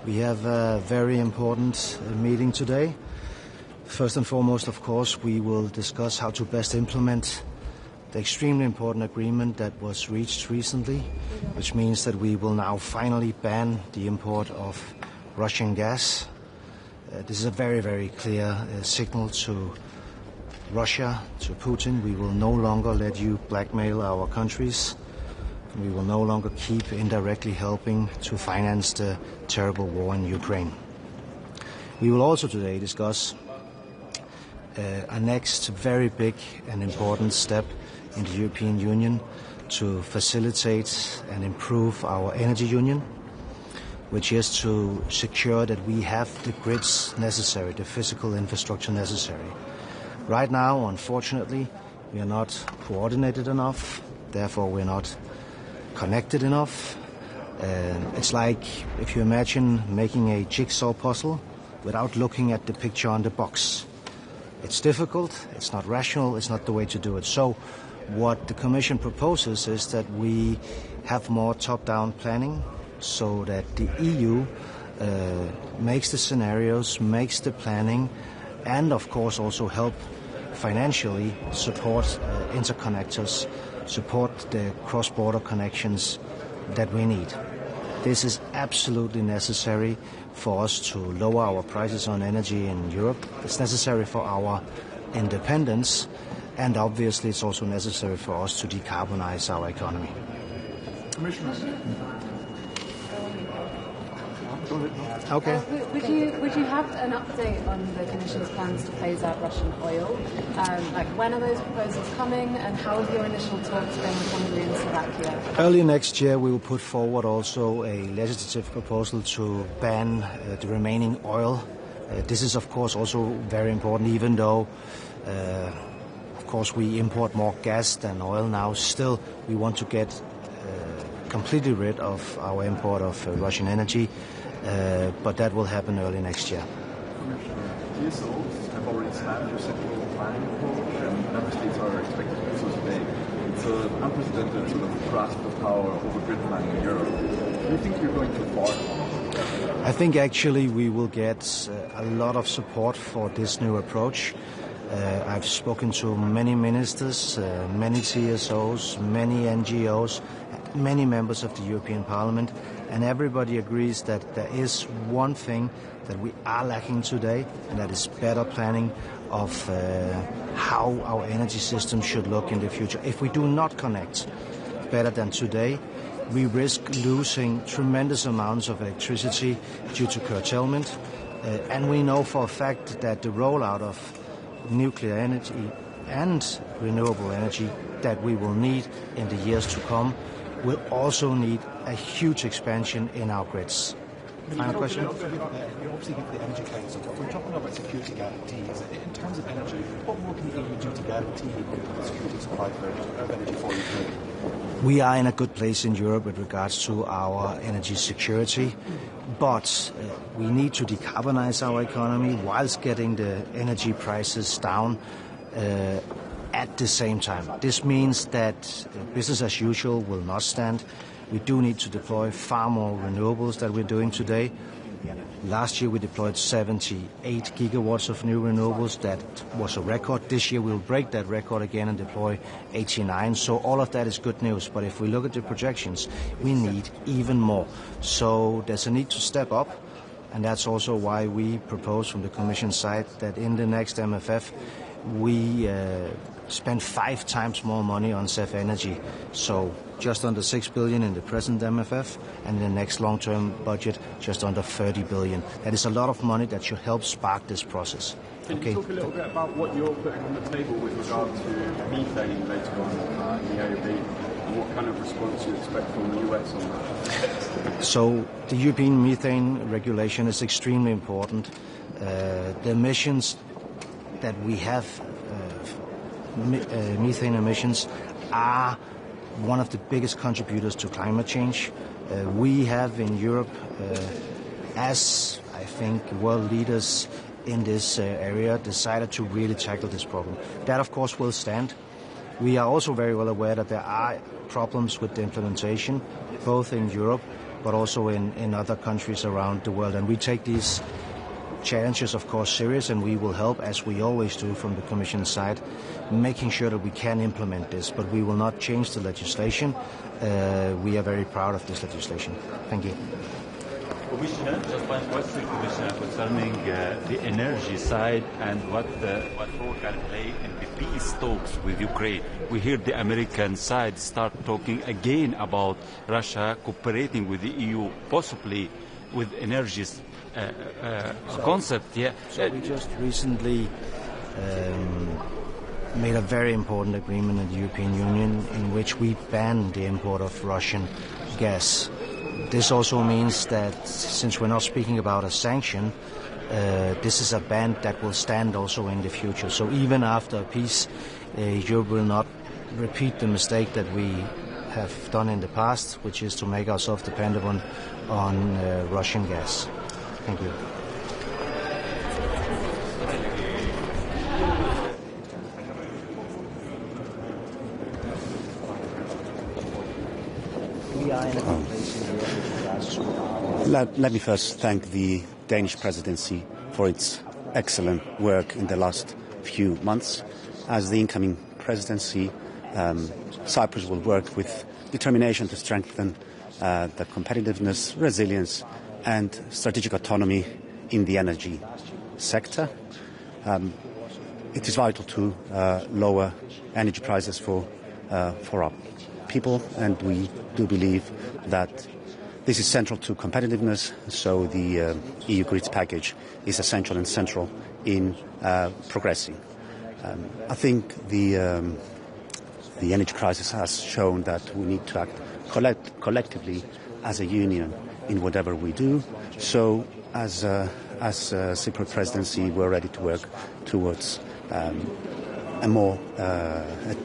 we have a very important meeting today. First and foremost, of course, we will discuss how to best implement the extremely important agreement that was reached recently, which means that we will now finally ban the import of Russian gas. This is a very, very clear signal to Russia, to Putin. We will no longer let you blackmail our countries. We will no longer keep indirectly helping to finance the terrible war in Ukraine. We will also today discuss a next very big and important step in the European Union to facilitate and improve our energy union, which is to secure that we have the grids necessary, the physical infrastructure necessary. Right now, unfortunately, we are not coordinated enough, therefore we're not connected enough. It's like if you imagine making a jigsaw puzzle without looking at the picture on the box. It's difficult, it's not rational, it's not the way to do it. So what the Commission proposes is that we have more top-down planning so that the EU makes the scenarios, makes the planning, and of course also help financially support interconnectors, support the cross-border connections that we need. This is absolutely necessary for us to lower our prices on energy in Europe. It's necessary for our independence, and obviously it's also necessary for us to decarbonize our economy. Commissioner. Okay. Would you have an update on the Commission's plans to phase out Russian oil? Like when are those proposals coming, and how have your initial talks been with Hungary and Slovakia? Early next year we will put forward also a legislative proposal to ban the remaining oil. This is of course also very important, even though of course we import more gas than oil now. Still we want to get completely rid of our import of Russian energy. But that will happen early next year. TSOs have already started their sectoral planning approach, and member states are expected to do so today. It's an unprecedented sort of grasp of power over grid planning in Europe. Do you think you're going too far? I think actually we will get a lot of support for this new approach. I've spoken to many ministers, many TSOs, many NGOs, many members of the European Parliament, and everybody agrees that there is one thing that we are lacking today, and that is better planning of how our energy system should look in the future. If we do not connect better than today, we risk losing tremendous amounts of electricity due to curtailment, and we know for a fact that the rollout of nuclear energy and renewable energy that we will need in the years to come will also need a huge expansion in our grids. Final question? You obviously give the Energy Council, but we're talking about security guarantees. In terms of energy, what more can the EU do to guarantee the security supply of energy for Ukraine? We are in a good place in Europe with regards to our energy security, but we need to decarbonize our economy whilst getting the energy prices down at the same time. This means that business as usual will not stand. We do need to deploy far more renewables than we're doing today. Last year we deployed 78 gigawatts of new renewables. That was a record. This year we'll break that record again and deploy 89. So all of that is good news. But if we look at the projections, we need even more. So there's a need to step up. And that's also why we propose from the Commission side that in the next MFF we spend 5 times more money on CEF energy. So just under 6 billion in the present MFF, and in the next long-term budget, just under 30 billion. That is a lot of money that should help spark this process. Can you talk a little bit about what you're putting on the table with regard to methane later on in the AOB, and what kind of response you expect from the US on that? So the European methane regulation is extremely important. The emissions that we have, methane emissions, are one of the biggest contributors to climate change. We have in Europe, as I think world leaders in this area, decided to really tackle this problem. That of course will stand. We are also very well aware that there are problems with the implementation, both in Europe but also in other countries around the world. And we take these challenges, of course, serious, and we will help, as we always do from the Commission side, making sure that we can implement this. But we will not change the legislation. We are very proud of this legislation. Thank you. Commissioner, just one question, Commissioner, concerning the energy side and what role can play in the peace talks with Ukraine. We hear the American side start talking again about Russia cooperating with the EU, possibly with energy concept. Yeah. So we just recently made a very important agreement in the European Union in which we ban the import of Russian gas. This also means that, since we're not speaking about a sanction, this is a ban that will stand also in the future. So even after peace, Europe will not repeat the mistake that we have done in the past, which is to make ourselves dependent on Russian gas. Thank you. Let me first thank the Danish presidency for its excellent work in the last few months. As the incoming presidency, Cyprus will work with determination to strengthen the competitiveness, resilience and strategic autonomy in the energy sector. It is vital to lower energy prices for our people, and we do believe that this is central to competitiveness, so the EU grids package is essential and central in progressing. I think the energy crisis has shown that we need to act collectively as a union in whatever we do. So as Cypriot presidency, we're ready to work towards a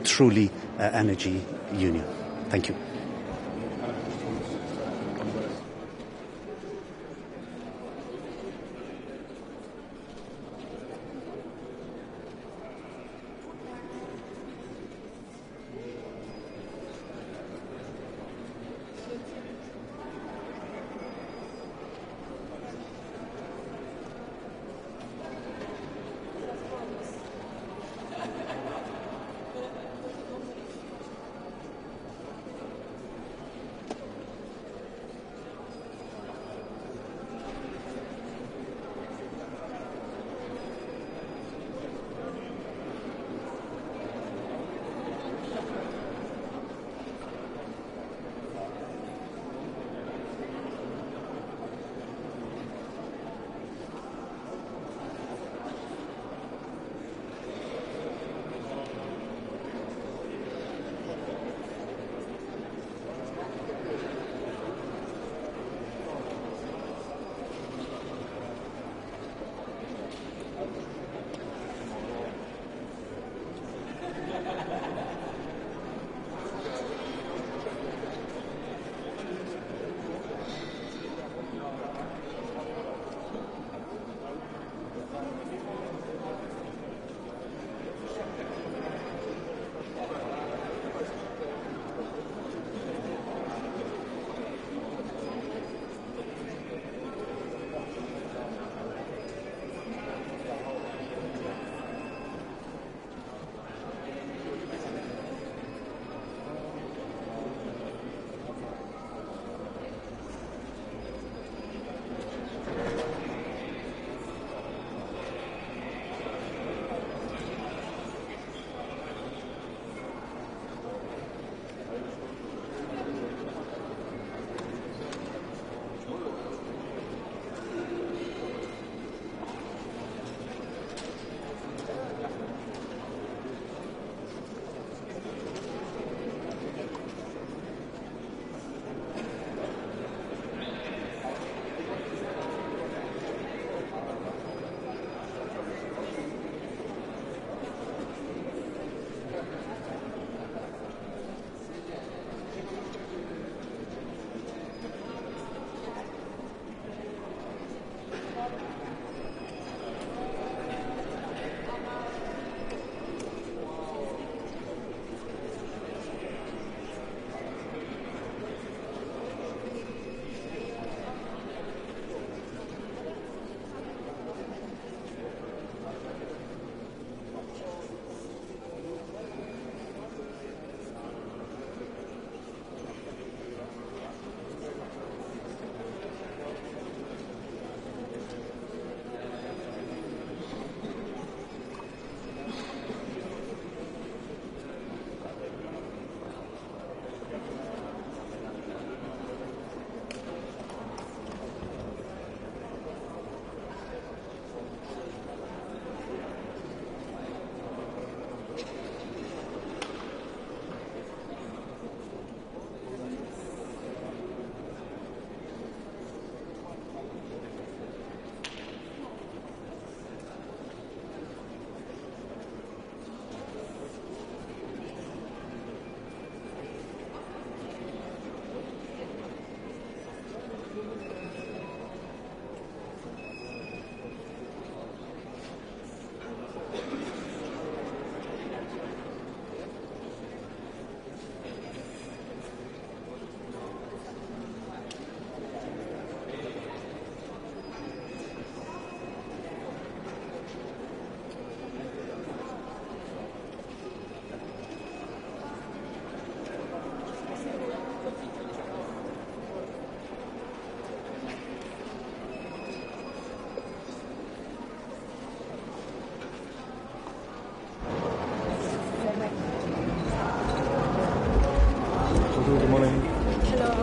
truly energy union. Thank you.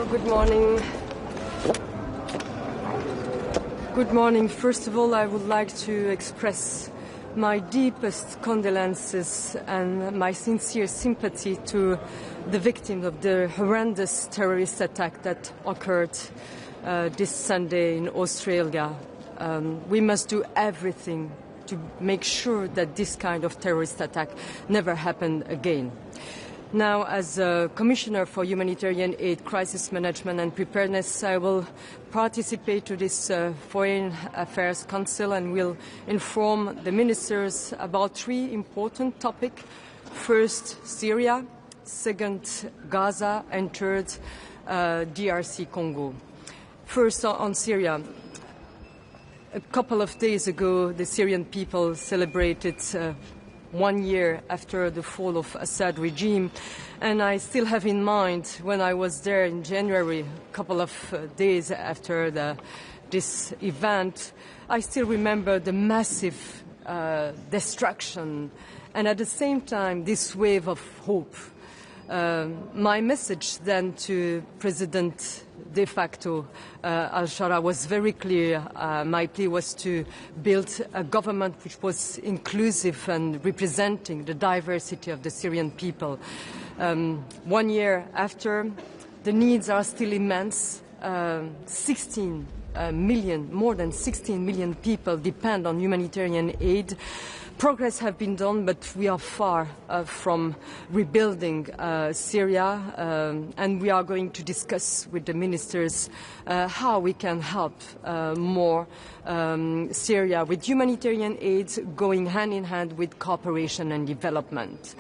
Good morning. Good morning. First of all, I would like to express my deepest condolences and my sincere sympathy to the victims of the horrendous terrorist attack that occurred this Sunday in Australia. We must do everything to make sure that this kind of terrorist attack never happen again. Now, as a Commissioner for Humanitarian Aid, Crisis Management and Preparedness, I will participate to this Foreign Affairs Council and will inform the ministers about three important topics. First, Syria. Second, Gaza. And third, DRC Congo. First, on Syria. A couple of days ago, the Syrian people celebrated 1 year after the fall of Assad regime, and I still have in mind when I was there in January, a couple of days after this event, I still remember the massive destruction and at the same time this wave of hope. My message then to President de facto al-Shara was very clear. My plea was to build a government which was inclusive and representing the diversity of the Syrian people. 1 year after, the needs are still immense. 16 million, more than 16 million people depend on humanitarian aid. Progress has been done, but we are far from rebuilding Syria, and we are going to discuss with the ministers how we can help more Syria with humanitarian aid going hand in hand with cooperation and development.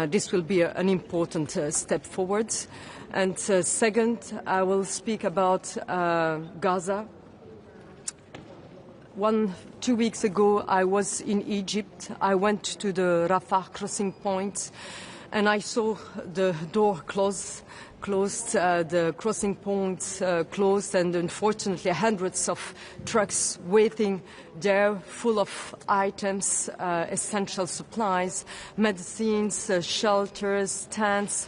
This will be an important step forward. And second, I will speak about Gaza. 2 weeks ago, I was in Egypt. I went to the Rafah crossing point, and I saw the door closed, the crossing points closed, and unfortunately hundreds of trucks waiting there full of items, essential supplies, medicines, shelters, tents,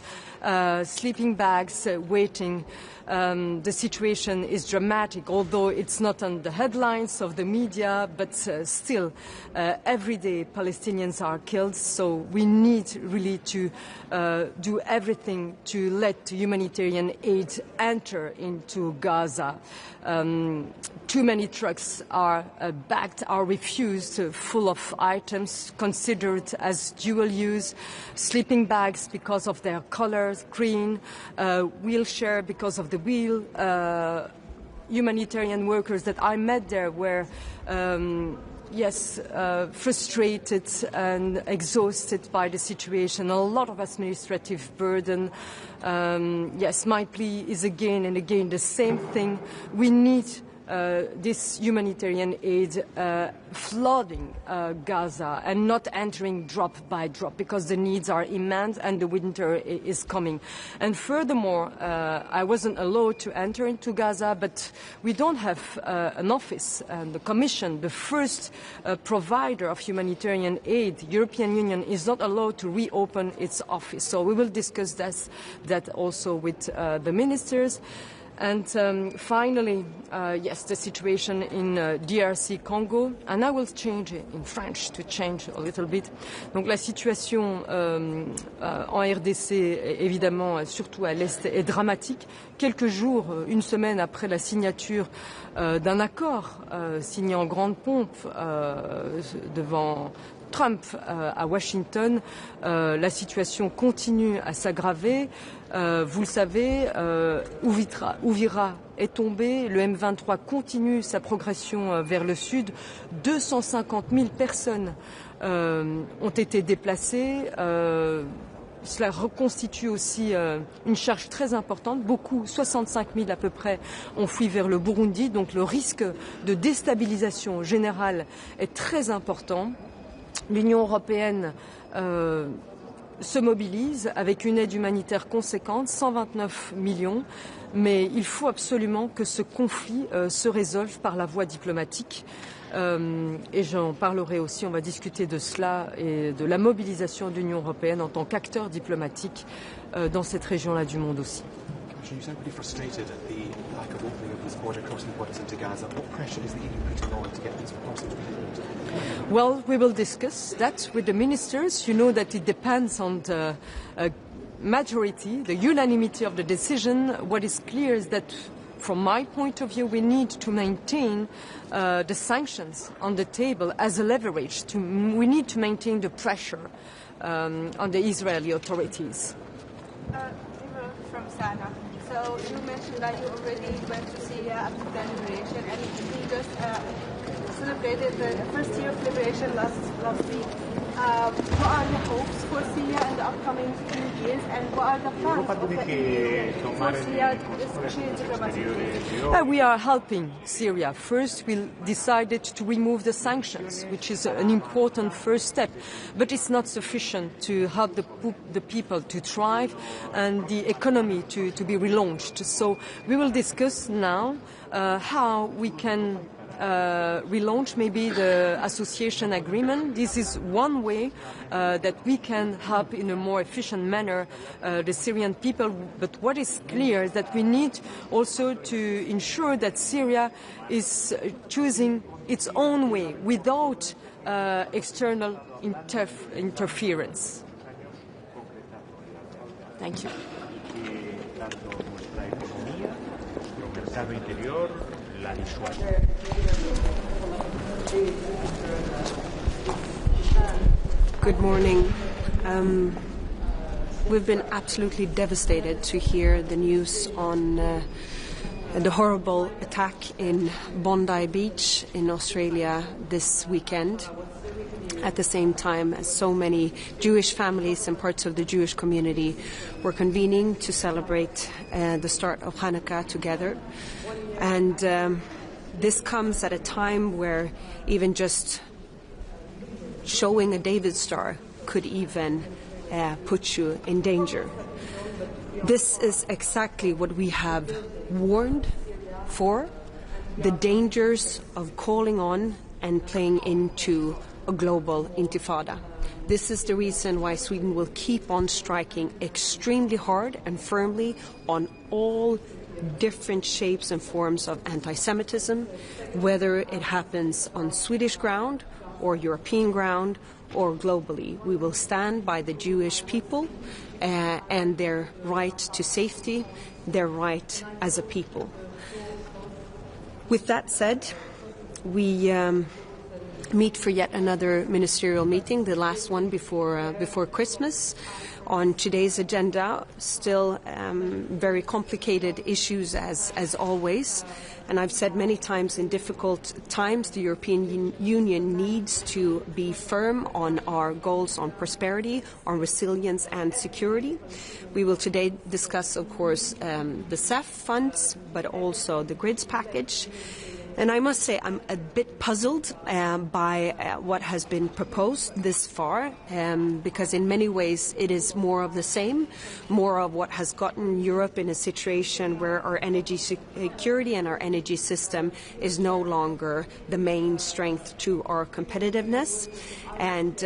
sleeping bags waiting. The situation is dramatic, although it's not on the headlines of the media, but still every day Palestinians are killed, so we need really to do everything to let humanitarian aid enter into Gaza. Too many trucks are backed, are refused, full of items considered as dual use, sleeping bags because of their colors, green, wheelchair because of the wheel. Humanitarian workers that I met there were frustrated and exhausted by the situation, a lot of administrative burden. My plea is again and again the same thing. We need this humanitarian aid flooding Gaza and not entering drop by drop, because the needs are immense and the winter is coming. And furthermore, I wasn't allowed to enter into Gaza, but we don't have an office. And the Commission, the first provider of humanitarian aid, the European Union, is not allowed to reopen its office. So we will discuss that also with the ministers. And finally, the situation in DRC Congo, and I will change it in French to change a little bit. Donc la situation en RDC, évidemment, surtout à l'Est, est dramatique. Quelques jours, une semaine après la signature d'un accord signé en grande pompe devant Trump à Washington, la situation continue à s'aggraver. Vous le savez, Ouvira est tombé, le M23 continue sa progression vers le sud. 250 000 personnes ont été déplacées. Cela reconstitue aussi une charge très importante. Beaucoup, 65 000 à peu près, ont fui vers le Burundi. Donc le risque de déstabilisation générale est très important. L'Union européenne se mobilise avec une aide humanitaire conséquente, 129 millions, mais il faut absolument que ce conflit se résolve par la voie diplomatique. Et j'en parlerai aussi, on va discuter de cela et de la mobilisation de l'Union européenne en tant qu'acteur diplomatique dans cette région-là du monde aussi. You sound really frustrated at the lack of opening of these crossing points into Gaza. What pressure is the EU putting on to get these crossings opened? Well, we will discuss that with the ministers. You know that it depends on the majority, the unanimity of the decision. What is clear is that, from my point of view, we need to maintain the sanctions on the table as a leverage. We need to maintain the pressure on the Israeli authorities. From Sana. So you mentioned that you already went to Syria after the liberation, and you just celebrated the first year of liberation last week. What are the hopes for Syria in the upcoming few years, and what are the plans of the EU for Syria, especially diplomatically? We are helping Syria. First, we decided to remove the sanctions, which is an important first step. But it's not sufficient to help the people to thrive and the economy to be relaunched. So we will discuss now how we can relaunch maybe the association agreement. This is one way that we can help in a more efficient manner the Syrian people. But what is clear is that we need also to ensure that Syria is choosing its own way without external interference. Thank you. Good morning. We've been absolutely devastated to hear the news on the horrible attack in Bondi Beach in Australia this weekend. At the same time as so many Jewish families and parts of the Jewish community were convening to celebrate the start of Hanukkah together. And this comes at a time where even just showing a David Star could even put you in danger. This is exactly what we have warned for, the dangers of calling on and playing into a global intifada. This is the reason why Sweden will keep on striking extremely hard and firmly on all different shapes and forms of anti-Semitism, whether it happens on Swedish ground or European ground or globally. We will stand by the Jewish people and their right to safety, their right as a people. With that said, we meet for yet another ministerial meeting, the last one before Christmas. On today's agenda, still very complicated issues as always. And I've said many times, in difficult times, the European Union needs to be firm on our goals on prosperity, on resilience and security. We will today discuss, of course, the CEF funds, but also the grids package. And I must say I'm a bit puzzled by what has been proposed this far, because in many ways it is more of the same, more of what has gotten Europe in a situation where our energy security and our energy system is no longer the main strength to our competitiveness. And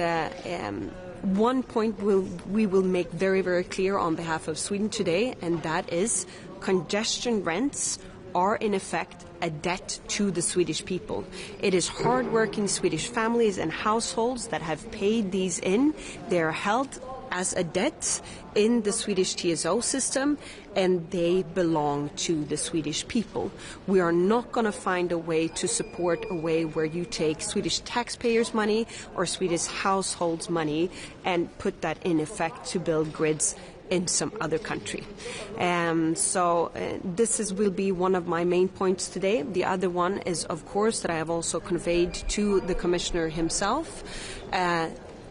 one point we will make very, very clear on behalf of Sweden today, and that is congestion rents are in effect a debt to the Swedish people. It is hard-working Swedish families and households that have paid these in. They are held as a debt in the Swedish TSO system, and they belong to the Swedish people. We are not going to find a way to support a way where you take Swedish taxpayers' money or Swedish households' money and put that in effect to build grids in some other country. This will be one of my main points today. The other one is, of course, that I have also conveyed to the Commissioner himself.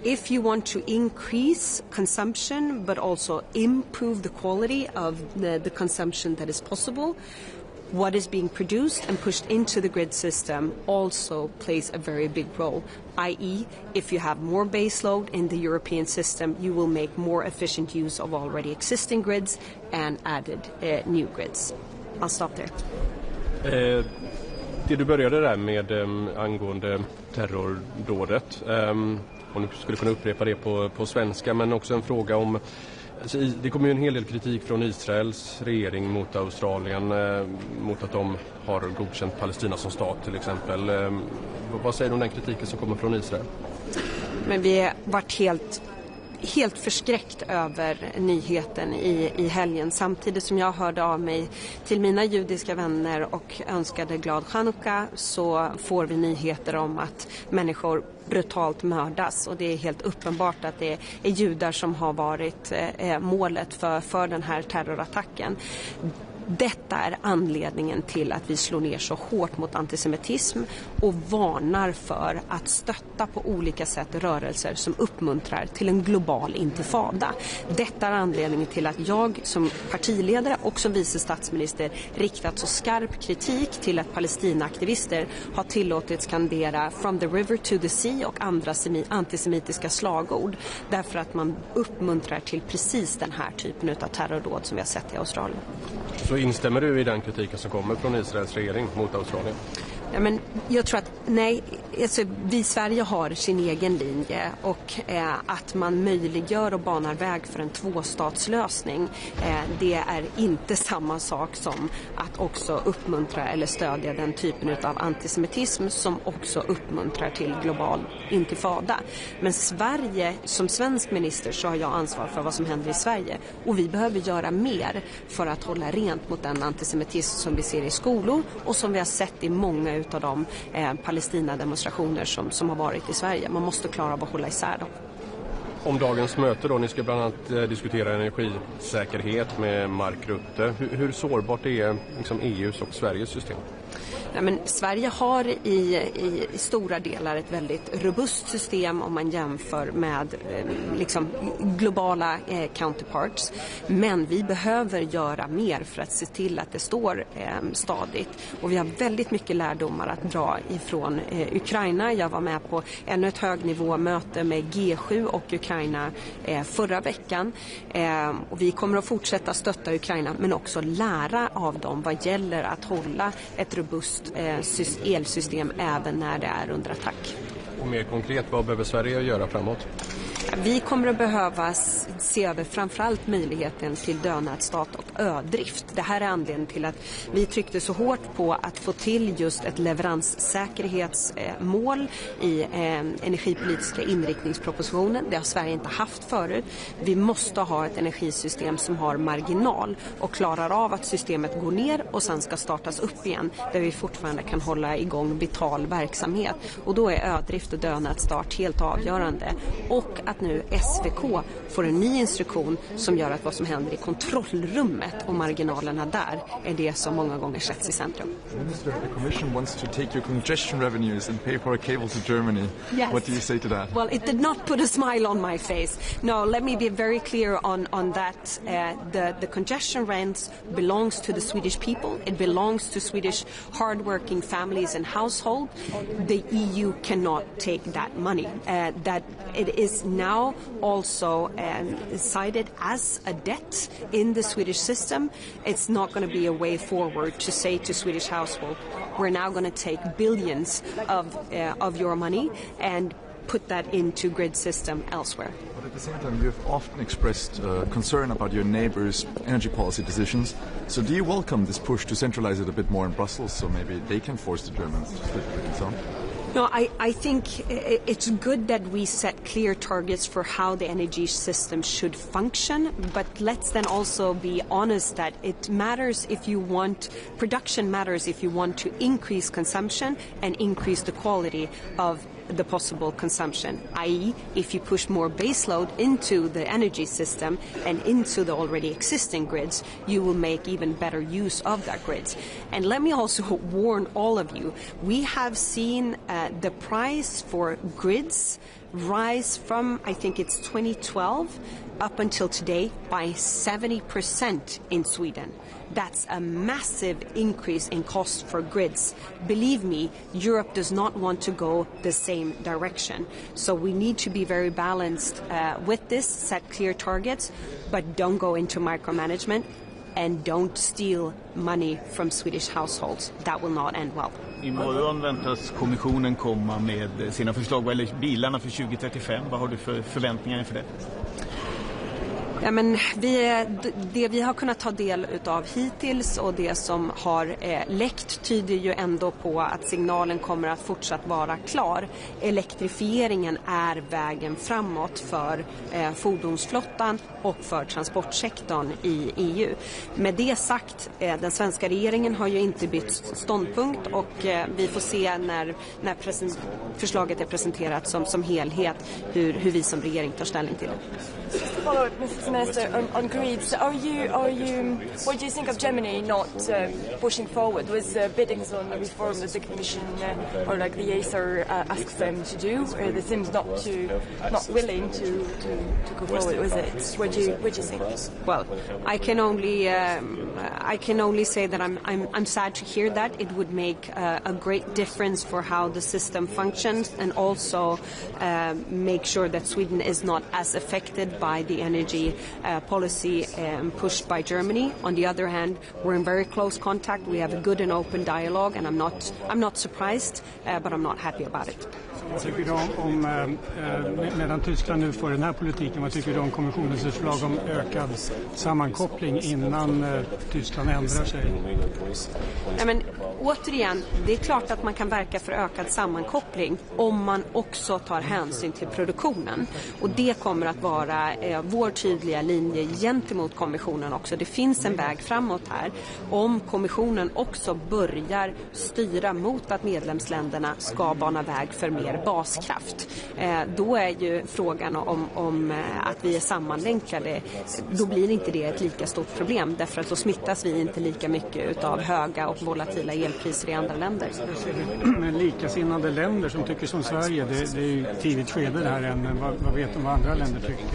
If you want to increase consumption but also improve the quality of the consumption that is possible, what is being produced and pushed into the grid system also plays a very big role, i.e. if you have more baseload in the European system, you will make more efficient use of already existing grids and added new grids. I'll stop there. Det du började där med angående terrordådet, om du skulle kunna upprepa det på svenska, men också en fråga om Det kommer ju en hel del kritik från Israels regering mot Australien, mot att de har godkänt Palestina som stat till exempel. Vad säger du om den kritiken som kommer från Israel? Men vi har varit helt förskräckt över nyheten i helgen. Samtidigt som jag hörde av mig till mina judiska vänner och önskade glad Chanukka, så får vi nyheter om att människor brutalt mördas, och det är helt uppenbart att det är judar som har varit målet för den här terrorattacken. Detta är anledningen till att vi slår ner så hårt mot antisemitism och varnar för att stötta på olika sätt rörelser som uppmuntrar till en global intifada. Detta är anledningen till att jag som partiledare och som vice statsminister riktat så skarp kritik till att Palestinaaktivister har tillåtits skandera "From the river to the sea" och andra antisemitiska slagord, därför att man uppmuntrar till precis den här typen av terrordåd som vi har sett i Australien. Så instämmer du i den kritiken som kommer från Israels regering mot Australien? Ja, men jag tror att vi i Sverige har sin egen linje, och att man möjliggör och banar väg för en tvåstatslösning, det är inte samma sak som att också uppmuntra eller stödja den typen av antisemitism som också uppmuntrar till global intifada. Men Sverige, som svensk minister, så har jag ansvar för vad som händer i Sverige, och vi behöver göra mer för att hålla rent mot den antisemitism som vi ser i skolor och som vi har sett i många utav de Palestina-demonstrationer som har varit i Sverige. Man måste klara av att hålla isär dem. Om dagens möte då, ni ska bland annat diskutera energisäkerhet med Mark Rutte. Hur sårbart är liksom EUs och Sveriges system? Ja, men Sverige har i stora delar ett väldigt robust system om man jämför med globala counterparts. Men vi behöver göra mer för att se till att det står stadigt. Och vi har väldigt mycket lärdomar att dra ifrån Ukraina. Jag var med på ännu ett högnivåmöte med G7 och Ukraina förra veckan. Och vi kommer att fortsätta stötta Ukraina, men också lära av dem vad gäller att hålla ett robust elsystem även när det är under attack. Och mer konkret, vad behöver Sverige göra framåt? Vi kommer att behöva se över framförallt möjligheten till dönätsstat och ödrift. Det här är anledningen till att vi tryckte så hårt på att få till just ett leveranssäkerhetsmål i energipolitiska inriktningspropositionen. Det har Sverige inte haft förut. Vi måste ha ett energisystem som har marginal och klarar av att systemet går ner och sen ska startas upp igen, där vi fortfarande kan hålla igång vital verksamhet. Och då är ödrift och dönättsstart helt avgörande. Och att nu SVK får en ny instruktion som gör att vad som händer i kontrollrummet och marginalerna där är det som många gånger sätts i centrum. Minister, the Commission wants to take your congestion revenues and pay for a cable to Germany. Yes. What do you say to that? Well, it did not put a smile on my face. No, let me be very clear on that. The congestion rents belongs to the Swedish people. It belongs to Swedish hardworking families and household. The EU cannot take that money. That it is now also cited as a debt in the Swedish system. It's not going to be a way forward to say to Swedish household, we're now going to take billions of your money and put that into grid system elsewhere. But at the same time, you've often expressed concern about your neighbours' energy policy decisions. So do you welcome this push to centralize it a bit more in Brussels so maybe they can force the Germans to split it on? No, I think it's good that we set clear targets for how the energy system should function, but let's then also be honest that it matters if you want, production matters if you want to increase consumption and increase the quality of the possible consumption, i.e. if you push more baseload into the energy system and into the already existing grids, you will make even better use of that grids. And let me also warn all of you, we have seen the price for grids rise from, I think it's 2012, up until today by 70% in Sweden. That's a massive increase in cost for grids. Believe me, Europe does not want to go the same direction. So we need to be very balanced with this, set clear targets, but don't go into micromanagement and don't steal money from Swedish households. That will not end well. Imorgon väntas kommissionen komma med sina förslag vad gäller bilarna för 2035. Vad har du för förväntningar inför det? Ja, men det vi har kunnat ta del utav hittills och det som har läckt tyder ju ändå på att signalen kommer att fortsatt vara klar. Elektrifieringen är vägen framåt för fordonsflottan och för transportsektorn i EU. Med det sagt, den svenska regeringen har ju inte bytt ståndpunkt och vi får se när förslaget är presenterat som helhet hur vi som regering tar ställning till det. Just to follow up, Mr. Minister, on greed. So what do you think of Germany not pushing forward with biddings on the reform that the Commission or like the ACER asks them to do? They seem not willing to go forward with it. What do you think? Well, I can only say that I'm sad to hear that. It would make a great difference for how the system functions and also make sure that Sweden is not as affected by the energy policy pushed by Germany. On the other hand, we're in very close contact. We have a good and open dialogue, and I'm not surprised, but I'm not happy about it. Vad tycker du om medan Tyskland nu får den här politiken, vad tycker du om kommissionens förslag om ökad sammankoppling innan Tyskland ändrar sig? Ja, men återigen, det är klart att man kan verka för ökad sammankoppling om man också tar hänsyn till produktionen. Och det kommer att vara vår tydliga linje gentemot kommissionen också. Det finns en väg framåt här. Om kommissionen också börjar styra mot att medlemsländerna ska bana väg för mer baskraft. Då är ju frågan om att vi är sammanlänkade, då blir inte det ett lika stort problem därför att då smittas vi inte lika mycket av höga och volatila elpriser i andra länder. Men likasinnade länder som tycker som Sverige, det är ju tidigt skede det här än, vad vet de vad andra länder tycker?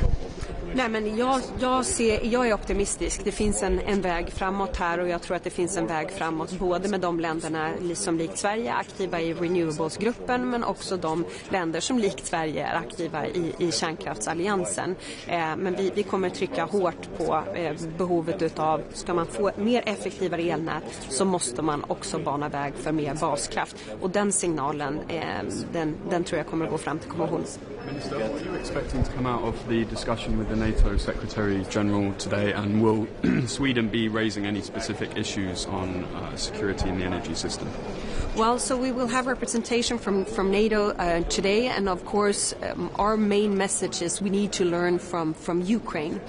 Nej, men jag är optimistisk. Det finns en väg framåt här och jag tror att det finns en väg framåt både med de länderna som likt Sverige är aktiva i Renewables-gruppen men också de länder som likt Sverige är aktiva i kärnkraftsalliansen. Men vi kommer trycka hårt på behovet utav, ska man få mer effektivare elnät så måste man också bana väg för mer baskraft. Och den signalen, den tror jag kommer att gå fram till kommissionen. Minister, what are you expecting to come out of the discussion with the NATO Secretary General today, and will Sweden be raising any specific issues on security in the energy system? Well, so we will have representation from NATO today, and of course our main message is we need to learn from Ukraine.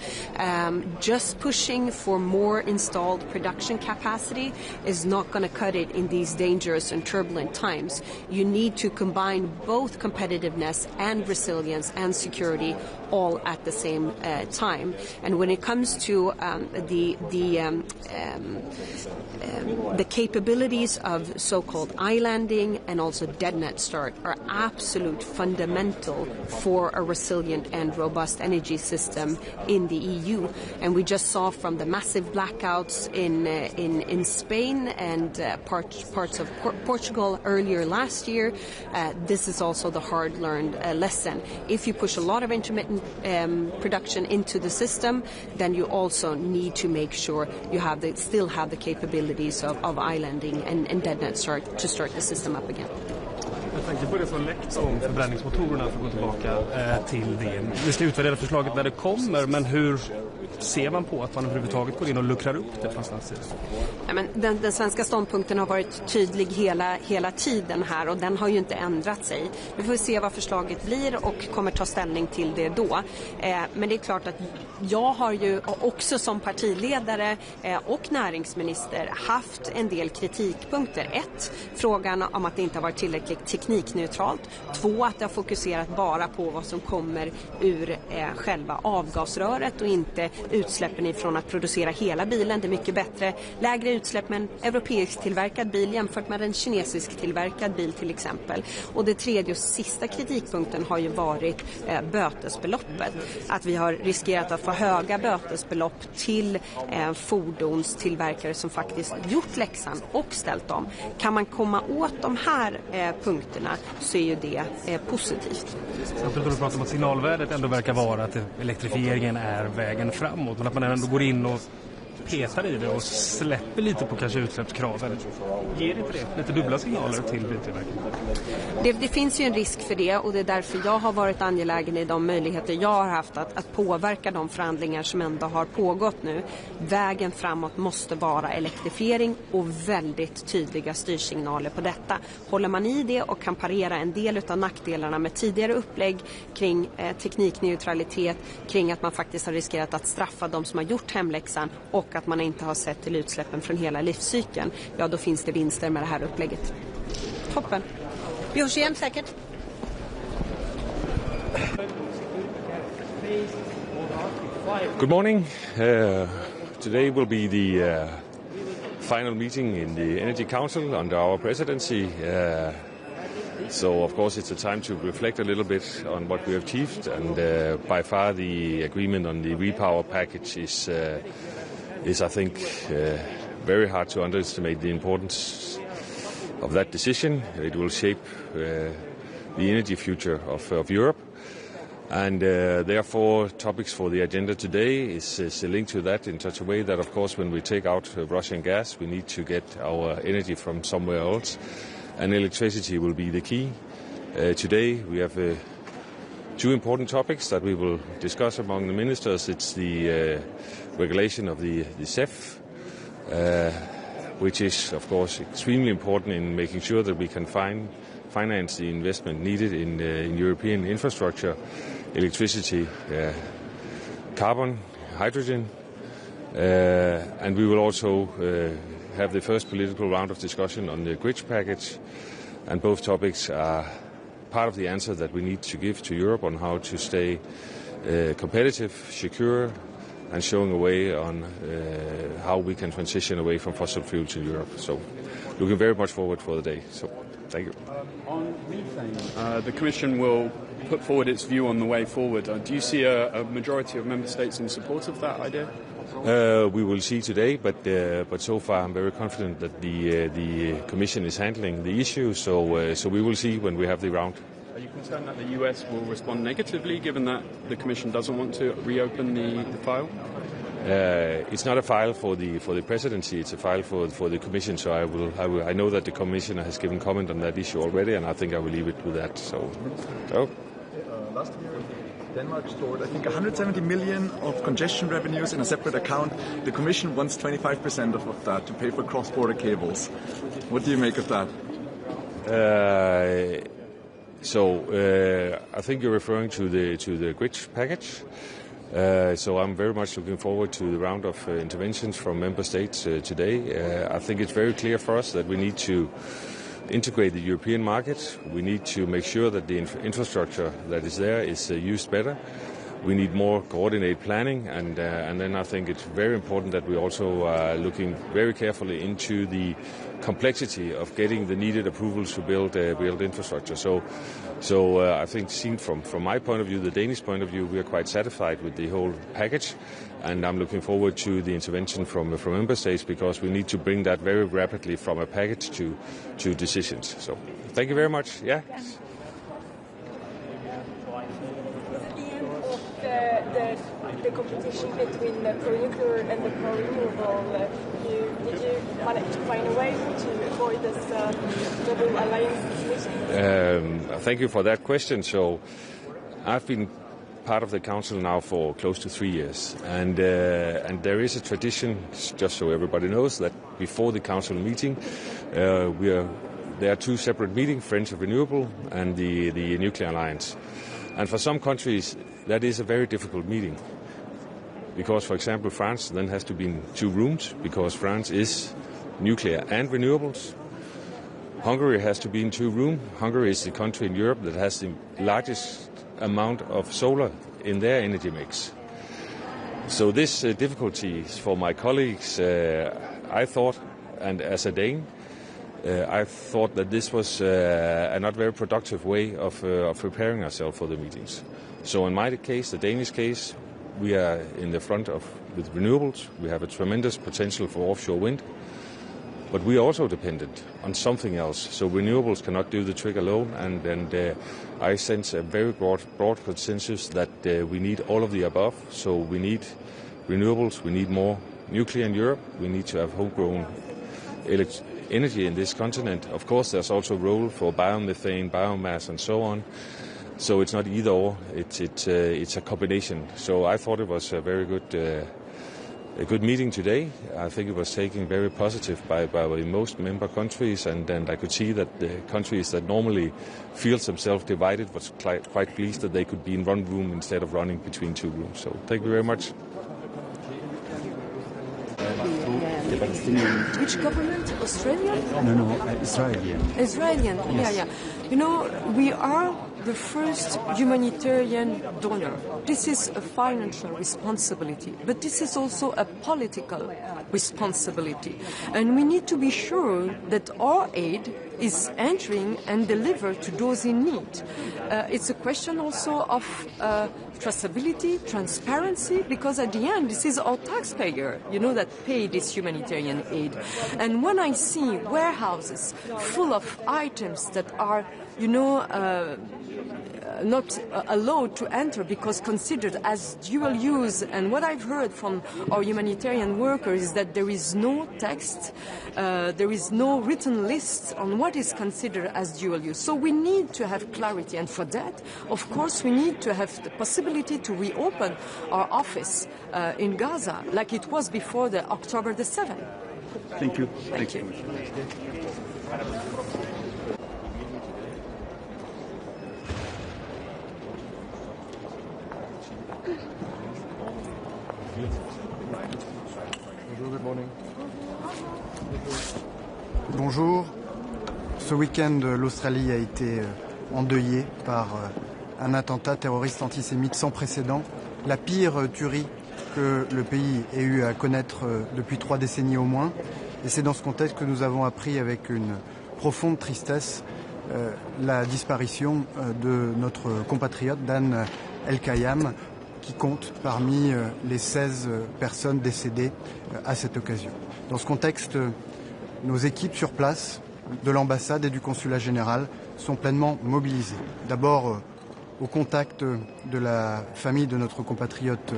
Just pushing for more installed production capacity is not going to cut it in these dangerous and turbulent times. You need to combine both competitiveness and resilience and security all at the same time. And when it comes to the capabilities of so-called islanding and also deadnet start are absolute fundamental for a resilient and robust energy system in the EU. And we just saw from the massive blackouts in Spain and parts of Portugal earlier last year, this is also the hard-learned lesson. If you push a lot of intermittent production into the system, then you also need to make sure you still have the capabilities of islanding and deadnet start to start the system up again. Jag tänkte på det som läckt om förbränningsmotorerna för att gå tillbaka till det. Vi ska utvärdera förslaget när det kommer, men hur ser man på att man överhuvudtaget går in och luckrar upp det någonstans? Ja, men den svenska ståndpunkten har varit tydlig hela tiden här och den har ju inte ändrat sig. Vi får se vad förslaget blir och kommer ta ställning till det då. Men det är klart att jag har ju också som partiledare och näringsminister haft en del kritikpunkter. 1. Frågan om att det inte har varit tillräckligt teknikneutralt. 2. Att det har fokuserat bara på vad som kommer ur själva avgasröret och inte utsläppen ifrån att producera hela bilen. Det är mycket bättre, lägre utsläpp med en europeisk tillverkad bil jämfört med en kinesisk tillverkad bil till exempel. Och det 3:e och sista kritikpunkten har ju varit bötesbeloppet. Att vi har riskerat att få höga bötesbelopp till fordonstillverkare som faktiskt gjort läxan och ställt dem. Kan man komma åt de här punkterna så är ju det positivt. Samtidigt har du pratat om att signalvärdet ändå verkar vara att elektrifieringen är vägen framåt, men att man ändå går in och petar i det och släpper lite på kanske utsläppskraven. Ger inte det lite dubbla signaler till biltillverkningen? Det finns ju en risk för det, och det är därför jag har varit angelägen i de möjligheter jag har haft att påverka de förhandlingar som ändå har pågått nu. Vägen framåt måste vara elektrifiering och väldigt tydliga styrsignaler på detta. Håller man i det och kan parera en del av nackdelarna med tidigare upplägg kring teknikneutralitet, kring att man faktiskt har riskerat att straffa de som har gjort hemläxan och att man inte har sett till utsläppen från hela livscykeln, ja då finns det vinster med det här upplägget. Toppen. Vi hörs igen säkert. Good morning. Today will be the final meeting in the Energy Council under our presidency. So, of course, it's a time to reflect a little bit on what we have achieved, and by far the agreement on the repower package is I think, very hard to underestimate the importance of that decision. It will shape the energy future of Europe. And therefore, topics for the agenda today is linked to that in such a way that, of course, when we take out Russian gas, we need to get our energy from somewhere else. And electricity will be the key. Today, we have two important topics that we will discuss among the ministers. It's the regulation of the CEF, which is, of course, extremely important in making sure that we can finance the investment needed in European infrastructure, electricity, carbon, hydrogen, and we will also have the first political round of discussion on the grid package, and both topics are part of the answer that we need to give to Europe on how to stay competitive, secure, and showing a way on how we can transition away from fossil fuels in Europe. So, looking very much forward for the day. So, thank you. On methane, the Commission will put forward its view on the way forward. Do you see a majority of member states in support of that idea? We will see today, but so far I'm very confident that the Commission is handling the issue. So we will see when we have the round. Are you concerned that the US will respond negatively, given that the Commission doesn't want to reopen the file? It's not a file for the presidency. It's a file for the Commission. So I know that the Commissioner has given comment on that issue already, and I think I will leave it with that. So. Last year, Denmark stored, I think, 170 million of congestion revenues in a separate account. The Commission wants 25% of that to pay for cross-border cables. What do you make of that? I think you're referring to the grid package. So I'm very much looking forward to the round of interventions from member states today. I think it's very clear for us that we need to integrate the European market. We need to make sure that the infrastructure that is there is used better. We need more coordinated planning, and then I think it's very important that we also are looking very carefully into the complexity of getting the needed approvals to build infrastructure. So I think, seen from my point of view, the Danish point of view, we are quite satisfied with the whole package, and I'm looking forward to the intervention from member states, because we need to bring that very rapidly from a package to decisions. So thank you very much. Yeah. The competition between the pro-nuclear and the pro-renewable, did you manage to find a way to avoid this double alliance meeting? Thank you for that question. So I've been part of the council now for close to 3 years, and there is a tradition, just so everybody knows, that before the council meeting there are two separate meetings, Friends of Renewable and the Nuclear Alliance. And for some countries that is a very difficult meeting, because, for example, France then has to be in 2 rooms, because France is nuclear and renewables. Hungary has to be in 2 rooms. Hungary is the country in Europe that has the largest amount of solar in their energy mix. So this difficulties for my colleagues, I thought, and as a Dane, I thought that this was a not very productive way of preparing ourselves for the meetings. So in my case, the Danish case, we are in the front with renewables. We have a tremendous potential for offshore wind, but we are also dependent on something else. So renewables cannot do the trick alone, and I sense a very broad consensus that we need all of the above. So we need renewables, we need more nuclear in Europe. We need to have homegrown energy in this continent. Of course, there's also a role for biomethane, biomass, and so on. So it's not either or. It's a combination. So I thought it was a very good meeting today. I think it was taken very positive by most member countries, and I could see that the countries that normally feel themselves divided was quite pleased that they could be in one room instead of running between two rooms. So thank you very much. Which government? Australian? No, Israeli. Israelian, yes. Yeah. You know, we are the first humanitarian donor. This is a financial responsibility, but this is also a political responsibility. And we need to be sure that our aid is entering and delivered to those in need. It's a question also of traceability, transparency, because at the end, this is our taxpayer, that pay this humanitarian aid. And when I see warehouses full of items that are, not allowed to enter because considered as dual use, and what I've heard from our humanitarian workers is that there is no text, there is no written list on what is considered as dual use. So we need to have clarity, and for that, of course, we need to have the possibility to reopen our office in Gaza like it was before the October the 7th. Thank you. Thank you. Bonjour. Ce week-end, l'Australie a été endeuillée par un attentat terroriste antisémite sans précédent, la pire tuerie que le pays ait eu à connaître depuis 3 décennies au moins. Et c'est dans ce contexte que nous avons appris avec une profonde tristesse la disparition de notre compatriote Dan El-Kayam, qui compte parmi les 16 personnes décédées à cette occasion. Dans ce contexte, nos équipes sur place, de l'ambassade et du consulat général, sont pleinement mobilisées. D'abord au contact de la famille de notre compatriote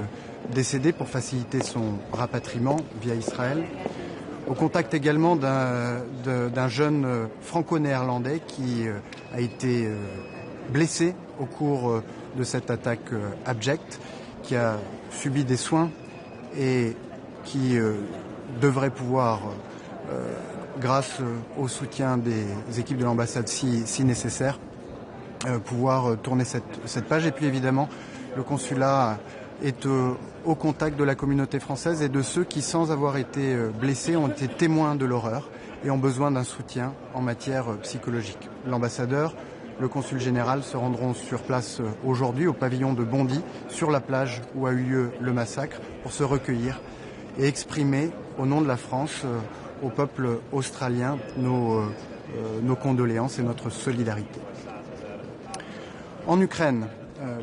décédé pour faciliter son rapatriement via Israël, au contact également d'un jeune franco-néerlandais qui a été blessé au cours de cette attaque abjecte, qui a subi des soins et qui devrait pouvoir, grâce au soutien des équipes de l'ambassade si nécessaire, pouvoir tourner cette page. Et puis évidemment, le consulat est au contact de la communauté française et de ceux qui, sans avoir été blessés, ont été témoins de l'horreur et ont besoin d'un soutien en matière psychologique. L'ambassadeur, le consul général se rendront sur place aujourd'hui au pavillon de Bondy, sur la plage où a eu lieu le massacre, pour se recueillir et exprimer au nom de la France au peuple australien nos condoléances et notre solidarité. En Ukraine,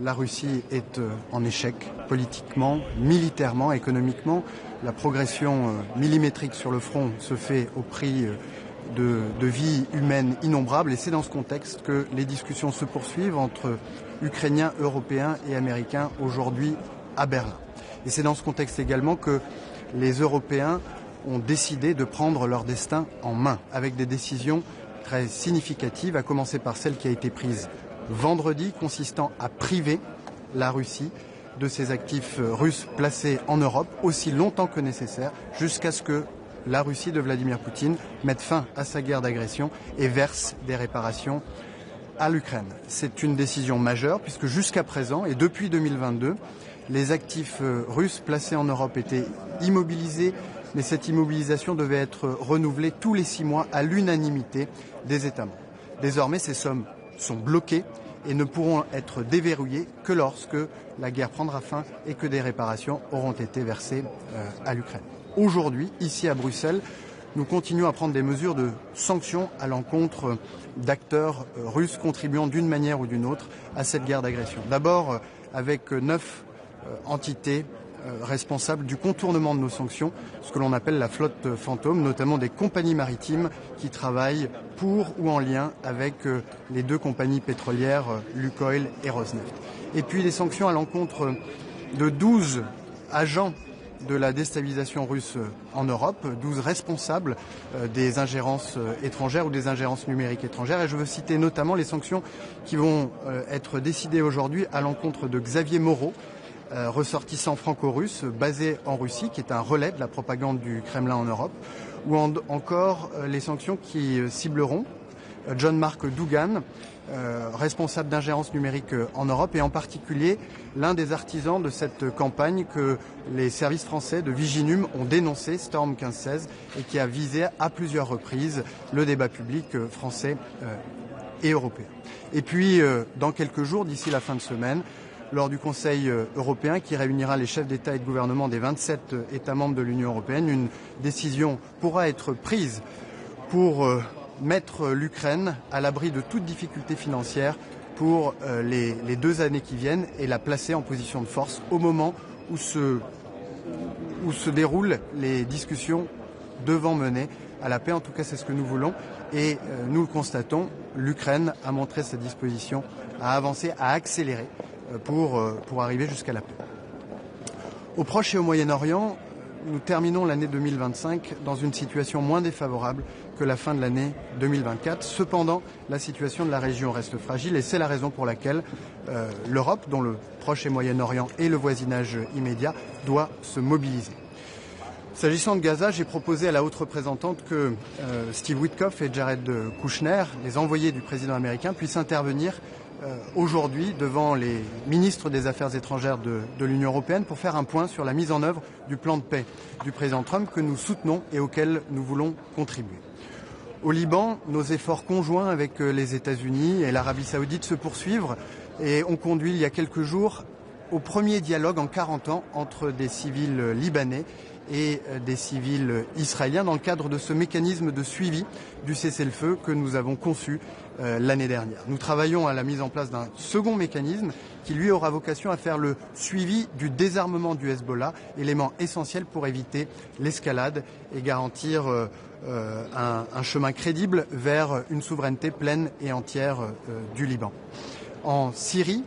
la Russie est en échec politiquement, militairement, économiquement. La progression millimétrique sur le front se fait au prix de vies humaines innombrables, et c'est dans ce contexte que les discussions se poursuivent entre Ukrainiens, Européens et Américains aujourd'hui à Berlin. Et c'est dans ce contexte également que les Européens ont décidé de prendre leur destin en main, avec des décisions très significatives, à commencer par celle qui a été prise vendredi, consistant à priver la Russie de ses actifs russes placés en Europe aussi longtemps que nécessaire, jusqu'à ce que la Russie de Vladimir Poutine mette fin à sa guerre d'agression et verse des réparations à l'Ukraine. C'est une décision majeure puisque jusqu'à présent et depuis 2022, les actifs russes placés en Europe étaient immobilisés, mais cette immobilisation devait être renouvelée tous les 6 mois à l'unanimité des États membres. Désormais, ces sommes sont bloquées et ne pourront être déverrouillées que lorsque la guerre prendra fin et que des réparations auront été versées à l'Ukraine. Aujourd'hui, ici à Bruxelles, nous continuons à prendre des mesures de sanctions à l'encontre d'acteurs russes contribuant d'une manière ou d'une autre à cette guerre d'agression. D'abord avec 9 entités responsables du contournement de nos sanctions, ce que l'on appelle la flotte fantôme, notamment des compagnies maritimes qui travaillent pour ou en lien avec les 2 compagnies pétrolières Lukoil et Rosneft. Et puis des sanctions à l'encontre de 12 agents de la déstabilisation russe en Europe, 12 responsables des ingérences étrangères ou des ingérences numériques étrangères. Et je veux citer notamment les sanctions qui vont être décidées aujourd'hui à l'encontre de Xavier Moreau, ressortissant franco-russe basé en Russie, qui est un relais de la propagande du Kremlin en Europe, ou encore les sanctions qui cibleront John-Marc Dougan, responsable d'ingérence numérique en Europe, et en particulier l'un des artisans de cette campagne que les services français de Viginum ont dénoncé, Storm 1516, et qui a visé à plusieurs reprises le débat public français et européen. Et puis, dans quelques jours, d'ici la fin de semaine, lors du Conseil européen qui réunira les chefs d'État et de gouvernement des 27 États membres de l'Union européenne, une décision pourra être prise pour mettre l'Ukraine à l'abri de toute difficulté financière pour les 2 années qui viennent et la placer en position de force au moment où se déroulent les discussions devant mener à la paix. En tout cas, c'est ce que nous voulons et nous le constatons, l'Ukraine a montré sa disposition à avancer, à accélérer pour arriver jusqu'à la paix. Au Proche et au Moyen-Orient, nous terminons l'année 2025 dans une situation moins défavorable que la fin de l'année 2024. Cependant, la situation de la région reste fragile et c'est la raison pour laquelle l'Europe, dont le Proche et Moyen-Orient et le voisinage immédiat, doit se mobiliser. S'agissant de Gaza, j'ai proposé à la haute représentante que Steve Witkoff et Jared Kushner, les envoyés du président américain, puissent intervenir aujourd'hui devant les ministres des Affaires étrangères de l'Union européenne pour faire un point sur la mise en œuvre du plan de paix du président Trump que nous soutenons et auquel nous voulons contribuer. Au Liban, nos efforts conjoints avec les États-Unis et l'Arabie saoudite se poursuivent et ont conduit il y a quelques jours au premier dialogue en 40 ans entre des civils libanais et des civils israéliens dans le cadre de ce mécanisme de suivi du cessez-le-feu que nous avons conçu l'année dernière. Nous travaillons à la mise en place d'un second mécanisme qui, lui, aura vocation à faire le suivi du désarmement du Hezbollah, élément essentiel pour éviter l'escalade et garantir un chemin crédible vers une souveraineté pleine et entière du Liban. En Syrie,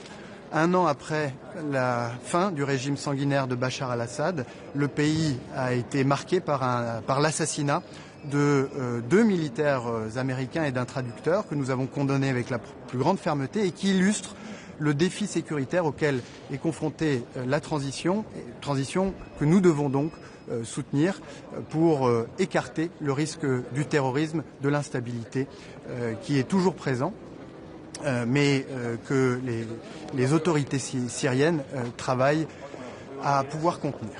1 an après la fin du régime sanguinaire de Bachar al-Assad, le pays a été marqué par l'assassinat de 2 militaires américains et d'un traducteur que nous avons condamné avec la plus grande fermeté et qui illustre le défi sécuritaire auquel est confrontée la transition que nous devons donc soutenir pour écarter le risque du terrorisme, de l'instabilité qui est toujours présent. Mais que les autorités syriennes travaillent à pouvoir contenir.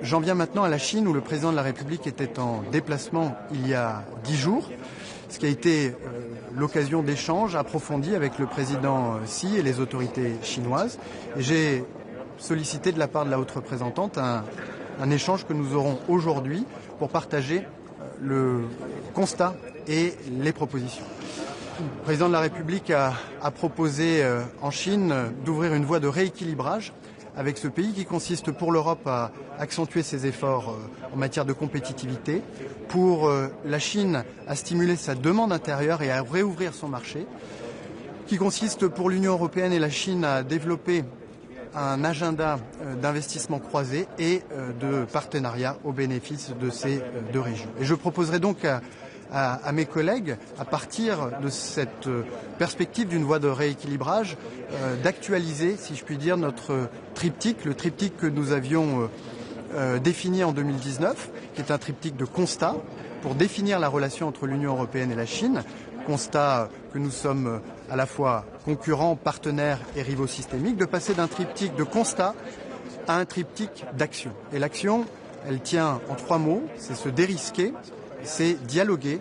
J'en viens maintenant à la Chine où le président de la République était en déplacement il y a 10 jours, ce qui a été l'occasion d'échanges approfondis avec le président Xi et les autorités chinoises. Et j'ai sollicité de la part de la haute représentante un échange que nous aurons aujourd'hui pour partager le constat et les propositions. Le président de la République a proposé en Chine d'ouvrir une voie de rééquilibrage avec ce pays qui consiste pour l'Europe à accentuer ses efforts en matière de compétitivité, pour la Chine à stimuler sa demande intérieure et à réouvrir son marché, qui consiste pour l'Union européenne et la Chine à développer un agenda d'investissement croisé et de partenariat au bénéfice de ces 2 régions. Et je proposerai donc à mes collègues, à partir de cette perspective d'une voie de rééquilibrage, d'actualiser, si je puis dire, notre triptyque, le triptyque que nous avions défini en 2019, qui est un triptyque de constats pour définir la relation entre l'Union européenne et la Chine, constat que nous sommes à la fois concurrents, partenaires et rivaux systémiques, de passer d'un triptyque de constats à un triptyque d'action. Et l'action, elle tient en 3 mots, c'est se dérisquer, c'est dialoguer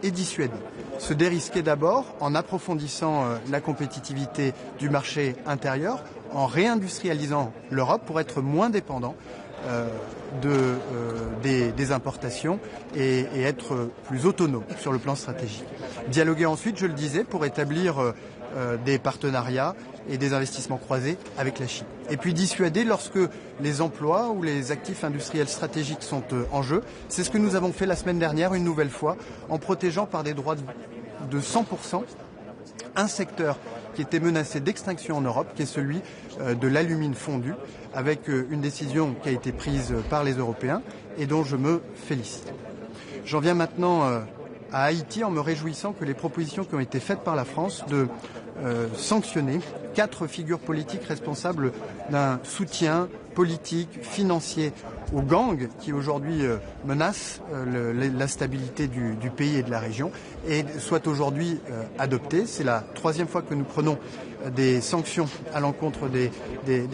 et dissuader. Se dérisquer d'abord en approfondissant la compétitivité du marché intérieur, en réindustrialisant l'Europe pour être moins dépendant des importations et être plus autonome sur le plan stratégique. Dialoguer ensuite, je le disais, pour établir des partenariats et des investissements croisés avec la Chine. Et puis dissuader lorsque les emplois ou les actifs industriels stratégiques sont en jeu. C'est ce que nous avons fait la semaine dernière, une nouvelle fois, en protégeant par des droits de 100% un secteur qui était menacé d'extinction en Europe, qui est celui de l'alumine fondu, avec une décision qui a été prise par les Européens et dont je me félicite. J'en viens maintenant à Haïti en me réjouissant que les propositions qui ont été faites par la France de sanctionner 4 figures politiques responsables d'un soutien politique, financier aux gangs qui aujourd'hui menacent la stabilité du pays et de la région et soient aujourd'hui adoptées. C'est la 3e fois que nous prenons des sanctions à l'encontre des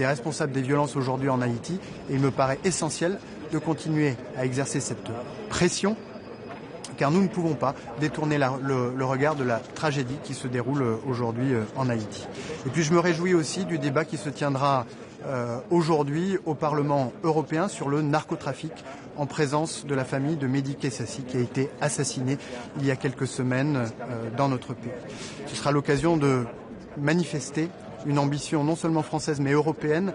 responsables des violences aujourd'hui en Haïti et il me paraît essentiel de continuer à exercer cette pression car nous ne pouvons pas détourner le regard de la tragédie qui se déroule aujourd'hui en Haïti. Et puis je me réjouis aussi du débat qui se tiendra aujourd'hui au Parlement européen sur le narcotrafic en présence de la famille de Mehdi Kessassi qui a été assassiné il y a quelques semaines dans notre pays. Ce sera l'occasion de manifester une ambition non seulement française mais européenne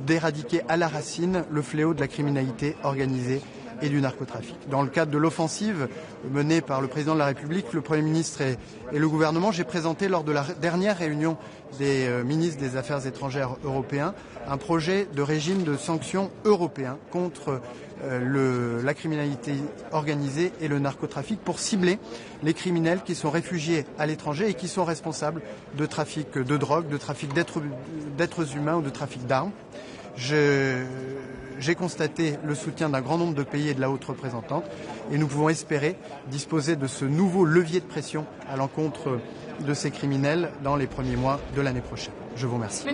d'éradiquer à la racine le fléau de la criminalité organisée et du narcotrafic. Dans le cadre de l'offensive menée par le président de la République, le Premier ministre et le gouvernement, j'ai présenté lors de la dernière réunion des ministres des Affaires étrangères européens un projet de régime de sanctions européen contre la criminalité organisée et le narcotrafic pour cibler les criminels qui sont réfugiés à l'étranger et qui sont responsables de trafic de drogue, de trafic d'êtres humains ou de trafic d'armes. J'ai constaté le soutien d'un grand nombre de pays et de la haute représentante et nous pouvons espérer disposer de ce nouveau levier de pression à l'encontre de ces criminels dans les premiers mois de l'année prochaine. Je vous remercie.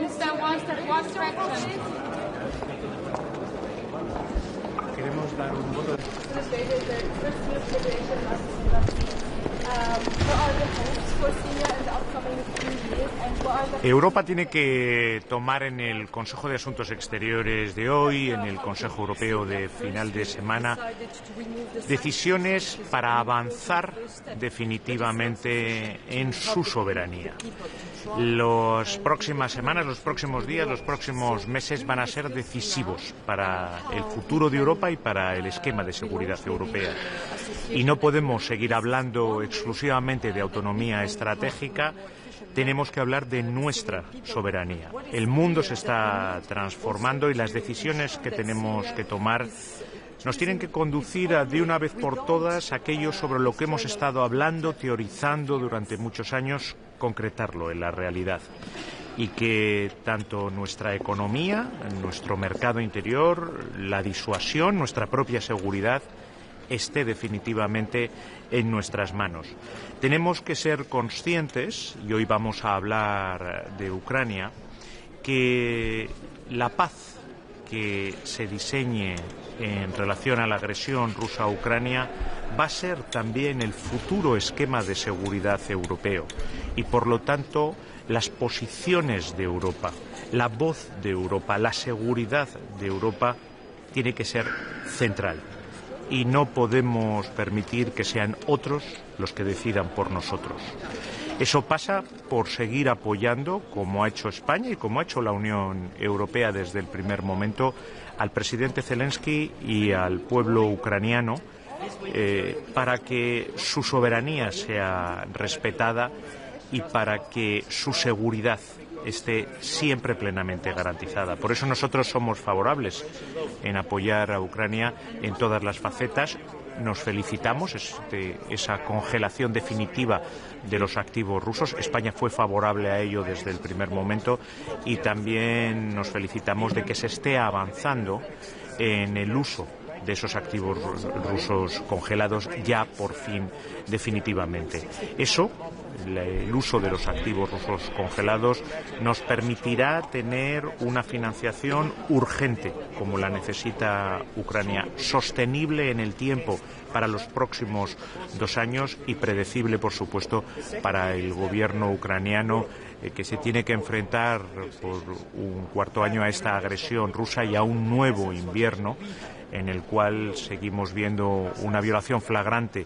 Europa tiene que tomar en el Consejo de Asuntos Exteriores de hoy, en el Consejo Europeo de final de semana, decisiones para avanzar definitivamente en su soberanía. Las próximas semanas, los próximos días, los próximos meses van a ser decisivos para el futuro de Europa y para el esquema de seguridad europea. Y no podemos seguir hablando exclusivamente de autonomía estratégica. Tenemos que hablar de nuestra soberanía. El mundo se está transformando y las decisiones que tenemos que tomar nos tienen que conducir a, de una vez por todas, aquello sobre lo que hemos estado hablando, teorizando durante muchos años, concretarlo en la realidad. Y que tanto nuestra economía, nuestro mercado interior, la disuasión, nuestra propia seguridad, esté definitivamente en nuestras manos. Tenemos que ser conscientes, y hoy vamos a hablar de Ucrania, que la paz que se diseñe en relación a la agresión rusa a Ucrania va a ser también el futuro esquema de seguridad europeo y, por lo tanto, las posiciones de Europa, la voz de Europa, la seguridad de Europa tiene que ser central. Y no podemos permitir que sean otros los que decidan por nosotros. Eso pasa por seguir apoyando, como ha hecho España y como ha hecho la Unión Europea desde el primer momento, al presidente Zelensky y al pueblo ucraniano para que su soberanía sea respetada y para que su seguridad esté siempre plenamente garantizada. Por eso nosotros somos favorables en apoyar a Ucrania en todas las facetas. Nos felicitamos esa congelación definitiva de los activos rusos. España fue favorable a ello desde el primer momento y también nos felicitamos de que se esté avanzando en el uso de esos activos rusos congelados ya por fin definitivamente. Eso, el uso de los activos rusos congelados, nos permitirá tener una financiación urgente, como la necesita Ucrania, sostenible en el tiempo para los próximos 2 años y predecible, por supuesto, para el gobierno ucraniano que se tiene que enfrentar por un cuarto año a esta agresión rusa y a un nuevo invierno en el cual seguimos viendo una violación flagrante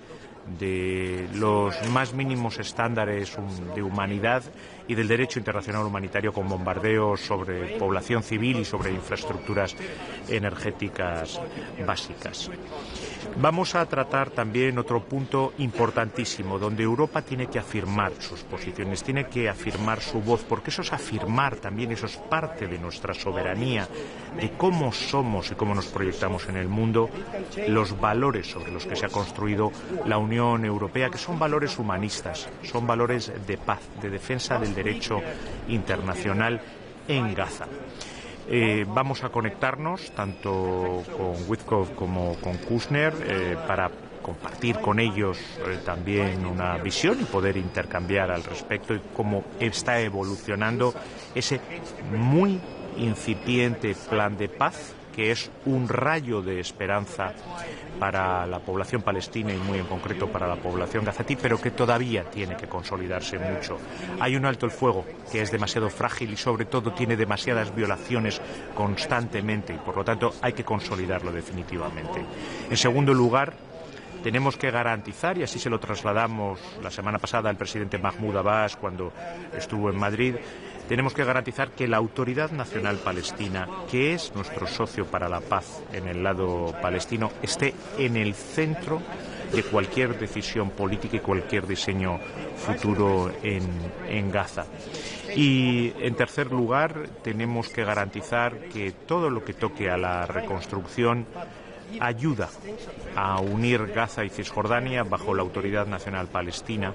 de los más mínimos estándares de humanidad y del derecho internacional humanitario, con bombardeos sobre población civil y sobre infraestructuras energéticas básicas. Vamos a tratar también otro punto importantísimo, donde Europa tiene que afirmar sus posiciones, tiene que afirmar su voz, porque eso es afirmar también, eso es parte de nuestra soberanía, de cómo somos y cómo nos proyectamos en el mundo, los valores sobre los que se ha construido la Unión Europea, que son valores humanistas, son valores de paz, de defensa del derecho internacional en Gaza. Vamos a conectarnos tanto con Witkoff como con Kushner para compartir con ellos también una visión y poder intercambiar al respecto y cómo está evolucionando ese muy incipiente plan de paz, que es un rayo de esperanza para la población palestina y muy en concreto para la población gazatí, pero que todavía tiene que consolidarse mucho. Hay un alto el fuego que es demasiado frágil y sobre todo tiene demasiadas violaciones constantemente y por lo tanto hay que consolidarlo definitivamente. En segundo lugar, tenemos que garantizar, y así se lo trasladamos la semana pasada al presidente Mahmoud Abbas cuando estuvo en Madrid, tenemos que garantizar que la Autoridad Nacional Palestina, que es nuestro socio para la paz en el lado palestino, esté en el centro de cualquier decisión política y cualquier diseño futuro en Gaza. Y, en tercer lugar, tenemos que garantizar que todo lo que toque a la reconstrucción ayuda a unir Gaza y Cisjordania bajo la Autoridad Nacional Palestina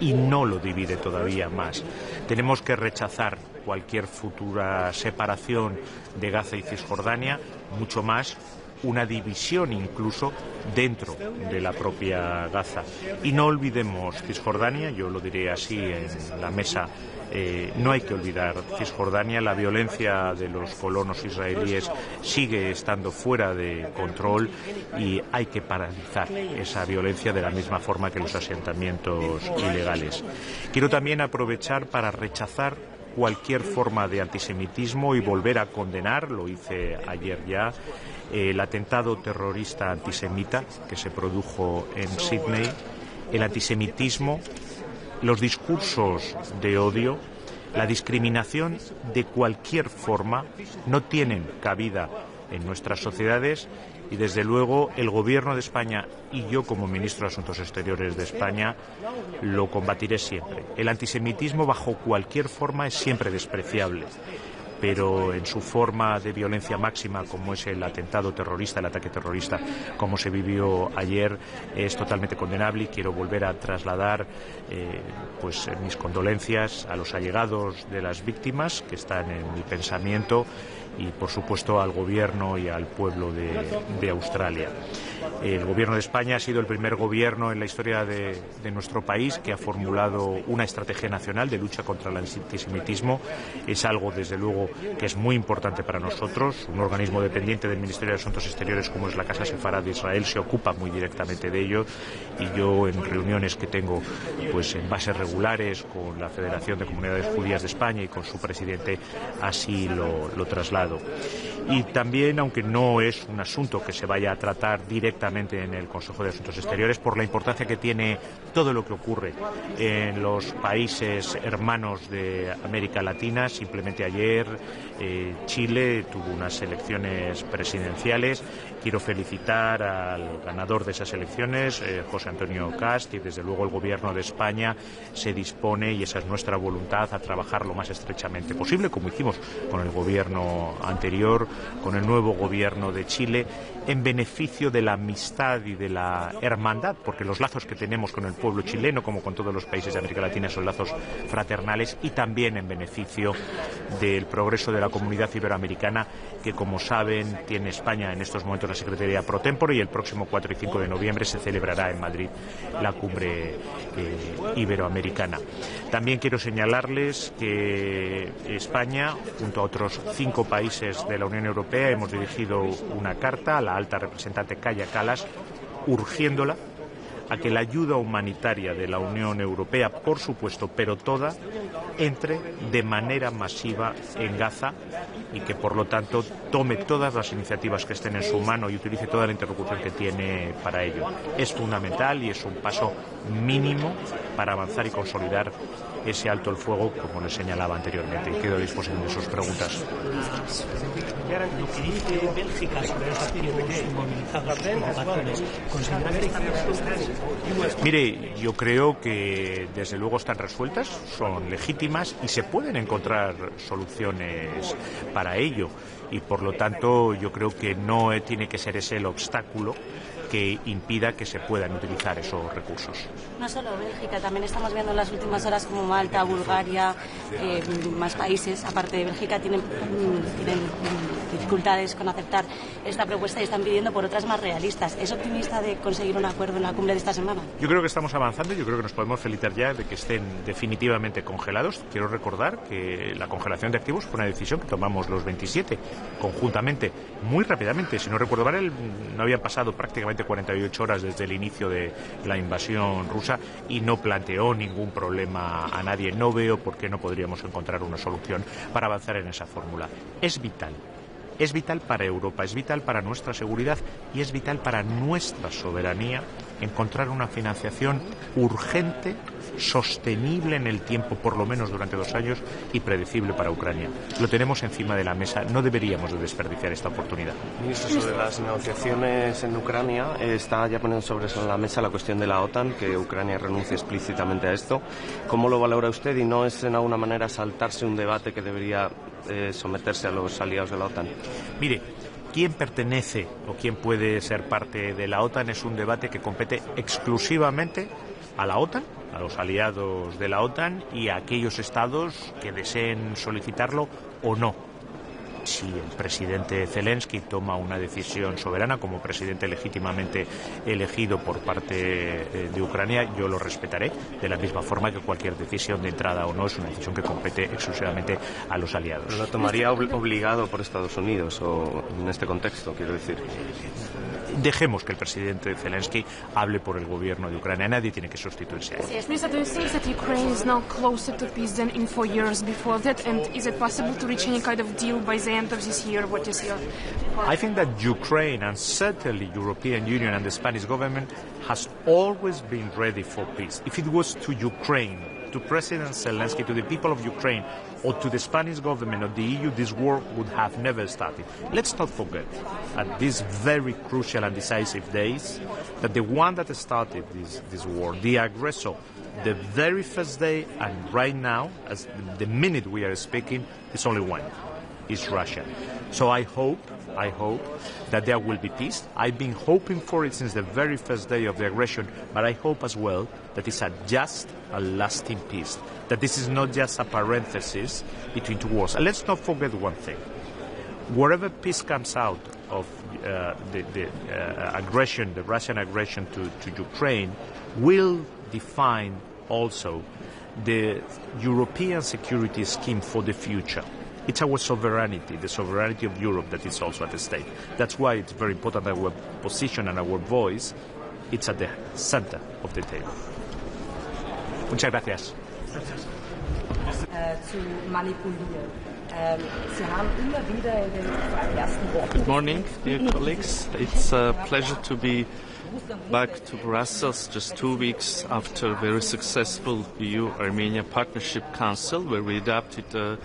y no lo divide todavía más. Tenemos que rechazar cualquier futura separación de Gaza y Cisjordania, mucho más una división incluso dentro de la propia Gaza. Y no olvidemos Cisjordania, yo lo diré así en la mesa, no hay que olvidar Cisjordania, la violencia de los colonos israelíes sigue estando fuera de control y hay que paralizar esa violencia de la misma forma que los asentamientos ilegales. Quiero también aprovechar para rechazar cualquier forma de antisemitismo y volver a condenar, lo hice ayer ya, el atentado terrorista antisemita que se produjo en Sydney, el antisemitismo, los discursos de odio, la discriminación de cualquier forma no tienen cabida en nuestras sociedades y, desde luego, el Gobierno de España y yo, como Ministro de Asuntos Exteriores de España, lo combatiré siempre. El antisemitismo, bajo cualquier forma, es siempre despreciable, pero en su forma de violencia máxima, como es el atentado terrorista, el ataque terrorista, como se vivió ayer, es totalmente condenable y quiero volver a trasladar mis condolencias a los allegados de las víctimas que están en mi pensamiento y, por supuesto, al Gobierno y al pueblo de Australia. El Gobierno de España ha sido el primer gobierno en la historia de nuestro país que ha formulado una estrategia nacional de lucha contra el antisemitismo. Es algo, desde luego, que es muy importante para nosotros. Un organismo dependiente del Ministerio de Asuntos Exteriores, como es la Casa Sefarad de Israel, se ocupa muy directamente de ello y yo, en reuniones que tengo en bases regulares con la Federación de Comunidades Judías de España y con su presidente, así lo traslado. Y también, aunque no es un asunto que se vaya a tratar directamente en el Consejo de Asuntos Exteriores, por la importancia que tiene todo lo que ocurre en los países hermanos de América Latina. Simplemente ayer Chile tuvo unas elecciones presidenciales. Quiero felicitar al ganador de esas elecciones, José Antonio Kast, y desde luego el Gobierno de España se dispone, y esa es nuestra voluntad, a trabajar lo más estrechamente posible, como hicimos con el Gobierno anterior, con el nuevo Gobierno de Chile, en beneficio de la amistad y de la hermandad, porque los lazos que tenemos con el pueblo chileno, como con todos los países de América Latina, son lazos fraternales, y también en beneficio del progreso de la comunidad iberoamericana, que, como saben, tiene España en estos momentos la Secretaría Pro Tempore, y el próximo 4 y 5 de noviembre se celebrará en Madrid la cumbre iberoamericana. También quiero señalarles que España, junto a otros 5 países de la Unión Europea, hemos dirigido una carta a la alta representante Kaja Kallas urgiéndola a que la ayuda humanitaria de la Unión Europea, por supuesto, pero toda, entre de manera masiva en Gaza y que, por lo tanto, tome todas las iniciativas que estén en su mano y utilice toda la interlocución que tiene para ello. Es fundamental y es un paso mínimo para avanzar y consolidar ese alto el fuego, como les señalaba anteriormente. Quedo a disposición de sus preguntas. Lo que dice Bélgica sobre los activos inmovilizados por patrones, ¿considera que están resueltas? Mire, yo creo que desde luego están resueltas, son legítimas y se pueden encontrar soluciones para ello. Y por lo tanto yo creo que no tiene que ser ese el obstáculo que impida que se puedan utilizar esos recursos. No solo Bélgica, también estamos viendo en las últimas horas como Malta, Bulgaria, más países, aparte de Bélgica, tienen dificultades con aceptar esta propuesta y están pidiendo por otras más realistas. ¿Es optimista de conseguir un acuerdo en la cumbre de esta semana? Yo creo que estamos avanzando, yo creo que nos podemos felicitar ya de que estén definitivamente congelados. Quiero recordar que la congelación de activos fue una decisión que tomamos los 27 conjuntamente, muy rápidamente. Si no recuerdo mal, no habían pasado prácticamente 48 horas desde el inicio de la invasión rusa y no planteó ningún problema a nadie. No veo por qué no podríamos encontrar una solución para avanzar en esa fórmula. Es vital. Es vital para Europa, es vital para nuestra seguridad y es vital para nuestra soberanía encontrar una financiación urgente, sostenible en el tiempo, por lo menos durante 2 años, y predecible para Ucrania. Lo tenemos encima de la mesa, no deberíamos de desperdiciar esta oportunidad. Ministro, sobre las negociaciones en Ucrania, está ya poniendo sobre la mesa la cuestión de la OTAN, que Ucrania renuncie explícitamente a esto. ¿Cómo lo valora usted y no es en alguna manera saltarse un debate que debería someterse a los aliados de la OTAN? Mire, quién pertenece o quién puede ser parte de la OTAN es un debate que compete exclusivamente a la OTAN, a los aliados de la OTAN y a aquellos estados que deseen solicitarlo o no. Si el presidente Zelensky toma una decisión soberana como presidente legítimamente elegido por parte de Ucrania, yo lo respetaré de la misma forma que cualquier decisión de entrada o no es una decisión que compete exclusivamente a los aliados. ¿Pero lo tomaría obligado por Estados Unidos o en este contexto, quiero decir? Dejemos que el presidente Zelensky hable por el gobierno de Ucrania. Nadie tiene que sustituirse a él. Minister, do you think that Ukraine is now closer to peace than in 4 years before that? And is it possible to reach any kind of deal by the end of this year? What is your... I think that Ukraine and certainly European Union and the Spanish government has always been ready for peace. If it was to Ukraine, to President Zelensky, to the people of Ukraine, or to the Spanish government or the EU, this war would have never started. Let's not forget, at these very crucial and decisive days, that the one that started this war, the aggressor, the very first day and right now, as the minute we are speaking, is only one. It's Russia. So I hope that there will be peace. I've been hoping for it since the very first day of the aggression, but I hope as well that it's a just, a lasting peace, that this is not just a parenthesis between two wars. And let's not forget one thing. Wherever peace comes out of the aggression, the Russian aggression to Ukraine, will define also the European security scheme for the future. It's our sovereignty, the sovereignty of Europe, that is also at stake. That's why it's very important that our position and our voice, it's at the center of the table. Muchas gracias. Good morning, dear colleagues. It's a pleasure to be back to Brussels just 2 weeks after a very successful EU-Armenia Partnership Council, where we adopted a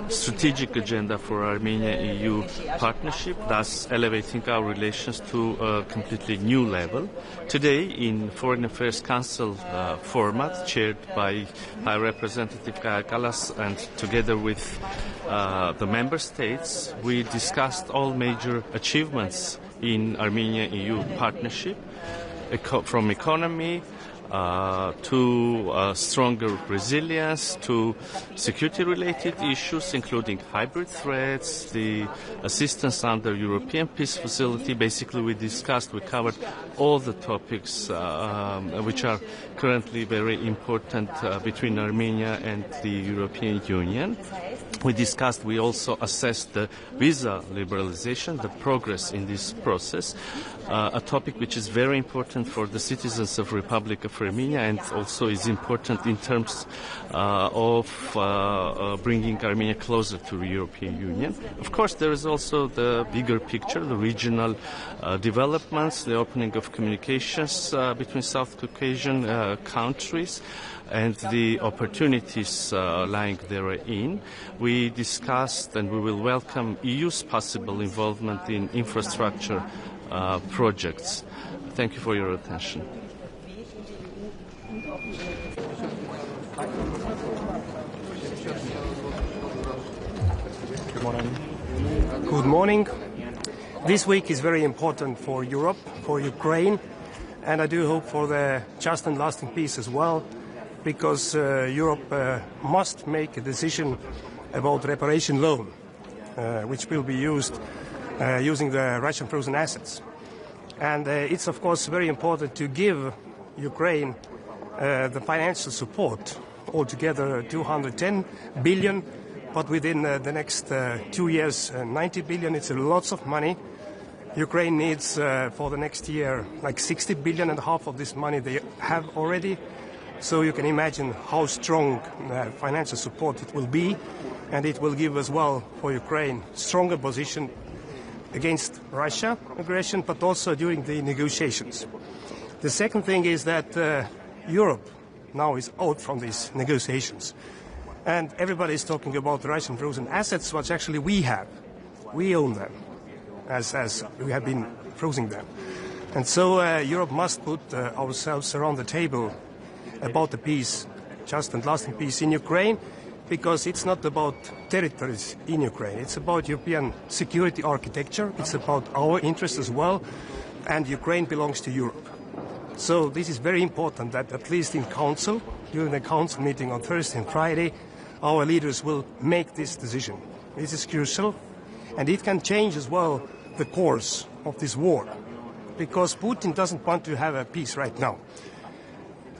strategic agenda for Armenia-EU partnership, thus elevating our relations to a completely new level. Today, in Foreign Affairs Council format, chaired by High Representative Kaja Kallas, and together with the member states, we discussed all major achievements in Armenia-EU partnership, from economy to stronger resilience, to security-related issues, including hybrid threats, the assistance under European Peace Facility. Basically, we covered all the topics which are currently very important between Armenia and the European Union. We discussed, we also assessed the visa liberalization, the progress in this process, a topic which is very important for the citizens of Republic of Armenia and also is important in terms of bringing Armenia closer to the European Union. Of course, there is also the bigger picture, the regional developments, the opening of communications between South Caucasian countries, and the opportunities lying therein. We discussed and we will welcome EU's possible involvement in infrastructure projects. Thank you for your attention. Good morning. Good morning. This week is very important for Europe, for Ukraine, and I do hope for the just and lasting peace as well, because Europe must make a decision about reparation loan, which will be used using the Russian frozen assets. And it's of course very important to give Ukraine the financial support, altogether 210 billion, but within the next 2 years 90 billion. It's lots of money. Ukraine needs for the next year like 60 billion, and half of this money they have already. So you can imagine how strong financial support it will be, and it will give as well for Ukraine stronger position against Russia aggression, but also during the negotiations. The second thing is that Europe now is out from these negotiations, and everybody is talking about the Russian frozen assets, which actually we have. We own them, as we have been freezing them. And so Europe must put ourselves around the table about the peace, just and lasting peace in Ukraine, because it's not about territories in Ukraine. It's about European security architecture. It's about our interests as well, and Ukraine belongs to Europe. So this is very important that at least in Council, during the Council meeting on Thursday and Friday, our leaders will make this decision. This is crucial, and it can change as well the course of this war, because Putin doesn't want to have a peace right now.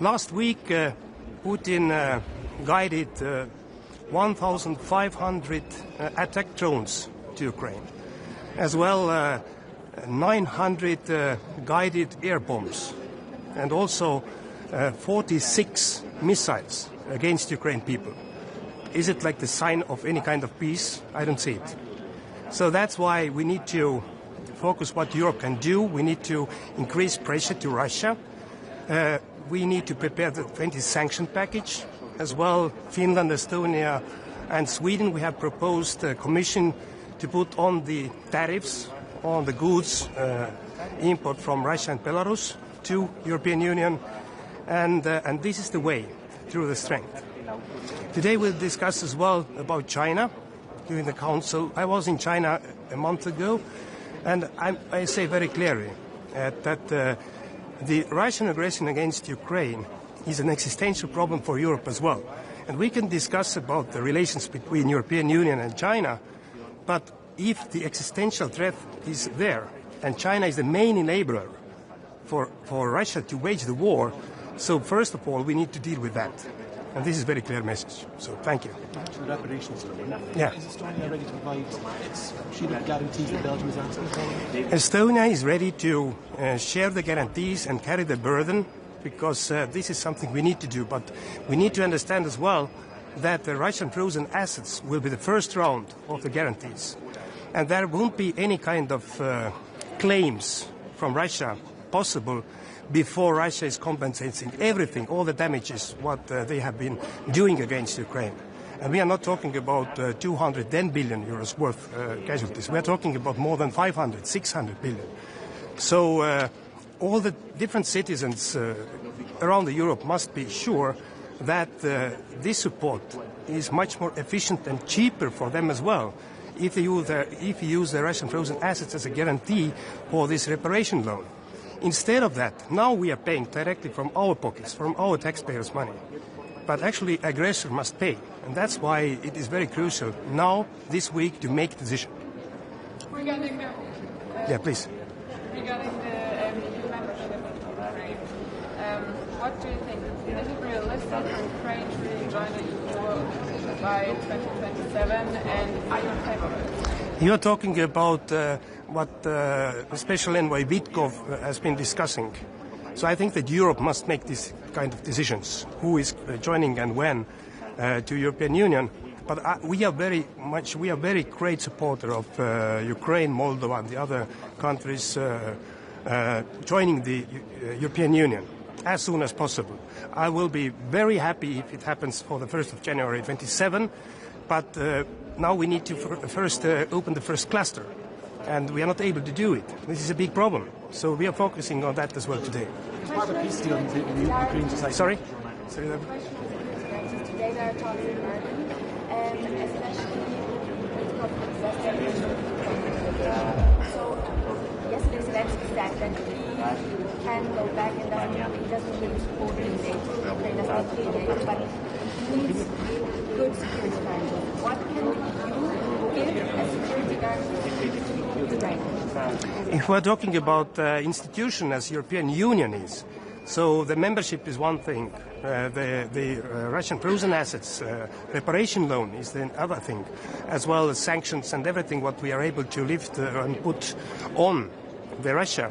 Last week, Putin guided 1,500 attack drones to Ukraine, as well 900 guided air bombs, and also 46 missiles against Ukrainian people. Is it like the sign of any kind of peace? I don't see it. So that's why we need to focus what Europe can do. We need to increase pressure to Russia. We need to prepare the 20 sanction package as well. Finland, Estonia and Sweden, we have proposed the Commission to put on the tariffs on the goods import from Russia and Belarus to European Union, and this is the way through the strength. Today we'll discuss as well about China during the Council. I was in China a month ago, and I say very clearly that the Russian aggression against Ukraine is an existential problem for Europe as well. And we can discuss about the relations between European Union and China, but if the existential threat is there, and China is the main enabler for Russia to wage the war, so first of all, we need to deal with that. And this is a very clear message. So thank you. To the reparations loan. Yeah. Is Estonia ready to provide shielded guarantees that Belgium is asking for? Estonia is ready to share the guarantees and carry the burden, because this is something we need to do. But we need to understand as well that the Russian frozen assets will be the first round of the guarantees. And there won't be any kind of claims from Russia possible before Russia is compensating everything, all the damages, what they have been doing against Ukraine. And we are not talking about 210 billion euros worth casualties. We are talking about more than 500, 600 billion. So all the different citizens around Europe must be sure that this support is much more efficient and cheaper for them as well if you use the Russian frozen assets as a guarantee for this reparation loan. Instead of that, now we are paying directly from our pockets, from our taxpayers' money. But actually, aggressor must pay. And that's why it is very crucial now, this week, to make a decision. Regarding the... Yeah, please. Regarding the EU membership of Ukraine, what do you think? Is it realistic for Ukraine to really join the EU? by 2027, and are you in favor of it? You are talking about what Special Envoy Witkov has been discussing. So I think that Europe must make these kind of decisions, who is joining and when to European Union. But we are very great supporter of Ukraine, Moldova and the other countries joining the European Union as soon as possible. I will be very happy if it happens for the 1st of January 27, but now we need to first open the first cluster, and we are not able to do it. This is a big problem, so we are focusing on that as well today. Part of the peace deal in the Ukraine society. Sorry? Today there are talks in Berlin, and especially with conflicts so yesterday Zelensky said that he can go back and he doesn't really support the NATO. Ukraine does not need NATO, but he needs good security guarantees. What can you give as security guarantees to Ukraine? If we're talking about institution as European Union is, so the membership is one thing, the Russian frozen assets, reparation loan is the other thing, as well as sanctions and everything what we are able to lift and put on the Russia.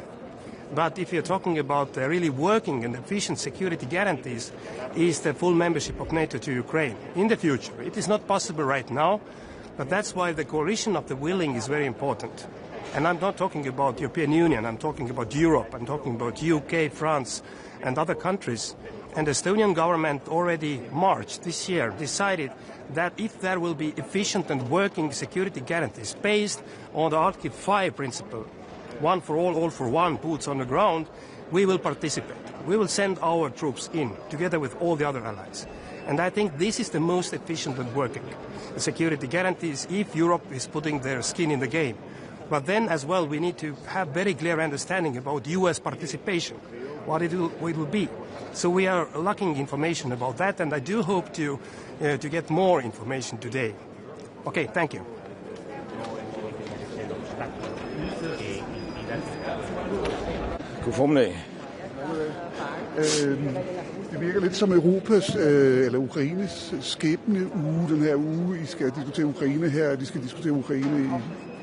But if you're talking about really working and efficient security guarantees, is the full membership of NATO to Ukraine in the future. It is not possible right now, but that's why the coalition of the willing is very important. And I'm not talking about European Union, I'm talking about Europe, I'm talking about UK, France and other countries. And the Estonian government already March this year decided that if there will be efficient and working security guarantees based on the Article 5 principle, one for all for one, boots on the ground, we will participate. We will send our troops in together with all the other allies. And I think this is the most efficient and working security guarantees if Europe is putting their skin in the game. But then as well we need to have very clear understanding about US participation, what it will be. So we are lacking information about that, and I do hope to get more information today. Okay, thank you. God formiddag. Det virker lidt som Europas, eller Ukraines skæbne uge, den her uge. I skal diskutere Ukraine her, de skal diskutere Ukraine i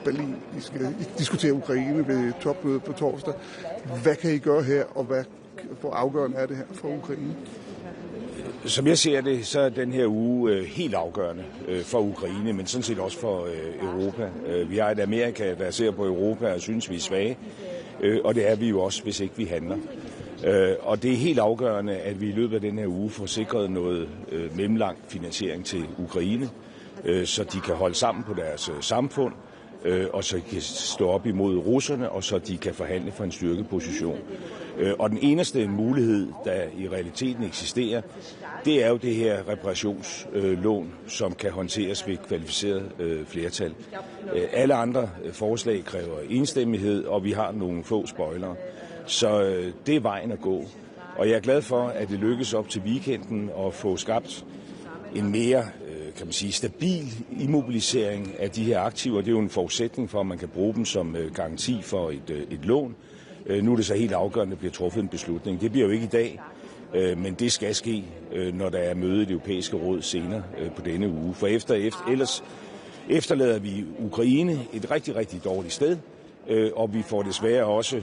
Berlin, de skal diskutere Ukraine ved topmødet på torsdag. Hvad kan I gøre her, og hvad for afgørende er det her for Ukraine? Som jeg ser det, så er den her uge helt afgørende for Ukraine, men sådan set også for Europa. Vi har et Amerika, der ser på Europa og synes, vi er svage, og det er vi jo også, hvis ikke vi handler. Og det er helt afgørende, at vi i løbet af den her uge får sikret noget mellemlang finansiering til Ukraine, så de kan holde sammen på deres samfund, og så de kan stå op imod russerne, og så de kan forhandle for en styrkeposition. Og den eneste mulighed, der i realiteten eksisterer, det er jo det her reparationslån, som kan håndteres ved kvalificeret flertal. Alle andre forslag kræver enstemmighed, og vi har nogle få spoilere. Så det er vejen at gå. Og jeg er glad for, at det lykkes op til weekenden at få skabt en mere kan man sige, stabil immobilisering af de her aktiver. Det er jo en forudsætning for, at man kan bruge dem som garanti for et lån. Nu er det så helt afgørende, at der bliver truffet en beslutning. Det bliver jo ikke i dag, men det skal ske, når der er møde i det europæiske råd senere på denne uge. For ellers efterlader vi Ukraine et rigtig, rigtig dårligt sted, og vi får desværre også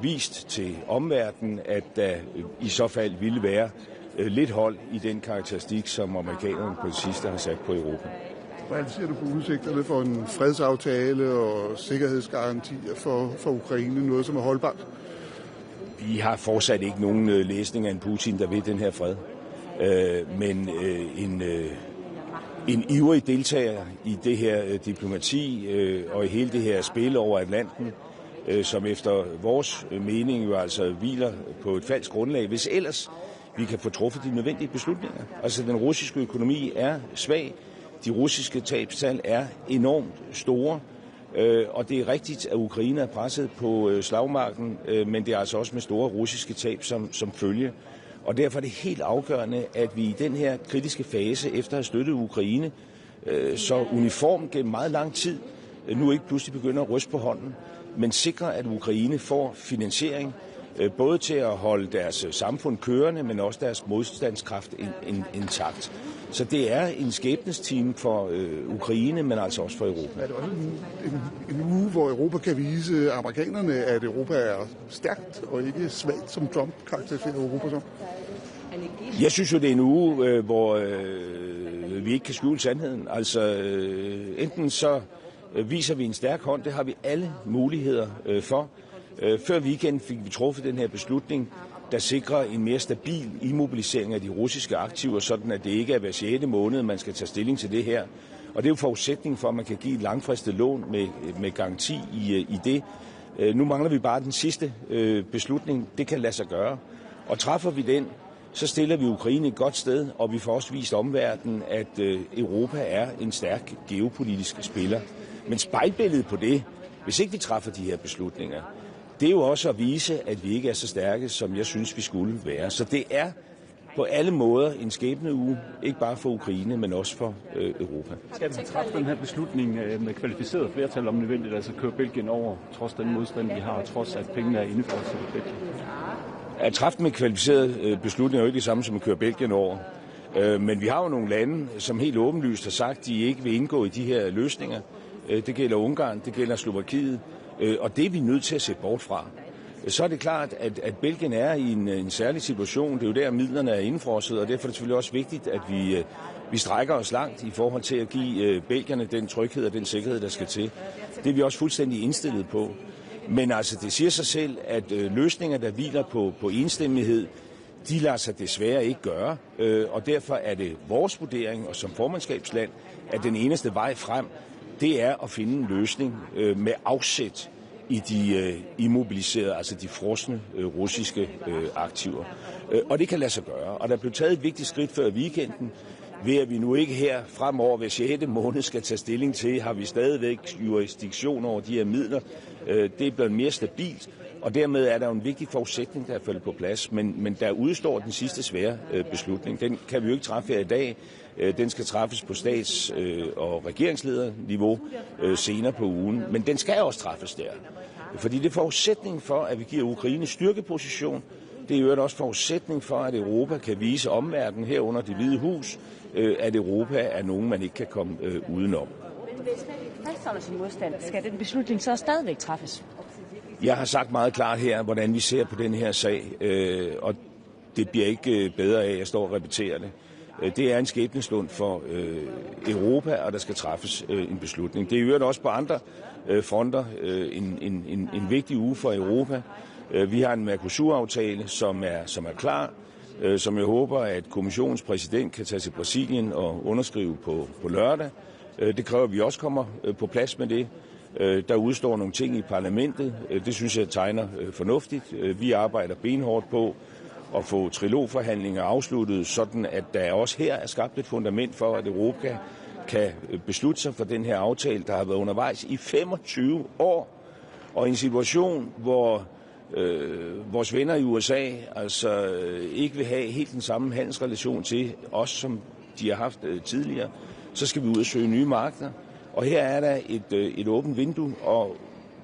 vist til omverdenen, at der i så fald ville være lidt hold i den karakteristik, som amerikanerne på det sidste har sat på Europa. Hvordan ser du på udsigterne for en fredsaftale og sikkerhedsgarantier for Ukraine, noget som er holdbart? Vi har fortsat ikke nogen læsning af en Putin, der vil den her fred. Men en ivrig deltager i det her diplomati og i hele det her spil over Atlanten, som efter vores mening jo altså hviler på et falsk grundlag, hvis ellers vi kan få truffet de nødvendige beslutninger. Altså den russiske økonomi er svag, de russiske tabstal er enormt store, og det er rigtigt, at Ukraine er presset på slagmarken, men det er altså også med store russiske tab som følge. Og derfor er det helt afgørende, at vi i den her kritiske fase, efter at have støttet Ukraine, så uniformt gennem meget lang tid, nu ikke pludselig begynder at ryste på hånden, men sikrer, at Ukraine får finansiering både til at holde deres samfund kørende, men også deres modstandskraft intakt. Så det er en skæbnesteam for Ukraine, men altså også for Europa. Er det også en uge, hvor Europa kan vise amerikanerne, at Europa er stærkt og ikke svagt, som Trump karakteriserer Europa som? Jeg synes jo, det er en uge, hvor vi ikke kan skjule sandheden. Altså, enten så viser vi en stærk hånd, det har vi alle muligheder for. Før weekend fik vi truffet den her beslutning, der sikrer en mere stabil immobilisering af de russiske aktiver, sådan at det ikke er hver 6. måned, man skal tage stilling til det her. Og det er jo forudsætning for, at man kan give et langfristet lån med garanti i det. Nu mangler vi bare den sidste beslutning. Det kan lade sig gøre. Og træffer vi den, så stiller vi Ukraine et godt sted, og vi får også vist omverdenen, at Europa er en stærk geopolitisk spiller. Men spejlbilledet på det, hvis ikke vi træffer de her beslutninger, det er jo også at vise, at vi ikke er så stærke, som jeg synes, vi skulle være. Så det er på alle måder en skæbneuge, ikke bare for Ukraine, men også for Europa. Skal vi træffe den her beslutning med kvalificeret flertal om nødvendigt, altså køre Belgien over, trods den modstand, vi har, trods at pengene er indefrosset i Belgien? At træffe med kvalificeret beslutning er jo ikke det samme som at køre Belgien over. Men vi har jo nogle lande, som helt åbenlyst har sagt, at de ikke vil indgå i de her løsninger. Det gælder Ungarn, det gælder Slovakiet, og det er vi nødt til at se bort fra. Så er det klart, at Belgien er i en særlig situation. Det er jo der, midlerne er indfrosset, og derfor er det selvfølgelig også vigtigt, at vi strækker os langt i forhold til at give belgierne den tryghed og den sikkerhed, der skal til. Det er vi også fuldstændig indstillet på. Men altså, det siger sig selv, at løsninger, der hviler på enstemmighed, de lader sig desværre ikke gøre. Og derfor er det vores vurdering, og som formandskabsland, at den eneste vej frem, det er at finde en løsning med afsæt i de immobiliserede, altså de frosne russiske aktiver. Og det kan lade sig gøre. Og der blev taget et vigtigt skridt før weekenden, ved at vi nu ikke her fremover hver 6. måned skal tage stilling til, har vi stadigvæk jurisdiktion over de her midler. Det er blevet mere stabilt, og dermed er der jo en vigtig forudsætning, der er faldet på plads. Men der udstår den sidste svære beslutning. Den kan vi jo ikke træffe her i dag. Den skal træffes på stats- og regeringslederniveau senere på ugen. Men den skal også træffes der. Fordi det er forudsætning for, at vi giver Ukraine styrkeposition. Det er jo også forudsætning for, at Europa kan vise omverdenen herunder Det Hvide Hus, at Europa er nogen, man ikke kan komme udenom. Men hvis man fastholder sin modstand, skal den beslutning så stadigvæk træffes? Jeg har sagt meget klart her, hvordan vi ser på den her sag, og det bliver ikke bedre af, at jeg står og repeterer det. Det er en skæbnestund for Europa, og der skal træffes en beslutning. Det er jo også på andre fronter en vigtig uge for Europa. Vi har en Mercosur-aftale, som er klar, som jeg håber, at kommissionens præsident kan tage til Brasilien og underskrive på lørdag. Det kræver, at vi også kommer på plads med det. Der udstår nogle ting i parlamentet. Det synes jeg tegner fornuftigt. Vi arbejder benhårdt på at få trilogforhandlinger afsluttet, sådan at der også her er skabt et fundament for, at Europa kan beslutte sig for den her aftale, der har været undervejs i 25 år. Og i en situation, hvor vores venner i USA altså ikke vil have helt den samme handelsrelation til os, som de har haft tidligere, så skal vi ud og søge nye markeder. Og her er der et åbent vindue, og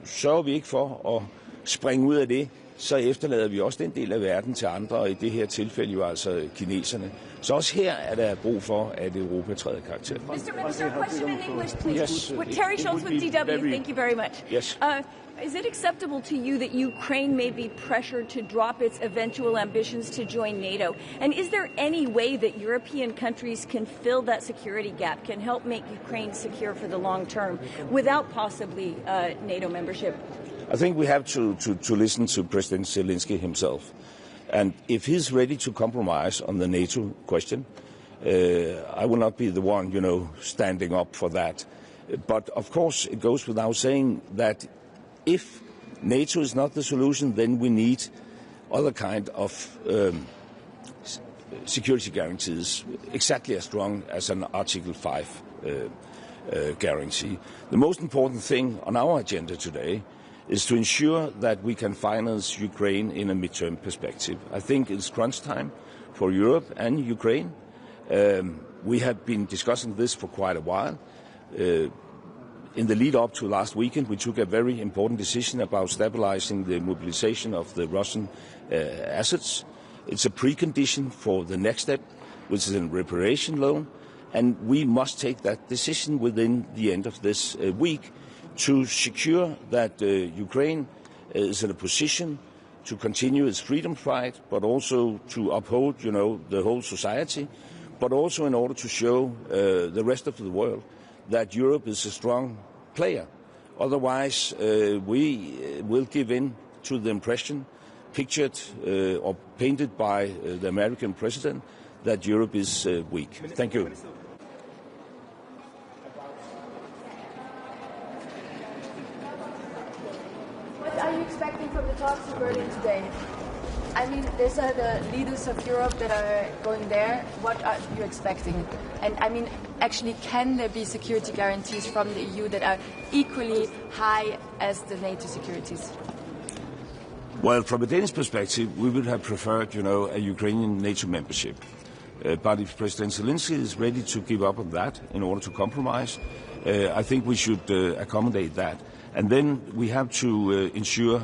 sørger vi ikke for at springe ud af det, så efterlader vi også den del af verden til andre, og i det her tilfælde jo altså kineserne. Så også her er der brug for, at Europa træder karakter. Mr. Minister, question in English, please. Yes, Terry Schultz with DW, thank you very much. Yes. Is it acceptable to you that Ukraine may be pressured to drop its eventual ambitions to join NATO? And is there any way that European countries can fill that security gap, can help make Ukraine secure for the long term without possibly NATO membership? I think we have to listen to President Zelensky himself. And if he's ready to compromise on the NATO question, I will not be the one, standing up for that. But of course, it goes without saying that if NATO is not the solution, then we need other kind of security guarantees, exactly as strong as an Article 5 guarantee. The most important thing on our agenda today is to ensure that we can finance Ukraine in a midterm perspective. I think it's crunch time for Europe and Ukraine. We have been discussing this for quite a while. in the lead up to last weekend, we took a very important decision about stabilizing the mobilization of the Russian assets. It's a precondition for the next step, which is a reparation loan, and we must take that decision within the end of this week to secure that Ukraine is in a position to continue its freedom fight, but also to uphold, the whole society, but also in order to show the rest of the world that Europe is a strong player. Otherwise, we will give in to the impression pictured or painted by the American president that Europe is weak. Thank you. What are you expecting from the talks in Berlin today? I mean, these are the leaders of Europe that are going there. What are you expecting? And I mean, actually, can there be security guarantees from the EU that are equally high as the NATO securities? Well, from a Danish perspective, we would have preferred, a Ukrainian NATO membership. But if President Zelensky is ready to give up on that in order to compromise, I think we should accommodate that. And then we have to ensure,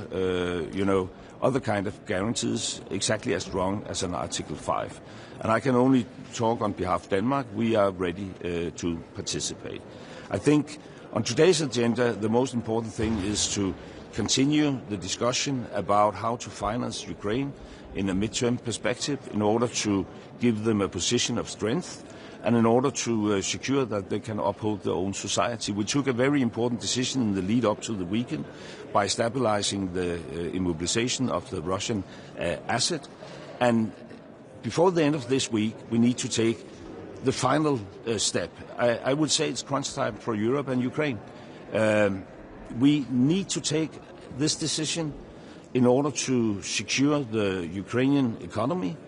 other kind of guarantees exactly as strong as an Article 5. And I can only talk on behalf of Denmark. We are ready to participate. I think on today's agenda, the most important thing is to continue the discussion about how to finance Ukraine in a midterm perspective in order to give them a position of strength and in order to secure that they can uphold their own society. We took a very important decision in the lead up to the weekend by stabilizing the immobilization of the Russian asset. And before the end of this week, we need to take the final step. I would say it's crunch time for Europe and Ukraine. We need to take this decision in order to secure the Ukrainian economy,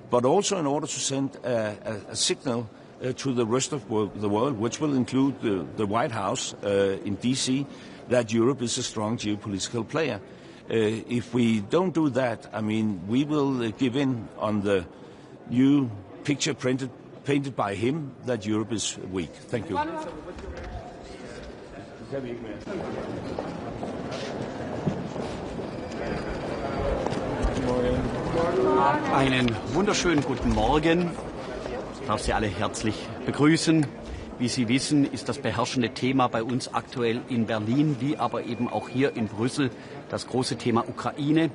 but also in order to send a signal to the rest of the world, which will include the White House in D.C., that Europe is a strong geopolitical player. If we don't do that, I mean, we will give in on the new picture painted by him that Europe is weak. Thank you. Einen wunderschönen guten Morgen. Ich darf Sie alle herzlich begrüßen. Wie Sie wissen, ist das beherrschende Thema bei uns aktuell in Berlin, wie aber eben auch hier in Brüssel, das große Thema Ukraine.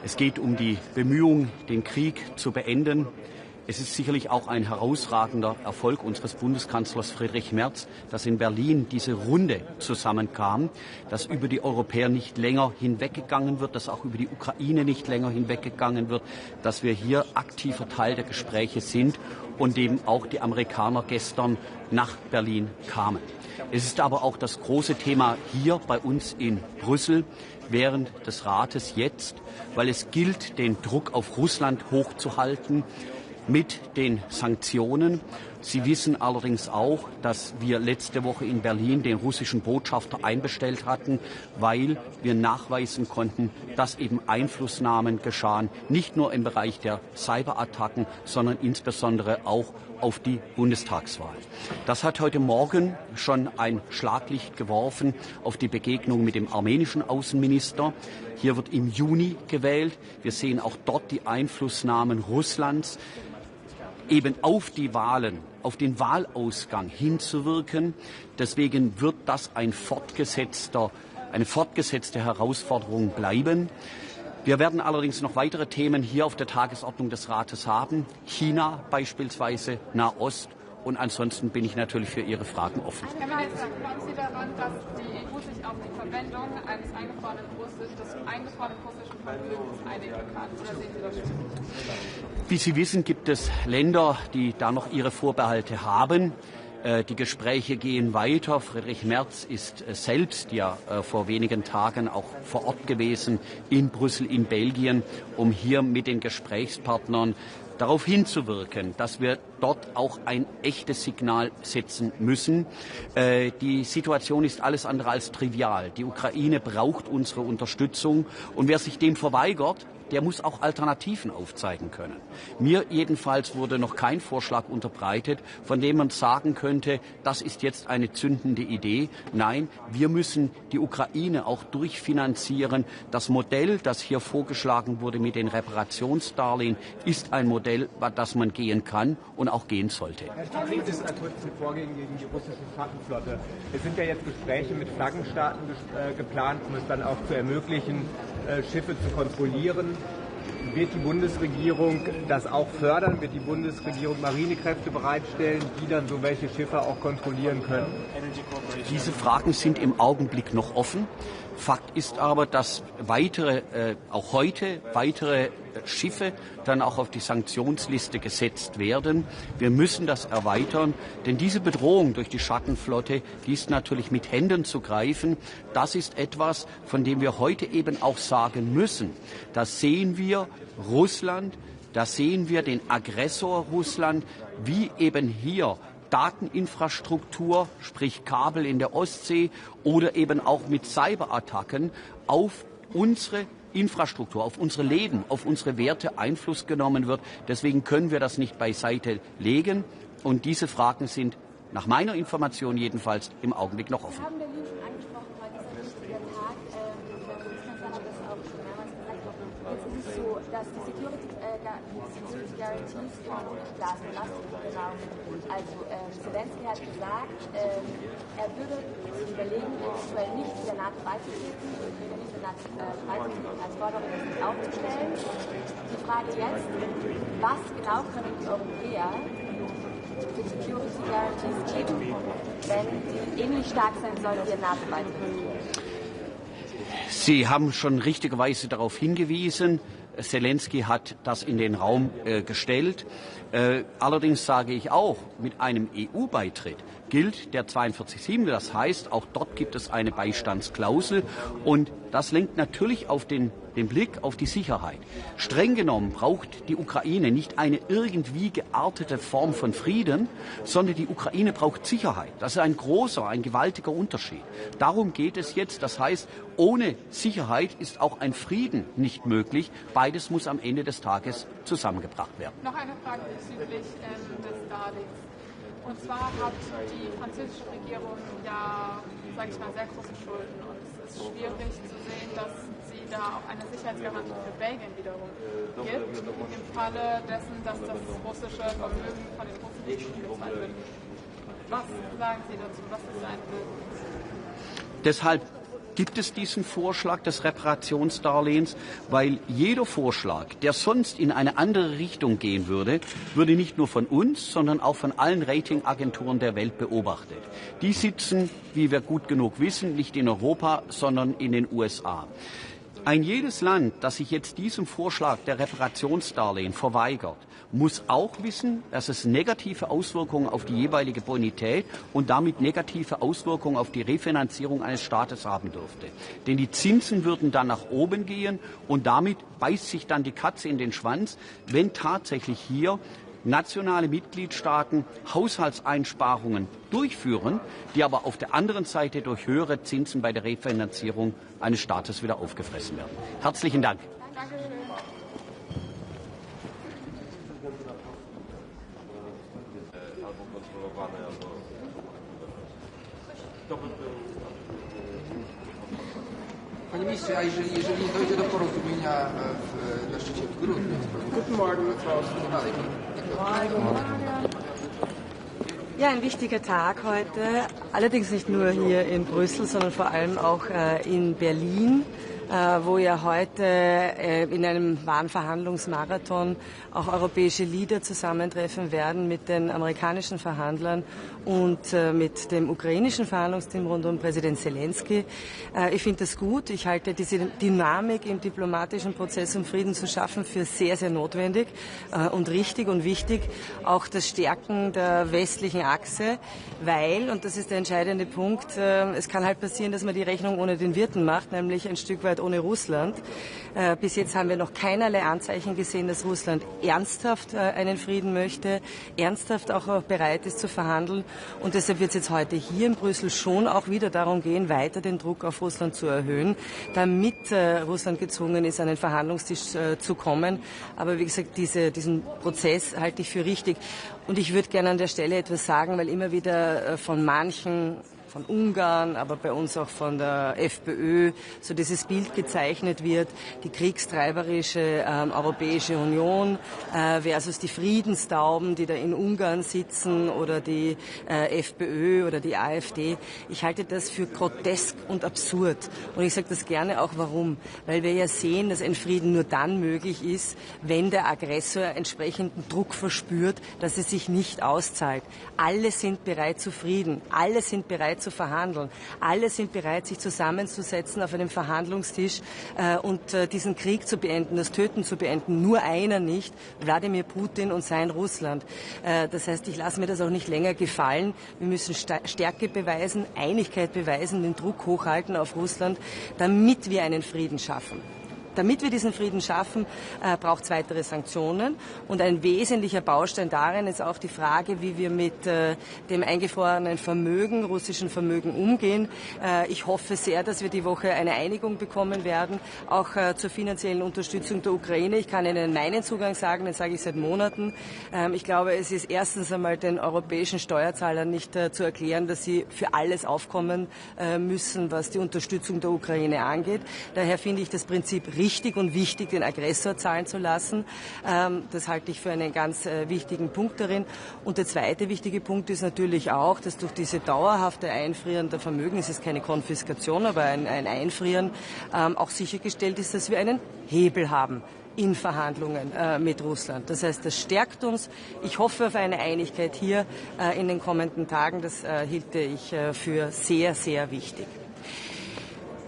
Es geht um die Bemühungen, den Krieg zu beenden. Es ist sicherlich auch ein herausragender Erfolg unseres Bundeskanzlers Friedrich Merz, dass in Berlin diese Runde zusammenkam, dass über die Europäer nicht länger hinweggegangen wird, dass auch über die Ukraine nicht länger hinweggegangen wird, dass wir hier aktiver Teil der Gespräche sind und eben auch die Amerikaner gestern nach Berlin kamen. Es ist aber auch das große Thema hier bei uns in Brüssel während des Rates jetzt, weil es gilt, den Druck auf Russland hochzuhalten mit den Sanktionen. Sie wissen allerdings auch, dass wir letzte Woche in Berlin den russischen Botschafter einbestellt hatten, weil wir nachweisen konnten, dass eben Einflussnahmen geschahen, nicht nur im Bereich der Cyberattacken, sondern insbesondere auch auf die Bundestagswahl. Das hat heute Morgen schon ein Schlaglicht geworfen auf die Begegnung mit dem armenischen Außenminister. Hier wird im Juni gewählt. Wir sehen auch dort die Einflussnahmen Russlands, eben auf die Wahlen, auf den Wahlausgang hinzuwirken. Deswegen wird das eine fortgesetzte Herausforderung bleiben. Wir werden allerdings noch weitere Themen hier auf der Tagesordnung des Rates haben. China beispielsweise, Nahost. Und ansonsten bin ich natürlich für Ihre Fragen offen. Herr Minister, glauben Sie daran, dass die EU sich auf die Verwendung des eingefrorenen russischen Vermögens einigen kann? Oder sehen Sie das schon? Wie Sie wissen, gibt es Länder, die da noch ihre Vorbehalte haben. Die Gespräche gehen weiter. Friedrich Merz ist selbst ja vor wenigen Tagen auch vor Ort gewesen in Brüssel, in Belgien, um hier mit den Gesprächspartnern darauf hinzuwirken, dass wir dort auch ein echtes Signal setzen müssen. Die Situation ist alles andere als trivial. Die Ukraine braucht unsere Unterstützung und wer sich dem verweigert, der muss auch Alternativen aufzeigen können. Mir jedenfalls wurde noch kein Vorschlag unterbreitet, von dem man sagen könnte, das ist jetzt eine zündende Idee. Nein, wir müssen die Ukraine auch durchfinanzieren. Das Modell, das hier vorgeschlagen wurde mit den Reparationsdarlehen, ist ein Modell, das man gehen kann und auch gehen sollte. Herr Staatsminister, das ist ein kurzes Vorgehen gegen die russische Schattenflotte. Es sind ja jetzt Gespräche mit Flaggenstaaten geplant, um es dann auch zu ermöglichen, Schiffe zu kontrollieren. Wird die Bundesregierung das auch fördern? Wird die Bundesregierung Marinekräfte bereitstellen, die dann so welche Schiffe auch kontrollieren können? Diese Fragen sind im Augenblick noch offen. Fakt ist aber, dass auch heute weitere Schiffe dann auch auf die Sanktionsliste gesetzt werden. Wir müssen das erweitern, denn diese Bedrohung durch die Schattenflotte, die ist natürlich mit Händen zu greifen. Das ist etwas, von dem wir heute eben auch sagen müssen. Da sehen wir Russland, da sehen wir den Aggressor Russland, wie eben hier Dateninfrastruktur, sprich Kabel in der Ostsee oder eben auch mit Cyberattacken auf unsere Infrastruktur, auf unsere Leben, auf unsere Werte Einfluss genommen wird. Deswegen können wir das nicht beiseite legen. Und diese Fragen sind nach meiner Information jedenfalls im Augenblick noch offen. Dass die Security Guarantees von Glasbelastung Also Zelensky hat gesagt, er würde sich überlegen, eventuell nicht der NATO beizutreten, als Forderung nicht aufzustellen. Die Frage jetzt, was genau können die Europäer für Security Guarantees geben, wenn die ähnlich stark sein sollen wie der NATO-Beitritt? Sie haben schon richtigerweise darauf hingewiesen. Zelensky hat das in den Raum gestellt. Allerdings sage ich auch, mit einem EU-Beitritt gilt der 42.7. Das heißt, auch dort gibt es eine Beistandsklausel. Und das lenkt natürlich auf den Blick auf die Sicherheit. Streng genommen braucht die Ukraine nicht eine irgendwie geartete Form von Frieden, sondern die Ukraine braucht Sicherheit. Das ist ein gewaltiger Unterschied. Darum geht es jetzt. Das heißt, ohne Sicherheit ist auch ein Frieden nicht möglich. Beides muss am Ende des Tages zusammengebracht werden. Noch eine Frage bezüglich des Darlehens. Und zwar hat die französische Regierung ja, sage ich mal, sehr große Schulden. Und es ist schwierig zu sehen, dass sie da auch eine Sicherheitsgarantie für Belgien wiederum gibt, im Falle dessen, dass das russische Vermögen von den Russen nicht bezahlt wird. Was sagen Sie dazu? Was ist ein Bild? Deshalb gibt es diesen Vorschlag des Reparationsdarlehens, weil jeder Vorschlag, der sonst in eine andere Richtung gehen würde, würde nicht nur von uns, sondern auch von allen Ratingagenturen der Welt beobachtet. Die sitzen, wie wir gut genug wissen, nicht in Europa, sondern in den USA. Ein jedes Land, das sich jetzt diesem Vorschlag der Reparationsdarlehen verweigert, muss auch wissen, dass es negative Auswirkungen auf die jeweilige Bonität und damit negative Auswirkungen auf die Refinanzierung eines Staates haben dürfte. Denn die Zinsen würden dann nach oben gehen und damit beißt sich dann die Katze in den Schwanz, wenn tatsächlich hier nationale Mitgliedstaaten Haushaltseinsparungen durchführen, die aber auf der anderen Seite durch höhere Zinsen bei der Refinanzierung eines Staates wieder aufgefressen werden. Herzlichen Dank. Panie ministrze, a jeżeli dojdzie do porozumienia na szczycie w grudniu, Ja, ein wichtiger Tag heute, allerdings nicht nur hier in Brüssel, sondern vor allem auch in Berlin, wo ja heute in einem wahren Verhandlungsmarathon auch europäische Leader zusammentreffen werden mit den amerikanischen Verhandlern und mit dem ukrainischen Verhandlungsteam rund um Präsident Zelensky. Ich finde das gut. Ich halte diese Dynamik im diplomatischen Prozess, um Frieden zu schaffen, für sehr, sehr notwendig und richtig und wichtig. Auch das Stärken der westlichen Achse, weil, und das ist der entscheidende Punkt, es kann halt passieren, dass man die Rechnung ohne den Wirten macht, nämlich ein Stück weit ohne Russland. Bis jetzt haben wir noch keinerlei Anzeichen gesehen, dass Russland ernsthaft einen Frieden möchte, ernsthaft auch bereit ist zu verhandeln. Und deshalb wird es jetzt heute hier in Brüssel schon auch wieder darum gehen, weiter den Druck auf Russland zu erhöhen, damit Russland gezwungen ist, an den Verhandlungstisch zu kommen. Aber wie gesagt, diesen Prozess halte ich für richtig. Und ich würde gerne an der Stelle etwas sagen, weil immer wieder von manchen, von Ungarn, aber bei uns auch von der FPÖ, so dieses Bild gezeichnet wird, die kriegstreiberische Europäische Union versus die Friedenstauben, die da in Ungarn sitzen, oder die FPÖ oder die AfD. Ich halte das für grotesk und absurd. Und ich sage das gerne auch, warum. Weil wir ja sehen, dass ein Frieden nur dann möglich ist, wenn der Aggressor entsprechenden Druck verspürt, dass es sich nicht auszahlt. Alle sind bereit zu Frieden, alle sind bereit zu verhandeln. Alle sind bereit, sich zusammenzusetzen auf einem Verhandlungstisch und diesen Krieg zu beenden, das Töten zu beenden. Nur einer nicht, Wladimir Putin und sein Russland. Das heißt, ich lasse mir das auch nicht länger gefallen. Wir müssen Stärke beweisen, Einigkeit beweisen, den Druck hochhalten auf Russland, damit wir einen Frieden schaffen. Damit wir diesen Frieden schaffen, braucht es weitere Sanktionen. Und ein wesentlicher Baustein darin ist auch die Frage, wie wir mit dem eingefrorenen Vermögen, russischen Vermögen umgehen. Ich hoffe sehr, dass wir die Woche eine Einigung bekommen werden, auch zur finanziellen Unterstützung der Ukraine. Ich kann Ihnen meinen Zugang sagen, den sage ich seit Monaten. Ich glaube, es ist erstens einmal den europäischen Steuerzahlern nicht zu erklären, dass sie für alles aufkommen müssen, was die Unterstützung der Ukraine angeht. Daher finde ich das Prinzip richtig und wichtig, den Aggressor zahlen zu lassen. Das halte ich für einen ganz wichtigen Punkt darin. Und der zweite wichtige Punkt ist natürlich auch, dass durch diese dauerhafte Einfrieren der Vermögen, es ist keine Konfiskation, aber ein Einfrieren, auch sichergestellt ist, dass wir einen Hebel haben in Verhandlungen mit Russland. Das heißt, das stärkt uns. Ich hoffe auf eine Einigkeit hier in den kommenden Tagen. Das hielte ich für sehr, sehr wichtig.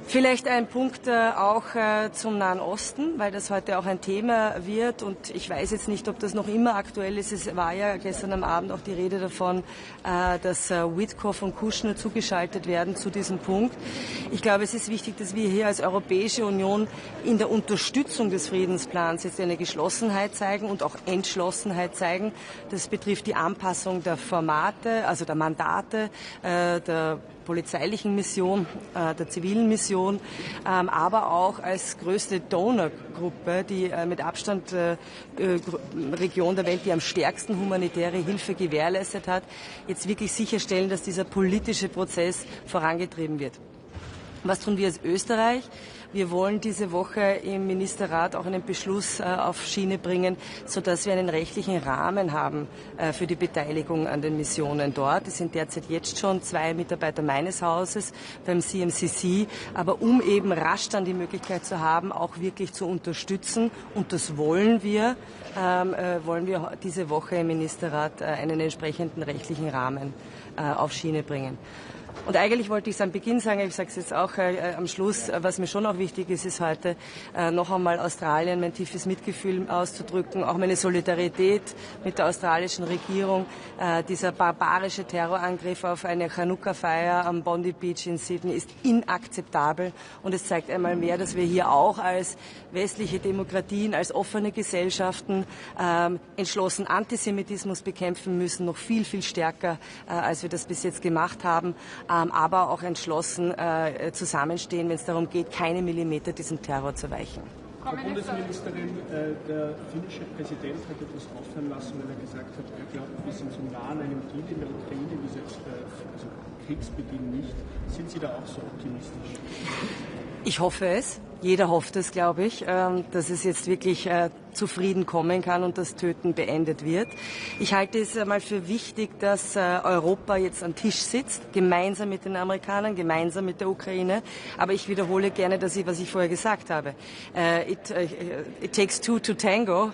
Vielleicht ein Punkt auch zum Nahen Osten, weil das heute auch ein Thema wird und ich weiß jetzt nicht, ob das noch immer aktuell ist. Es war ja gestern am Abend auch die Rede davon, dass Witkoff und Kushner zugeschaltet werden zu diesem Punkt. Ich glaube, es ist wichtig, dass wir hier als Europäische Union in der Unterstützung des Friedensplans jetzt eine Geschlossenheit zeigen und auch Entschlossenheit zeigen. Das betrifft die Anpassung der Formate, also der Mandate, der polizeilichen Mission, der zivilen Mission, aber auch als größte Donorgruppe, die mit Abstand Region der Welt, die am stärksten humanitäre Hilfe gewährleistet hat, jetzt wirklich sicherstellen, dass dieser politische Prozess vorangetrieben wird. Was tun wir als Österreich? Wir wollen diese Woche im Ministerrat auch einen Beschluss auf Schiene bringen, sodass wir einen rechtlichen Rahmen haben für die Beteiligung an den Missionen dort. Es sind derzeit jetzt schon 2 Mitarbeiter meines Hauses beim CMCC, aber um eben rasch dann die Möglichkeit zu haben, auch wirklich zu unterstützen, und das wollen wir diese Woche im Ministerrat einen entsprechenden rechtlichen Rahmen auf Schiene bringen. Und eigentlich wollte ich es am Beginn sagen, ich sage es jetzt auch am Schluss, was mir schon auch wichtig ist, ist heute noch einmal Australien mein tiefes Mitgefühl auszudrücken, auch meine Solidarität mit der australischen Regierung. Dieser barbarische Terrorangriff auf eine Chanukka-Feier am Bondi Beach in Sydney ist inakzeptabel und es zeigt einmal mehr, dass wir hier auch als westliche Demokratien, als offene Gesellschaften entschlossen Antisemitismus bekämpfen müssen, noch viel, viel stärker, als wir das bis jetzt gemacht haben. Aber auch entschlossen zusammenstehen, wenn es darum geht, keine Millimeter diesem Terror zu weichen. Frau Bundesministerin, der finnische Präsident hat etwas auffallen lassen, weil er gesagt hat, er glaubt, wir sind so nah an einem Deal in der Ukraine wie selbst also Kriegsbeginn nicht. Sind Sie da auch so optimistisch? Ich hoffe es. Jeder hofft es, glaube ich, dass es jetzt wirklich zu Frieden kommen kann und das Töten beendet wird. Ich halte es einmal für wichtig, dass Europa jetzt am Tisch sitzt, gemeinsam mit den Amerikanern, gemeinsam mit der Ukraine. Aber ich wiederhole gerne, was ich vorher gesagt habe. It takes two to tango.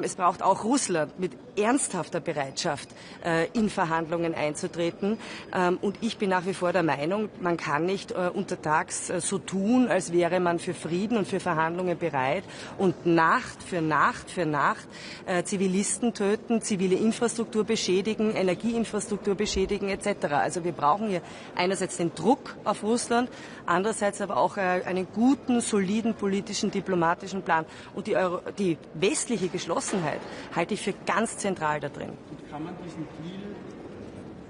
Es braucht auch Russland mit ernsthafter Bereitschaft, in Verhandlungen einzutreten. Und ich bin nach wie vor der Meinung, man kann nicht untertags so tun, als wäre man für Frieden und für Verhandlungen bereit und Nacht für Nacht für Nacht Zivilisten töten, zivile Infrastruktur beschädigen, Energieinfrastruktur beschädigen etc. Also wir brauchen hier einerseits den Druck auf Russland, andererseits aber auch einen guten, soliden politischen, diplomatischen Plan. Und die westliche Geschlossenheit halte ich für ganz zentral da drin. Und kann man diesen Deal,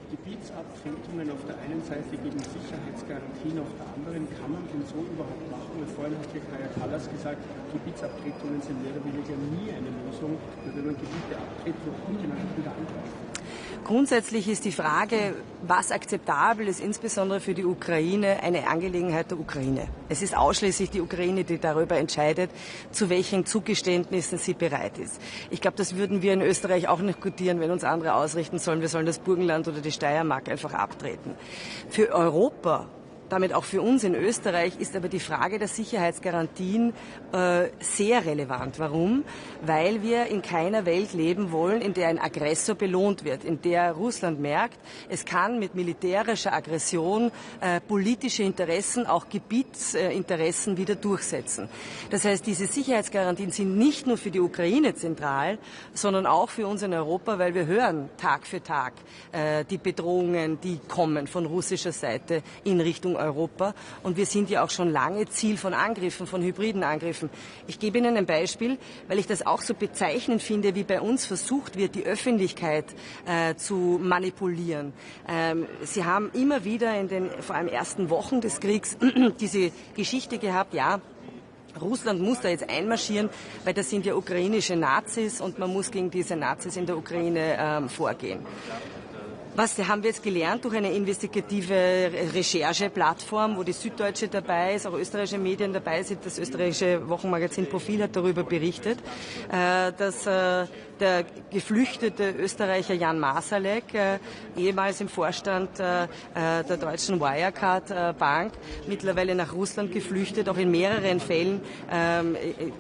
Gebietsabtretungen auf der einen Seite gegen Sicherheitsgarantien auf der anderen, kann man den so überhaupt machen? Vorhin hat hier Kaja Kallas gesagt, Gebietsabtretungen sind mehr oder weniger nie eine Lösung, weil wenn man Gebiete abtritt, wird irgendjemand wieder angreifen. Grundsätzlich ist die Frage, was akzeptabel ist, insbesondere für die Ukraine, eine Angelegenheit der Ukraine. Es ist ausschließlich die Ukraine, die darüber entscheidet, zu welchen Zugeständnissen sie bereit ist. Ich glaube, das würden wir in Österreich auch nicht gutieren, wenn uns andere ausrichten sollen, wir sollen das Burgenland oder die Steiermark einfach abtreten. Für Europa, damit auch für uns in Österreich, ist aber die Frage der Sicherheitsgarantien sehr relevant. Warum? Weil wir in keiner Welt leben wollen, in der ein Aggressor belohnt wird, in der Russland merkt, es kann mit militärischer Aggression politische Interessen, auch Gebietsinteressen wieder durchsetzen. Das heißt, diese Sicherheitsgarantien sind nicht nur für die Ukraine zentral, sondern auch für uns in Europa, weil wir hören Tag für Tag die Bedrohungen, die kommen von russischer Seite in Richtung Europa. Und wir sind ja auch schon lange Ziel von Angriffen, von hybriden Angriffen. Ich gebe Ihnen ein Beispiel, weil ich das auch so bezeichnend finde, wie bei uns versucht wird, die Öffentlichkeit zu manipulieren. Sie haben immer wieder in den vor allem ersten Wochen des Kriegs diese Geschichte gehabt, ja, Russland muss da jetzt einmarschieren, weil das sind ja ukrainische Nazis und man muss gegen diese Nazis in der Ukraine vorgehen. Was haben wir jetzt gelernt durch eine investigative Rechercheplattform, wo die Süddeutsche dabei ist, auch österreichische Medien dabei sind. Das österreichische Wochenmagazin Profil hat darüber berichtet, dass der geflüchtete Österreicher Jan Masalek, ehemals im Vorstand der deutschen Wirecard Bank, mittlerweile nach Russland geflüchtet, auch in mehreren Fällen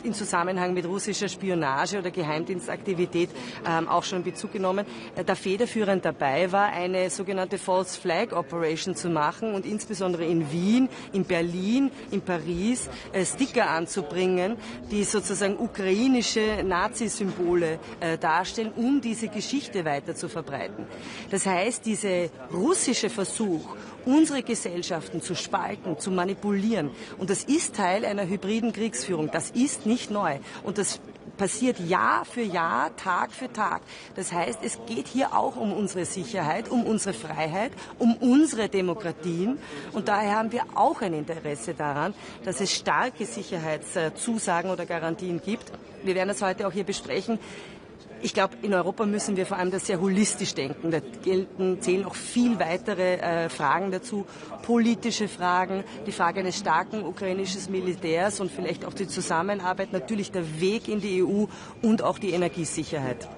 in Zusammenhang mit russischer Spionage oder Geheimdienstaktivität auch schon in Bezug genommen, da federführend dabei war, eine sogenannte False Flag Operation zu machen und insbesondere in Wien, in Berlin, in Paris Sticker anzubringen, die sozusagen ukrainische Nazi-Symbole darstellen, um diese Geschichte weiter zu verbreiten. Das heißt, dieser russische Versuch, unsere Gesellschaften zu spalten, zu manipulieren, und das ist Teil einer hybriden Kriegsführung, das ist nicht neu und das passiert Jahr für Jahr, Tag für Tag. Das heißt, es geht hier auch um unsere Sicherheit, um unsere Freiheit, um unsere Demokratien. Und daher haben wir auch ein Interesse daran, dass es starke Sicherheitszusagen oder Garantien gibt. Wir werden das heute auch hier besprechen. Ich glaube, in Europa müssen wir vor allem das sehr holistisch denken. Da zählen auch viel weitere Fragen dazu. Politische Fragen, die Frage eines starken ukrainischen Militärs und vielleicht auch die Zusammenarbeit, natürlich der Weg in die EU und auch die Energiesicherheit.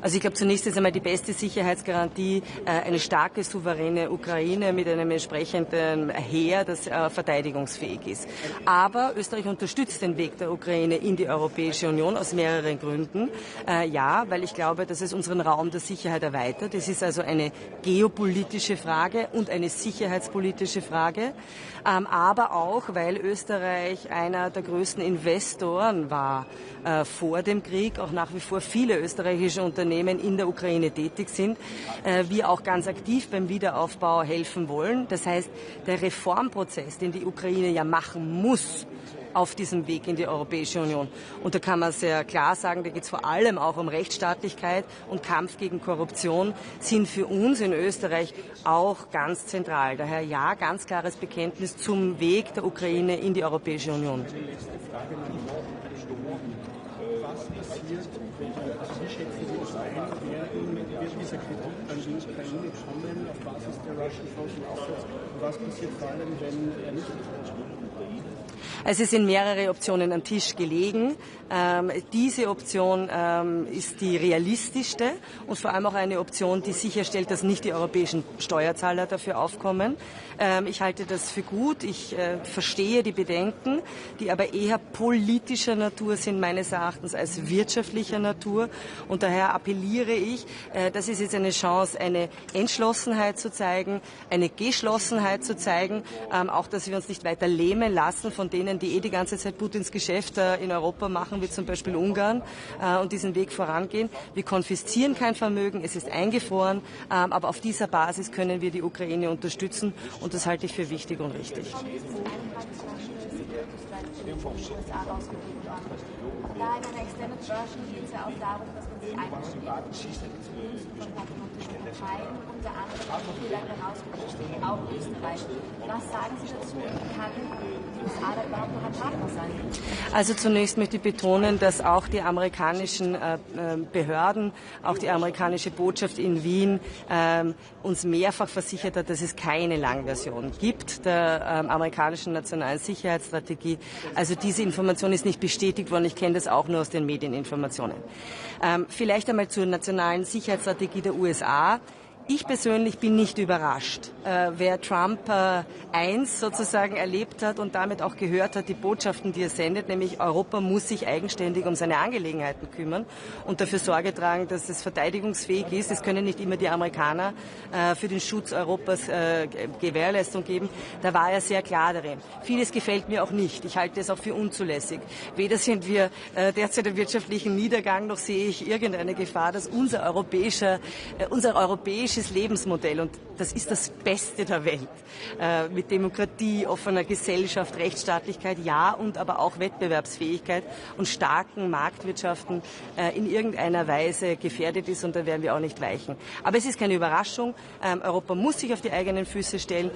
Also ich glaube, zunächst ist einmal die beste Sicherheitsgarantie eine starke, souveräne Ukraine mit einem entsprechenden Heer, das verteidigungsfähig ist. Aber Österreich unterstützt den Weg der Ukraine in die Europäische Union aus mehreren Gründen. Ja, weil ich glaube, dass es unseren Raum der Sicherheit erweitert. Es ist also eine geopolitische Frage und eine sicherheitspolitische Frage. Aber auch, weil Österreich einer der größten Investoren war vor dem Krieg, auch nach wie vor viele österreichische Unternehmen in der Ukraine tätig sind, wir auch ganz aktiv beim Wiederaufbau helfen wollen. Das heißt, der Reformprozess, den die Ukraine ja machen muss, auf diesem Weg in die Europäische Union. Und da kann man sehr klar sagen, da geht es vor allem auch um Rechtsstaatlichkeit und Kampf gegen Korruption, sind für uns in Österreich auch ganz zentral. Daher ja, ganz klares Bekenntnis zum Weg der Ukraine in die Europäische Union. Was passiert, wie schätzen Sie das ein, wird dieser Kritik an die Ukraine kommen auf Basis der Russian Frozen Assets? Und was passiert vor allem, wenn er nicht kommt? Also es sind mehrere Optionen am Tisch gelegen. Diese Option ist die realistischste und vor allem auch eine Option, die sicherstellt, dass nicht die europäischen Steuerzahler dafür aufkommen. Ich halte das für gut. Ich verstehe die Bedenken, die aber eher politischer Natur sind meines Erachtens als wirtschaftlicher Natur. Und daher appelliere ich, das ist jetzt eine Chance, eine Entschlossenheit zu zeigen, eine Geschlossenheit zu zeigen, auch dass wir uns nicht weiter lähmen konfiszieren lassen von denen, die die ganze Zeit Putins Geschäft in Europa machen, wie zum Beispiel Ungarn, und diesen Weg vorangehen. Wir konfiszieren kein Vermögen, es ist eingefroren, aber auf dieser Basis können wir die Ukraine unterstützen und das halte ich für wichtig und richtig. Da in einer Extended Version geht es ja auch darum, dass man sich einschränkt von patriotischen Parteien, unter anderem viele herausgestellt, auch Österreich. Was sagen Sie dazu? Kann die USA da überhaupt noch ein Partner sein? Also zunächst möchte ich betonen, dass auch die amerikanischen Behörden, auch die amerikanische Botschaft in Wien uns mehrfach versichert hat, dass es keine Langversion gibt der amerikanischen nationalen Sicherheitsstrategie. Also diese Information ist nicht bestätigt worden. Ich kenne das auch nur aus den Medieninformationen. Vielleicht einmal zur nationalen Sicherheitsstrategie der USA. Ich persönlich bin nicht überrascht. Wer Trump 1 sozusagen erlebt hat und damit auch gehört hat, die Botschaften, die er sendet, nämlich Europa muss sich eigenständig um seine Angelegenheiten kümmern und dafür Sorge tragen, dass es verteidigungsfähig ist. Es können nicht immer die Amerikaner für den Schutz Europas Gewährleistung geben. Da war er sehr klar darin. Vieles gefällt mir auch nicht. Ich halte es auch für unzulässig. Weder sind wir derzeit im wirtschaftlichen Niedergang, noch sehe ich irgendeine Gefahr, dass unser europäisches Lebensmodell, und das ist das Beste der Welt, mit Demokratie, offener Gesellschaft, Rechtsstaatlichkeit, ja, und aber auch Wettbewerbsfähigkeit und starken Marktwirtschaften in irgendeiner Weise gefährdet ist, und da werden wir auch nicht weichen. Aber es ist keine Überraschung, Europa muss sich auf die eigenen Füße stellen.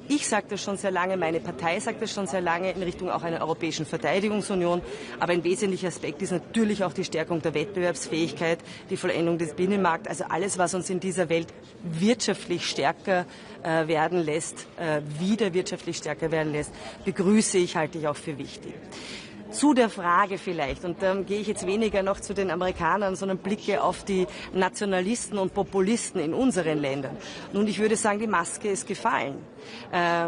Ich sage das schon sehr lange, meine Partei sagt das schon sehr lange in Richtung auch einer europäischen Verteidigungsunion. Aber ein wesentlicher Aspekt ist natürlich auch die Stärkung der Wettbewerbsfähigkeit, die Vollendung des Binnenmarkts. Also alles, was uns in dieser Welt wirtschaftlich stärker werden lässt, wieder wirtschaftlich stärker werden lässt, begrüße ich, halte ich auch für wichtig. Zu der Frage vielleicht, und dann gehe ich jetzt weniger noch zu den Amerikanern, sondern blicke auf die Nationalisten und Populisten in unseren Ländern. Nun, ich würde sagen, die Maske ist gefallen.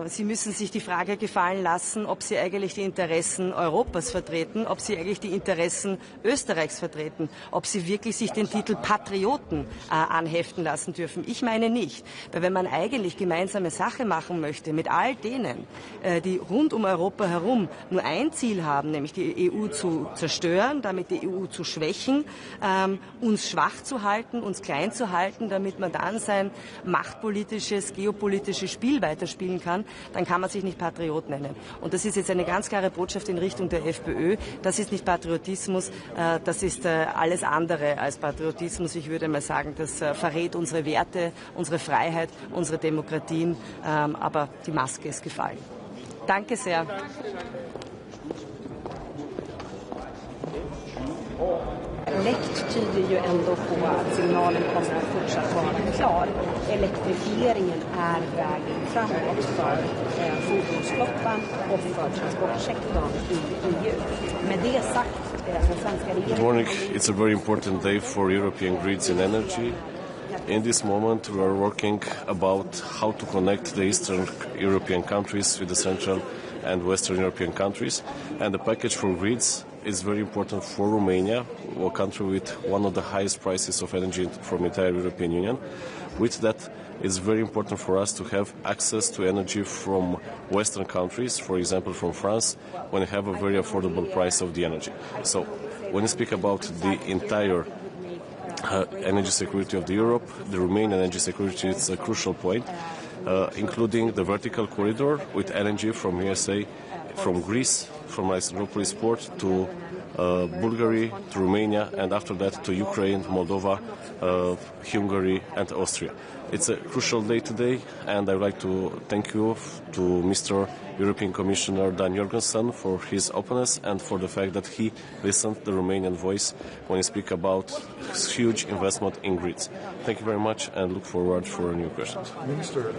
Sie müssen sich die Frage gefallen lassen, ob Sie eigentlich die Interessen Europas vertreten, ob Sie eigentlich die Interessen Österreichs vertreten, ob Sie wirklich sich den Titel Patrioten anheften lassen dürfen. Ich meine nicht, weil wenn man eigentlich gemeinsame Sache machen möchte mit all denen, die rund um Europa herum nur ein Ziel haben, nämlich die EU zu zerstören, damit die EU zu schwächen, uns schwach zu halten, uns klein zu halten, damit man dann sein machtpolitisches, geopolitisches Spiel weiterspielen kann, dann kann man sich nicht Patriot nennen. Und das ist jetzt eine ganz klare Botschaft in Richtung der FPÖ. Das ist nicht Patriotismus, das ist alles andere als Patriotismus. Ich würde mal sagen, das verrät unsere Werte, unsere Freiheit, unsere Demokratien, aber die Maske ist gefallen. Danke sehr. Läkt tyder ju ändå på att signalen kommer att fortsatt vara klar. Elektrifieringen är vägen framåt för fordonsflottan och för transportsektorn i EU. Med det sagt, den svenska regeringen... Good morning. It's a very important day for European grids in energy. In this moment, we are working about how to connect the Eastern European countries with the Central and Western European countries. And the package for grids is very important for Romania, a country with one of the highest prices of energy from the entire European Union. With that, it's very important for us to have access to energy from Western countries, for example from France, when we have a very affordable price of the energy. So when we speak about the entire energy security of Europe, the Romanian energy security is a crucial point, including the vertical corridor with energy from USA, from Greece, from Isopoulos port to Bulgaria, to Romania, and after that to Ukraine, Moldova, Hungary and Austria. It's a crucial day today, and I would like to thank you to Mr. European Commissioner Dan Jorgensen for his openness and for the fact that he listened to the Romanian voice when he speaks about huge investment in grids. Thank you very much and look forward for new questions. Minister,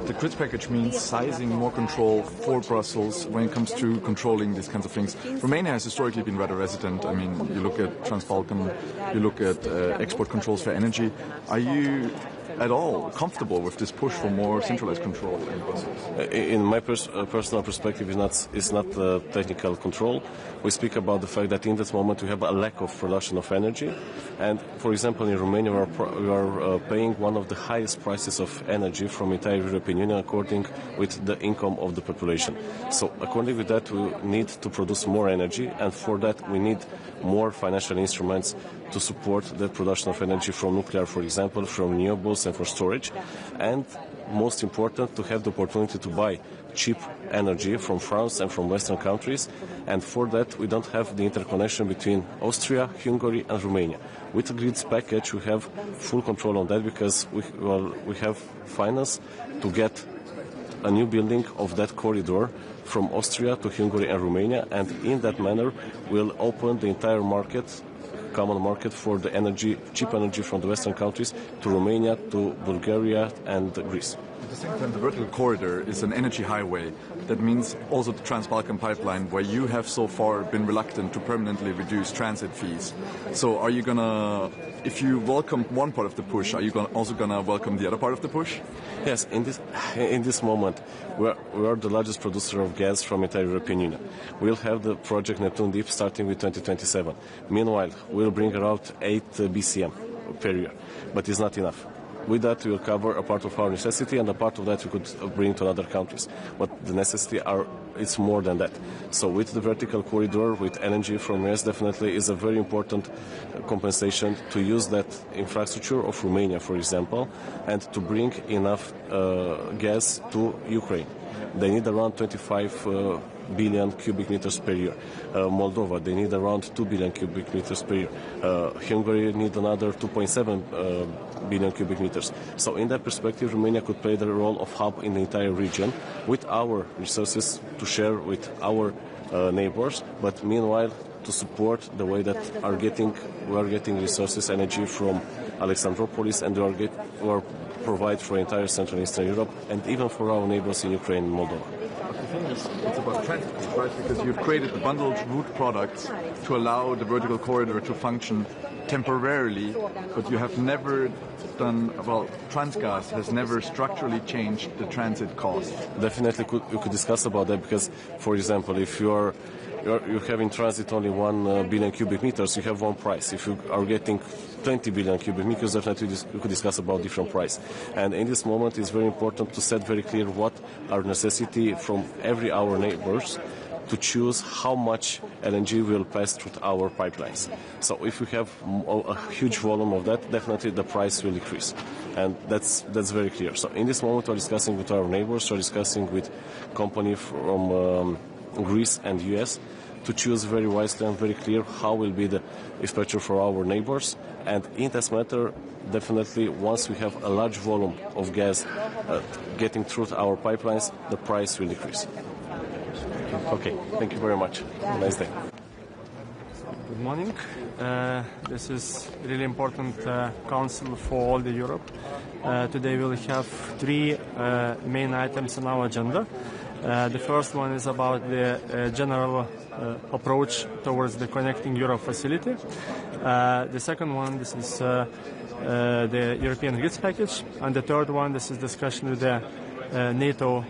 the grids package means sizing more control for Brussels when it comes to controlling these kinds of things. Romania has historically been rather resident. I mean, you look at Transbalkan, you look at export controls for energy. Are you at all comfortable with this push for more centralized control in Brussels? In my personal perspective, it's not technical control. We speak about the fact that in this moment we have a lack of production of energy. And, for example, in Romania we are paying one of the highest prices of energy from the entire European Union according with the income of the population. So according with that, we need to produce more energy, and for that we need more financial instruments to support the production of energy from nuclear, for example, from renewables and for storage. And most important, to have the opportunity to buy cheap energy from France and from Western countries. And for that, we don't have the interconnection between Austria, Hungary and Romania. With the grids package, we have full control on that because we have finance to get a new building of that corridor from Austria to Hungary and Romania, and in that manner we'll open the entire market, common market for the energy, cheap energy from the Western countries to Romania, to Bulgaria and Greece. At the same time, the vertical corridor is an energy highway. That means also the Trans-Balkan pipeline, where you have so far been reluctant to permanently reduce transit fees. So are you going to, if you welcome one part of the push, are you also going to welcome the other part of the push? Yes, in this moment, we are the largest producer of gas from the entire European Union. We'll have the project Neptune Deep starting with 2027. Meanwhile, we'll bring around 8 BCM per year, but it's not enough. With that, we will cover a part of our necessity, and a part of that we could bring to other countries. But the necessity it's more than that. So with the vertical corridor, with LNG from US, definitely is a very important compensation to use that infrastructure of Romania, for example, and to bring enough gas to Ukraine. They need around 25 billion cubic meters per year. Moldova, they need around 2 billion cubic meters per year. Hungary need another 2.7 billion cubic meters. So in that perspective, Romania could play the role of hub in the entire region with our resources to share with our neighbors, but meanwhile to support the way that we are getting resources, energy from Alexandroupolis, and we are provide for entire Central and Eastern Europe, and even for our neighbors in Ukraine and Moldova. The thing is, it's about transit, right? Because you've created the bundled route products to allow the vertical corridor to function temporarily, but you have never done, well, Transgas has never structurally changed the transit cost. Definitely we could discuss about that, because, for example, if you have in transit only 1 billion cubic meters, you have one price. If you are getting 20 billion cubic meters, definitely we could discuss about different price. And in this moment, it's very important to set very clear what our necessity from every our neighbors to choose how much LNG will pass through our pipelines. So if we have a huge volume of that, definitely the price will decrease. And that's very clear. So in this moment, we're discussing with our neighbors, we're discussing with company from Greece and US to choose very wisely and very clear how will be the expenditure for our neighbors. And in this matter, definitely once we have a large volume of gas getting through our pipelines, the price will decrease. Okay, thank you very much. Have a nice day. Good morning. This is really important council for all the Europe. Today we'll have 3 main items on our agenda. The first one is about the general approach towards the Connecting Europe facility. The second one, this is the European grids package. And the third one, this is discussion with the NATO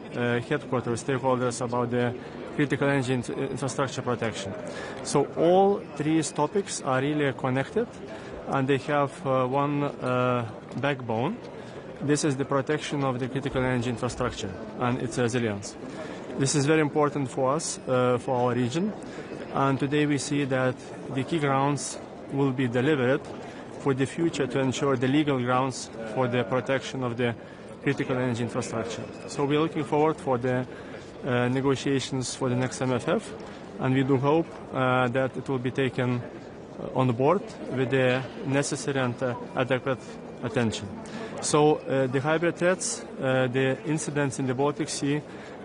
headquarters stakeholders about the critical energy infrastructure protection. So all 3 topics are really connected, and they have one backbone. This is the protection of the critical energy infrastructure and its resilience. This is very important for us, for our region, and today we see that the key grounds will be delivered for the future to ensure the legal grounds for the protection of the critical energy infrastructure. So we're looking forward for the negotiations for the next MFF, and we do hope that it will be taken on board with the necessary and adequate attention. So the hybrid threats, the incidents in the Baltic Sea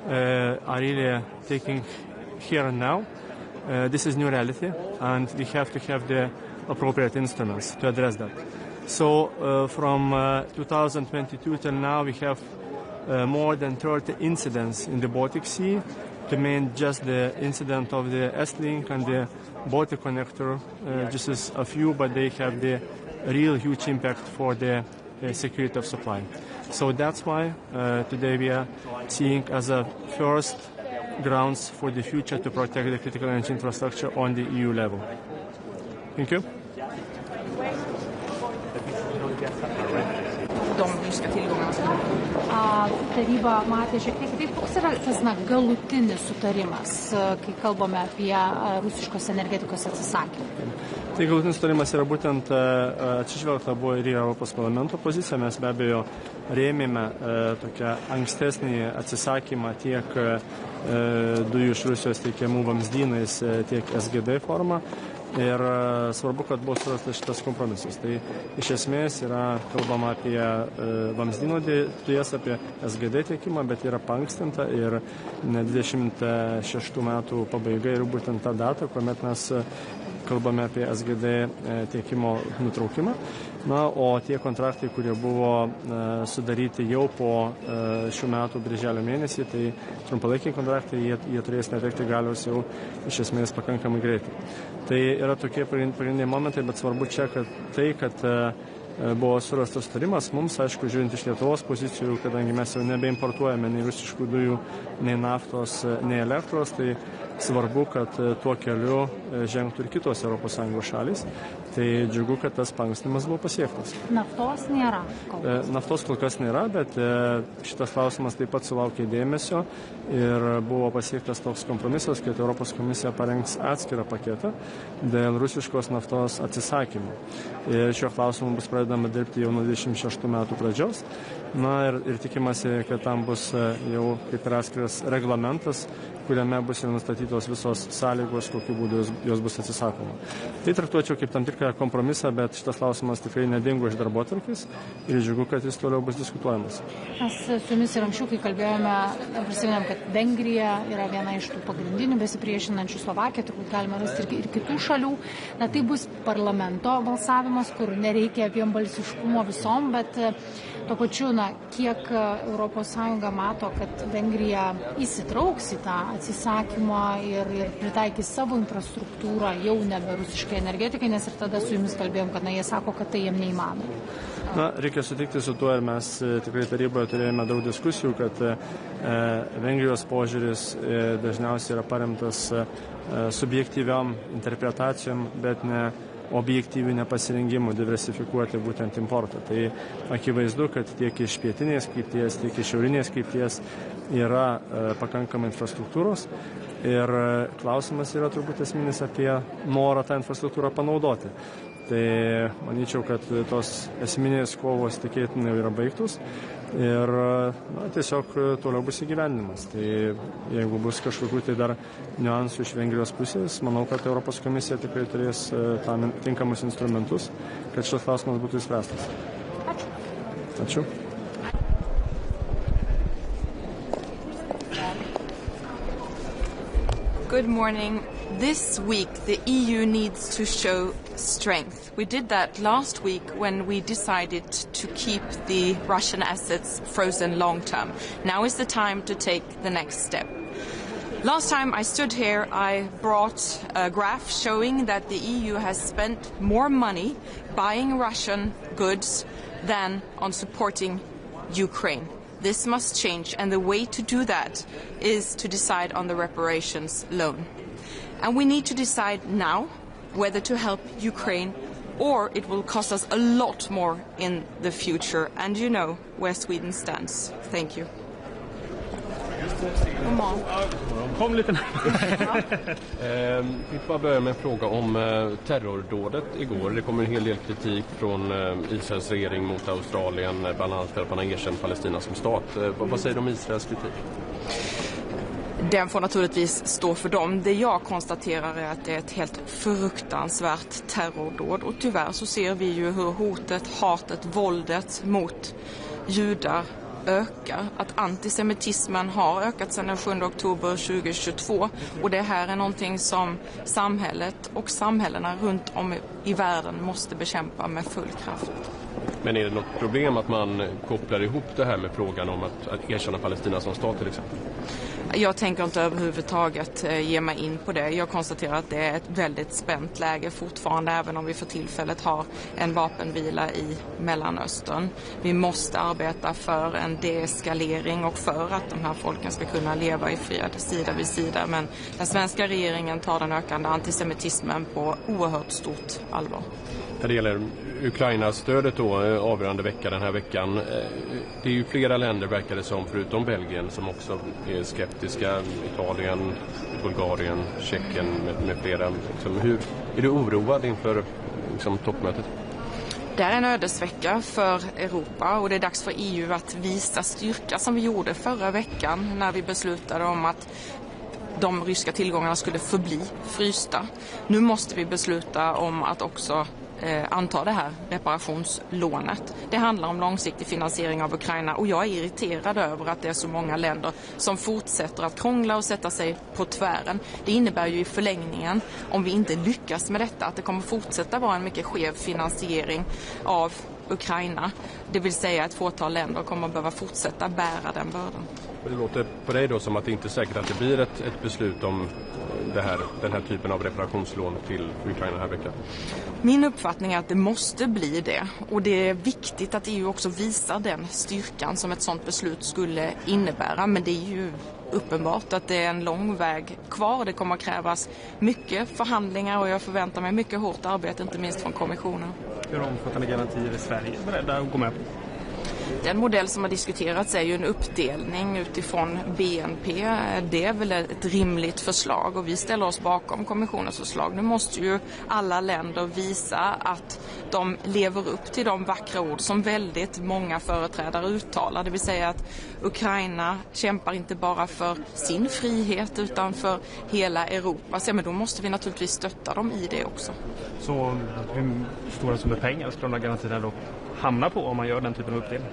are really taking here and now. This is new reality, and we have to have the appropriate instruments to address that. So from 2022 till now, we have more than 30 incidents in the Baltic Sea. To mean just the incident of the S-Link and the Baltic connector, just as a few, but they have the real huge impact for the security of supply. So that's why today we are seeing as a first grounds for the future to protect the critical energy infrastructure on the EU level. Thank you. Taryba matė šiek tiek kitaip, koks yra tas galutinis sutarimas, kai kalbame apie rusiškos energetikos atsisakymą? Tai galutinis sutarimas yra būtent atsižvelgta buvo ir į Europos parlamento poziciją. Mes be abejo rėmėme tokią ankstesnį atsisakymą tiek dujų iš Rusijos teikiamų vamzdynais, tiek SGD forma. Ir svarbu, kad buvo surastas šitas kompromisas. Tai iš esmės yra kalbama apie vamzdyno dujas, apie SGD tiekimą, bet yra paankstinta ir 26 metų pabaiga yra būtent ta data, kuomet mes kalbame apie SGD tiekimo nutraukimą. Na, o tie kontraktai, kurie buvo sudaryti jau po šių metų birželio mėnesį, tai trumpalaikiai kontraktai, jie turės netekti galios jau iš esmės pakankamai greitai. Tai yra tokie pagrindiniai momentai, bet svarbu čia, kad buvo surastas sutarimas mums, aišku, žiūrint iš Lietuvos pozicijų, kadangi mes jau nebeimportuojame nei rusiškų dujų, nei naftos, nei elektros, tai svarbu, kad tuo keliu žengtų ir kitos ES šalys. Tai džiugu, kad tas paankstinimas buvo pasiektas. Naftos nėra? Naftos kol kas nėra, bet šitas klausimas taip pat sulaukė dėmesio ir buvo pasiektas toks kompromisas, kad Europos komisija parengs atskirą paketą dėl rusiškos naftos atsisakymų. Ir šiuo klausimu bus pradedama dirbti jau nuo 26 metų pradžios. Na ir tikimasi, kad tam bus jau kaip ir atskiras reglamentas, kuriame bus ir nustatytos visos sąlygos, kokiu būdu jos bus atsisakoma. Tai traktuočiau kaip tam tikrą kompromisą, bet šitas klausimas tikrai nedingo iš darbotvarkės ir džiugu, kad jis toliau bus diskutuojamas. Mes su jumis ir anksčiau, kai kalbėjome, prisiminėm, kad Vengrija yra viena iš tų pagrindinių besipriešinančių, Slovakija, turbūt galima rasti ir kitų šalių. Na, tai bus parlamento balsavimas, kur nereikia vienbalsiškumo visom, bet tuo pačiu, kiek ES mato, kad Vengrija įsitrauks į tą atsisakymą ir pritaikys savo infrastruktūrą jau nebe rusiškai energetikai, nes ir tada su jumis kalbėjom, kad jie sako, kad tai jiem neįmanoma. Na, reikia sutikti su tuo ir mes tikrai taryboje turėjome daug diskusijų, kad Vengrijos požiūris dažniausiai yra paremtas subjektyviom interpretacijom, bet ne objektyvių nepasirengimų diversifikuoti būtent importą. Tai akivaizdu, kad tiek iš pietinės krypties, tiek iš šiaurinės krypties yra pakankamai infrastruktūros ir klausimas yra turbūt esminis apie norą tą infrastruktūrą panaudoti. Tai manyčiau, kad tos esminės kovos tikėtinai yra baigtus ir tiesiog toliau bus įgyvendinimas. Tai jeigu bus kažkokių tai dar niuansų iš Vengrijos pusės, manau, kad Europos komisija tikrai turės tam tinkamus instrumentus, kad šis klausimas būtų išspręstas. Ačiū. Good morning. This week, the EU needs to show strength. We did that last week when we decided to keep the Russian assets frozen long term. Now is the time to take the next step. Last time I stood here, I brought a graph showing that the EU has spent more money buying Russian goods than on supporting Ukraine. This must change, and the way to do that is to decide on the reparations loan. And we need to decide now whether to help Ukraine or it will cost us a lot more in the future. And you know where Sweden stands. Thank you. Kom lite vi får börja med en fråga om terrordådet igår. Det kommer en hel del kritik från Israels regering mot Australien, bland annat för att man har erkänt Palestina som stat. Vad säger du om Israels kritik? Den får naturligtvis stå för dem. Det jag konstaterar är att det är ett helt fruktansvärt terrordåd. Och tyvärr så ser vi ju hur hotet, hatet, våldet mot judar ökar. Att antisemitismen har ökat sedan den 7 oktober 2022. Och det här är någonting som samhället och samhällena runt om i världen måste bekämpa med full kraft. Men är det något problem att man kopplar ihop det här med frågan om att erkänna Palestina som stat till exempel? Jag tänker inte överhuvudtaget ge mig in på det. Jag konstaterar att det är ett väldigt spänt läge fortfarande, även om vi för tillfället har en vapenvila i Mellanöstern. Vi måste arbeta för en deeskalering och för att de här folken ska kunna leva i fred sida vid sida. Men den svenska regeringen tar den ökande antisemitismen på oerhört stort allvar. När det gäller Ukraina-stödet då, avgörande vecka den här veckan. Det är ju flera länder verkar det som, förutom Belgien, som också är skeptiska. Italien, Bulgarien, Tjeckien med flera. Hur är du oroad inför toppmötet? Det är en ödesvecka för Europa och det är dags för EU att visa styrka som vi gjorde förra veckan när vi beslutade om att de ryska tillgångarna skulle förbli frysta. Nu måste vi besluta om att också anta det här reparationslånet. Det handlar om långsiktig finansiering av Ukraina och jag är irriterad över att det är så många länder som fortsätter att krångla och sätta sig på tvären. Det innebär ju i förlängningen, om vi inte lyckas med detta, att det kommer fortsätta vara en mycket skev finansiering av Ukraina. Det vill säga att ett fåtal länder kommer att behöva fortsätta bära den bördan. Det låter på dig då som att det inte är säkert att det blir ett beslut om den här typen av reparationslån till Ukraina den här veckan. Min uppfattning är att det måste bli det. Och det är viktigt att EU också visar den styrkan som ett sådant beslut skulle innebära. Men det är ju uppenbart att det är en lång väg kvar. Det kommer att krävas mycket förhandlingar och jag förväntar mig mycket hårt arbete, inte minst från kommissionen. Hur omfattande garantier är Sverige beredda att gå med på? Den modell som har diskuterats är ju en uppdelning utifrån BNP. Det är väl ett rimligt förslag och vi ställer oss bakom kommissionens förslag. Nu måste ju alla länder visa att de lever upp till de vackra ord som väldigt många företrädare uttalar. Det vill säga att Ukraina kämpar inte bara för sin frihet utan för hela Europa. Så, men då måste vi naturligtvis stötta dem i det också. Så hur stora summor pengar ska de här garantierna då hamna på om man gör den typen av uppdelning?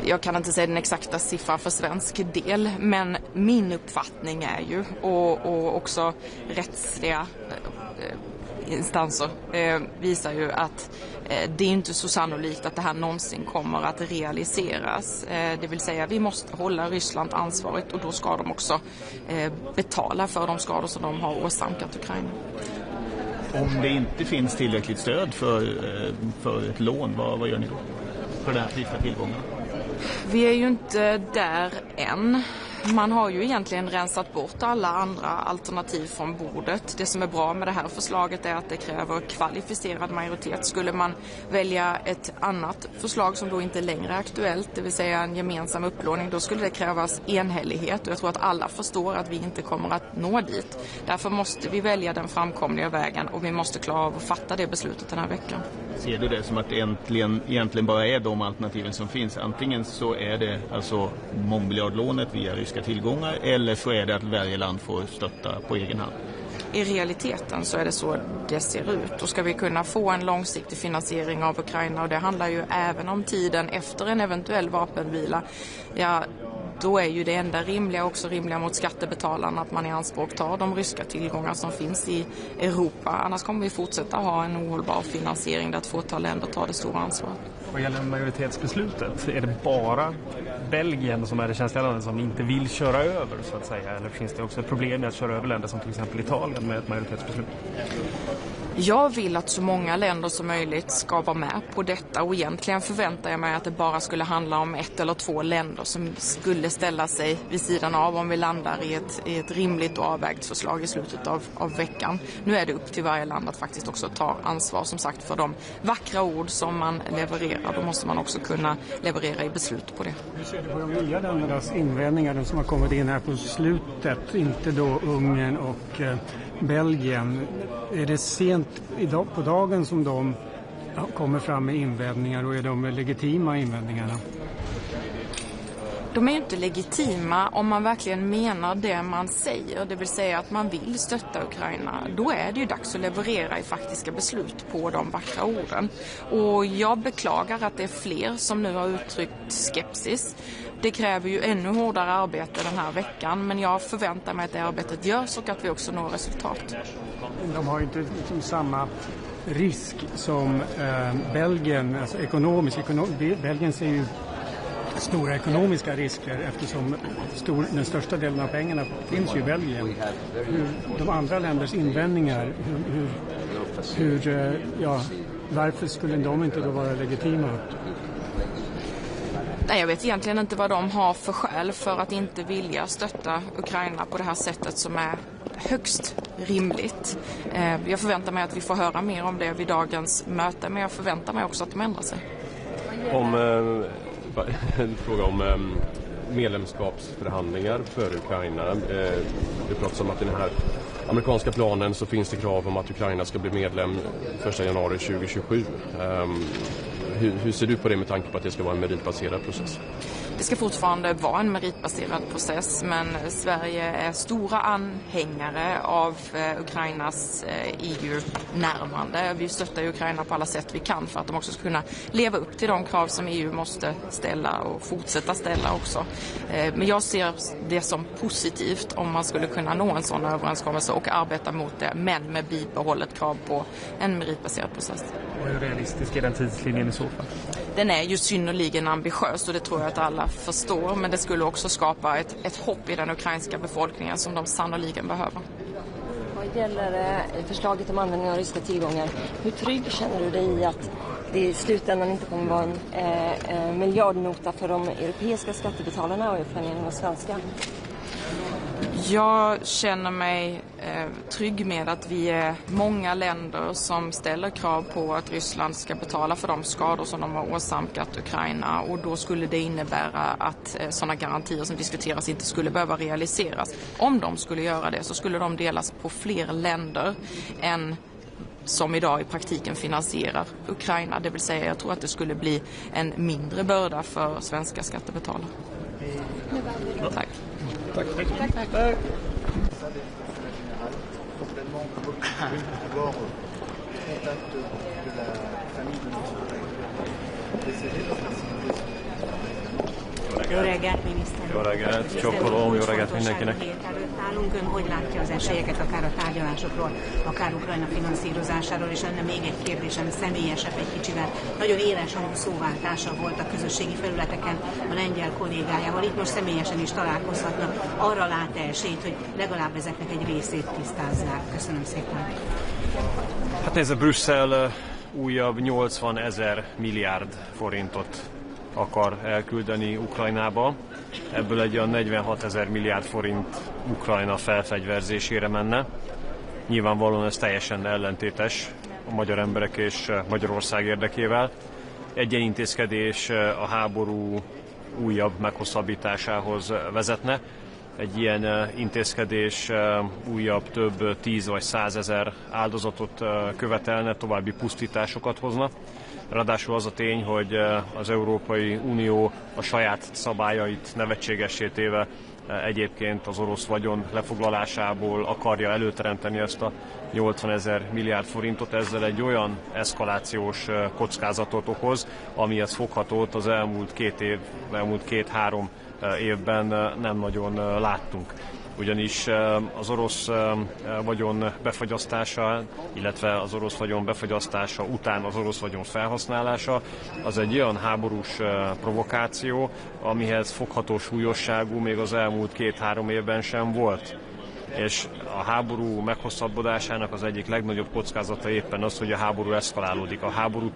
Jag kan inte säga den exakta siffran för svensk del, men min uppfattning är ju, och också rättsliga instanser visar ju att det är inte så sannolikt att det här någonsin kommer att realiseras. Det vill säga vi måste hålla Ryssland ansvarigt och då ska de också betala för de skador som de har åsamkat Ukraina. Om det inte finns tillräckligt stöd för ett lån, vad gör ni då för den här typen av tillgångar? Vi är ju inte där än. Man har ju egentligen rensat bort alla andra alternativ från bordet. Det som är bra med det här förslaget är att det kräver kvalificerad majoritet. Skulle man välja ett annat förslag som då inte längre är aktuellt, det vill säga en gemensam upplåning, då skulle det krävas enhällighet. Och jag tror att alla förstår att vi inte kommer att nå dit. Därför måste vi välja den framkomliga vägen och vi måste klara av att fatta det beslutet den här veckan. Ser du det som att det egentligen bara är de alternativen som finns? Antingen så är det alltså mångmiljardlånet via ryska tillgångar eller så är det att varje land får stötta på egen hand. I realiteten så är det så det ser ut. Och ska vi kunna få en långsiktig finansiering av Ukraina, och det handlar ju även om tiden efter en eventuell vapenvila, ja, då är ju det enda rimliga, också rimliga mot skattebetalarna, att man i anspråk tar de ryska tillgångar som finns i Europa. Annars kommer vi fortsätta ha en ohållbar finansiering där ett fåtal länder tar det stora ansvaret. Vad gäller majoritetsbeslutet, är det bara Belgien som är det känsliga landet som inte vill köra över så att säga? Eller finns det också ett problem med att köra över länder som till exempel Italien med ett majoritetsbeslut? Jag vill att så många länder som möjligt ska vara med på detta och egentligen förväntar jag mig att det bara skulle handla om 1 eller 2 länder som skulle ställa sig vid sidan av om vi landar i ett rimligt och avvägt förslag i slutet av veckan. Nu är det upp till varje land att faktiskt också ta ansvar som sagt för de vackra ord som man levererar. Då måste man också kunna leverera i beslut på det. Hur ser du på de nya ländernas invändningar, de som har kommit in här på slutet, inte då Ungern och Belgien? Är det sent idag på dagen som de kommer fram med invändningar och är de legitima invändningarna? De är ju inte legitima om man verkligen menar det man säger, det vill säga att man vill stötta Ukraina. Då är det ju dags att leverera i faktiska beslut på de vackra orden. Och jag beklagar att det är fler som nu har uttryckt skepsis. Det kräver ju ännu hårdare arbete den här veckan, men jag förväntar mig att det arbetet görs och att vi också når resultat. De har ju inte liksom samma risk som Belgien, alltså ekonomiskt. Belgien ser ju stora ekonomiska risker eftersom den största delen av pengarna finns ju i Belgien. De andra länders invändningar, varför skulle de inte då vara legitima? Nej, jag vet egentligen inte vad de har för skäl för att inte vilja stötta Ukraina på det här sättet som är högst rimligt. Jag förväntar mig att vi får höra mer om det vid dagens möte, men jag förväntar mig också att de ändrar sig. En fråga om medlemskapsförhandlingar för Ukraina. Det pratas om att i den här amerikanska planen så finns det krav om att Ukraina ska bli medlem 1 januari 2027. Hur ser du på det med tanke på att det ska vara en meritbaserad process? Det ska fortfarande vara en meritbaserad process, men Sverige är stora anhängare av Ukrainas EU-närmande. Vi stöttar Ukraina på alla sätt vi kan för att de också ska kunna leva upp till de krav som EU måste ställa och fortsätta ställa också. Men jag ser det som positivt om man skulle kunna nå en sån överenskommelse och arbeta mot det, men med bibehållet krav på en meritbaserad process. Och hur realistisk är den tidslinjen i så fall? Den är ju synnerligen ambitiös och det tror jag att alla förstår, men det skulle också skapa ett hopp i den ukrainska befolkningen som de sannoliken behöver. Vad gäller förslaget om användning av ryska tillgångar, hur trygg känner du dig i att det i slutändan inte kommer vara en miljardnota för de europeiska skattebetalarna och planeringen av svenska? Jag känner mig trygg med att vi är många länder som ställer krav på att Ryssland ska betala för de skador som de har åsamkat Ukraina, och då skulle det innebära att sådana garantier som diskuteras inte skulle behöva realiseras. Om de skulle göra det så skulle de delas på fler länder än som idag i praktiken finansierar Ukraina. Det vill säga, jag tror att det skulle bli en mindre börda för svenska skattebetalare. Tack. Tack. Jó reggelt, miniszter! Jó reggelt, csokkolom, jó reggelt mindenkinek! Állunk, ön hogy látja az esélyeket akár a tárgyalásokról, akár Ukrajna finanszírozásáról, és lenne még egy kérdésem, személyesebb egy kicsivel. Nagyon éles hangú szóváltása volt a közösségi felületeken a lengyel kollégájával. Itt most személyesen is találkozhatnak. Arra lát-e esélyt, hogy legalább ezeknek egy részét tisztázzák? Köszönöm szépen! Hát nézd, Brüsszel újabb 80 000 milliárd forintot akar elküldeni Ukrajnába. Ebből egy olyan 46 000 milliárd forint Ukrajna felfegyverzésére menne. Nyilvánvalóan ez teljesen ellentétes a magyar emberek és Magyarország érdekével. Egy ilyen intézkedés a háború újabb meghosszabbításához vezetne. Egy ilyen intézkedés újabb több 10 vagy 100 000 áldozatot követelne, további pusztításokat hozna. Ráadásul az a tény, hogy az Európai Unió a saját szabályait nevetségessé téve egyébként az orosz vagyon lefoglalásából akarja előteremteni ezt a 80 000 milliárd forintot, ezzel egy olyan eszkalációs kockázatot okoz, amihez foghatót az elmúlt 2-3 évben nem nagyon láttunk. Ugyanis az orosz vagyon befagyasztása, illetve az orosz vagyon befagyasztása után az orosz vagyon felhasználása az egy olyan háborús provokáció, amihez fogható súlyosságú még az elmúlt 2-3 évben sem volt. És a háború meghosszabbodásának az egyik legnagyobb kockázata éppen az, hogy a háború eszkalálódik, a háború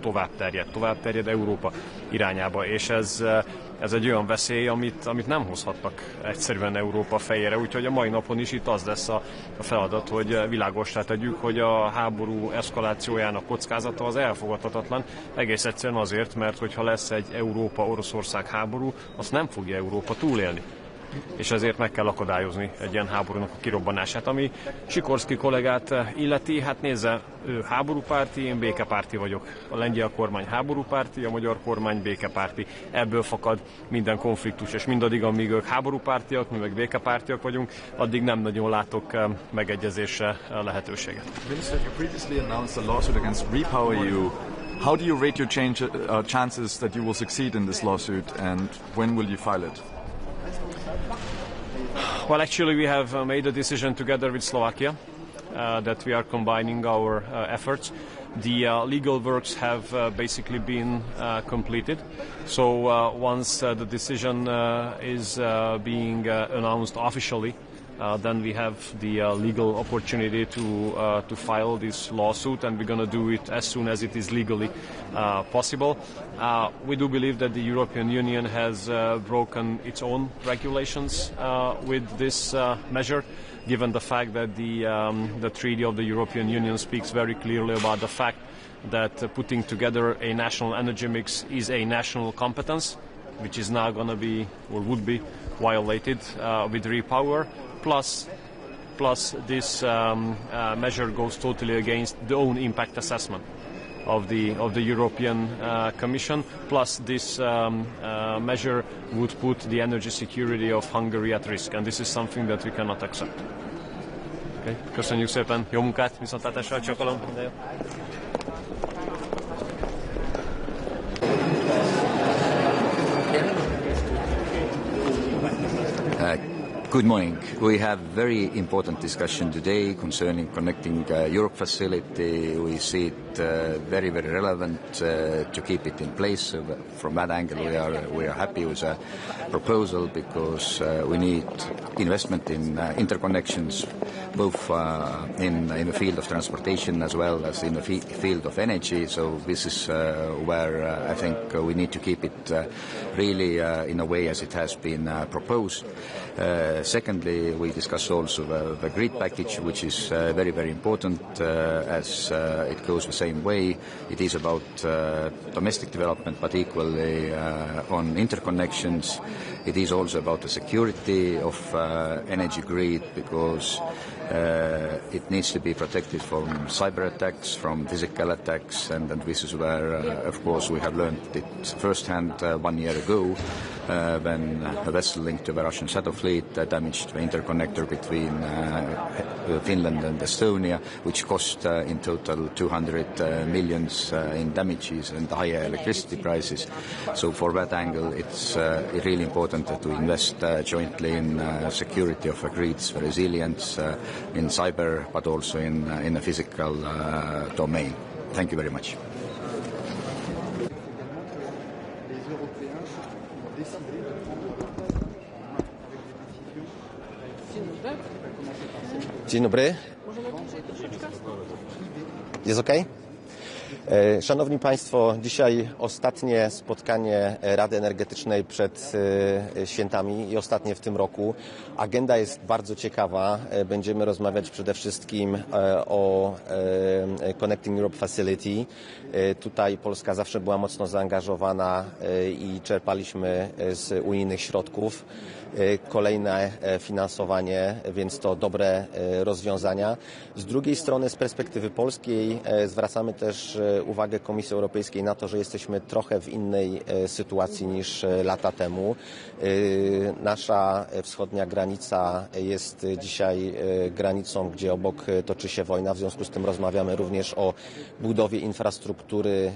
tovább terjed Európa irányába, és ez egy olyan veszély, amit nem hozhatnak egyszerűen Európa fejére, úgyhogy a mai napon is itt az lesz a feladat, hogy világossá tegyük, hogy a háború eszkalációjának kockázata az elfogadhatatlan, egész egyszerűen azért, mert hogyha lesz egy Európa-Oroszország háború, azt nem fogja Európa túlélni. És ezért meg kell akadályozni egy ilyen háborúnak a kirobbanását. Ami Sikorszky kollégát illeti, hát nézze, ő háborúpárti, én békepárti vagyok. A lengyel kormány háborúpárti, a magyar kormány békepárti. Ebből fakad minden konfliktus, és mindaddig, amíg ők háborúpártiak, mi meg békepártiak vagyunk, addig nem nagyon látok megegyezésre lehetőséget. Minister, you previously announced a lawsuit against REPowerEU. How do you rate your chances that you will succeed in this lawsuit, and when will you file it? Well, actually, we have made a decision together with Slovakia that we are combining our efforts. The legal works have basically been completed. So once the decision is being announced officially, then we have the legal opportunity to file this lawsuit, and we're going to do it as soon as it is legally possible. We do believe that the European Union has broken its own regulations with this measure, given the fact that the Treaty of the European Union speaks very clearly about the fact that putting together a national energy mix is a national competence, which is now going to be, or would be, violated with Repower. Plus this measure goes totally against the own impact assessment of the European Commission. Plus this measure would put the energy security of Hungary at risk, and this is something that we cannot accept. Okay. Köszönjük szépen, jó munkát, viszontlátásra, csokolom. Good morning. We have very important discussion today concerning connecting Europe facility. We see it very, very relevant to keep it in place. So from that angle, we are happy with the proposal because we need investment in interconnections, both in the field of transportation as well as in the field of energy. So this is where I think we need to keep it really in a way as it has been proposed. Secondly, we discuss also the grid package, which is very, very important as it goes the same way. It is about domestic development, but equally on interconnections. It is also about the security of energy grid because it needs to be protected from cyber attacks, from physical attacks, and this is where, of course, we have learned it firsthand 1 year ago when a vessel linked to the Russian shadow fleet damaged the interconnector between Finland and Estonia, which cost in total 200 millions in damages and higher electricity prices. So for that angle, it's really important to invest jointly in security of the grids, resilience, in cyber, but also in the physical domain. Thank you very much. Dzień dobry. Jest ok? Szanowni Państwo, dzisiaj ostatnie spotkanie Rady Energetycznej przed świętami i ostatnie w tym roku. Agenda jest bardzo ciekawa. Będziemy rozmawiać przede wszystkim o Connecting Europe Facility. Tutaj Polska zawsze była mocno zaangażowana i czerpaliśmy z unijnych środków. Kolejne finansowanie, więc to dobre rozwiązania. Z drugiej strony, z perspektywy polskiej, zwracamy też uwagę Komisji Europejskiej na to, że jesteśmy trochę w innej sytuacji niż lata temu. Nasza wschodnia granica jest dzisiaj granicą, gdzie obok toczy się wojna. W związku z tym rozmawiamy również o budowie infrastruktury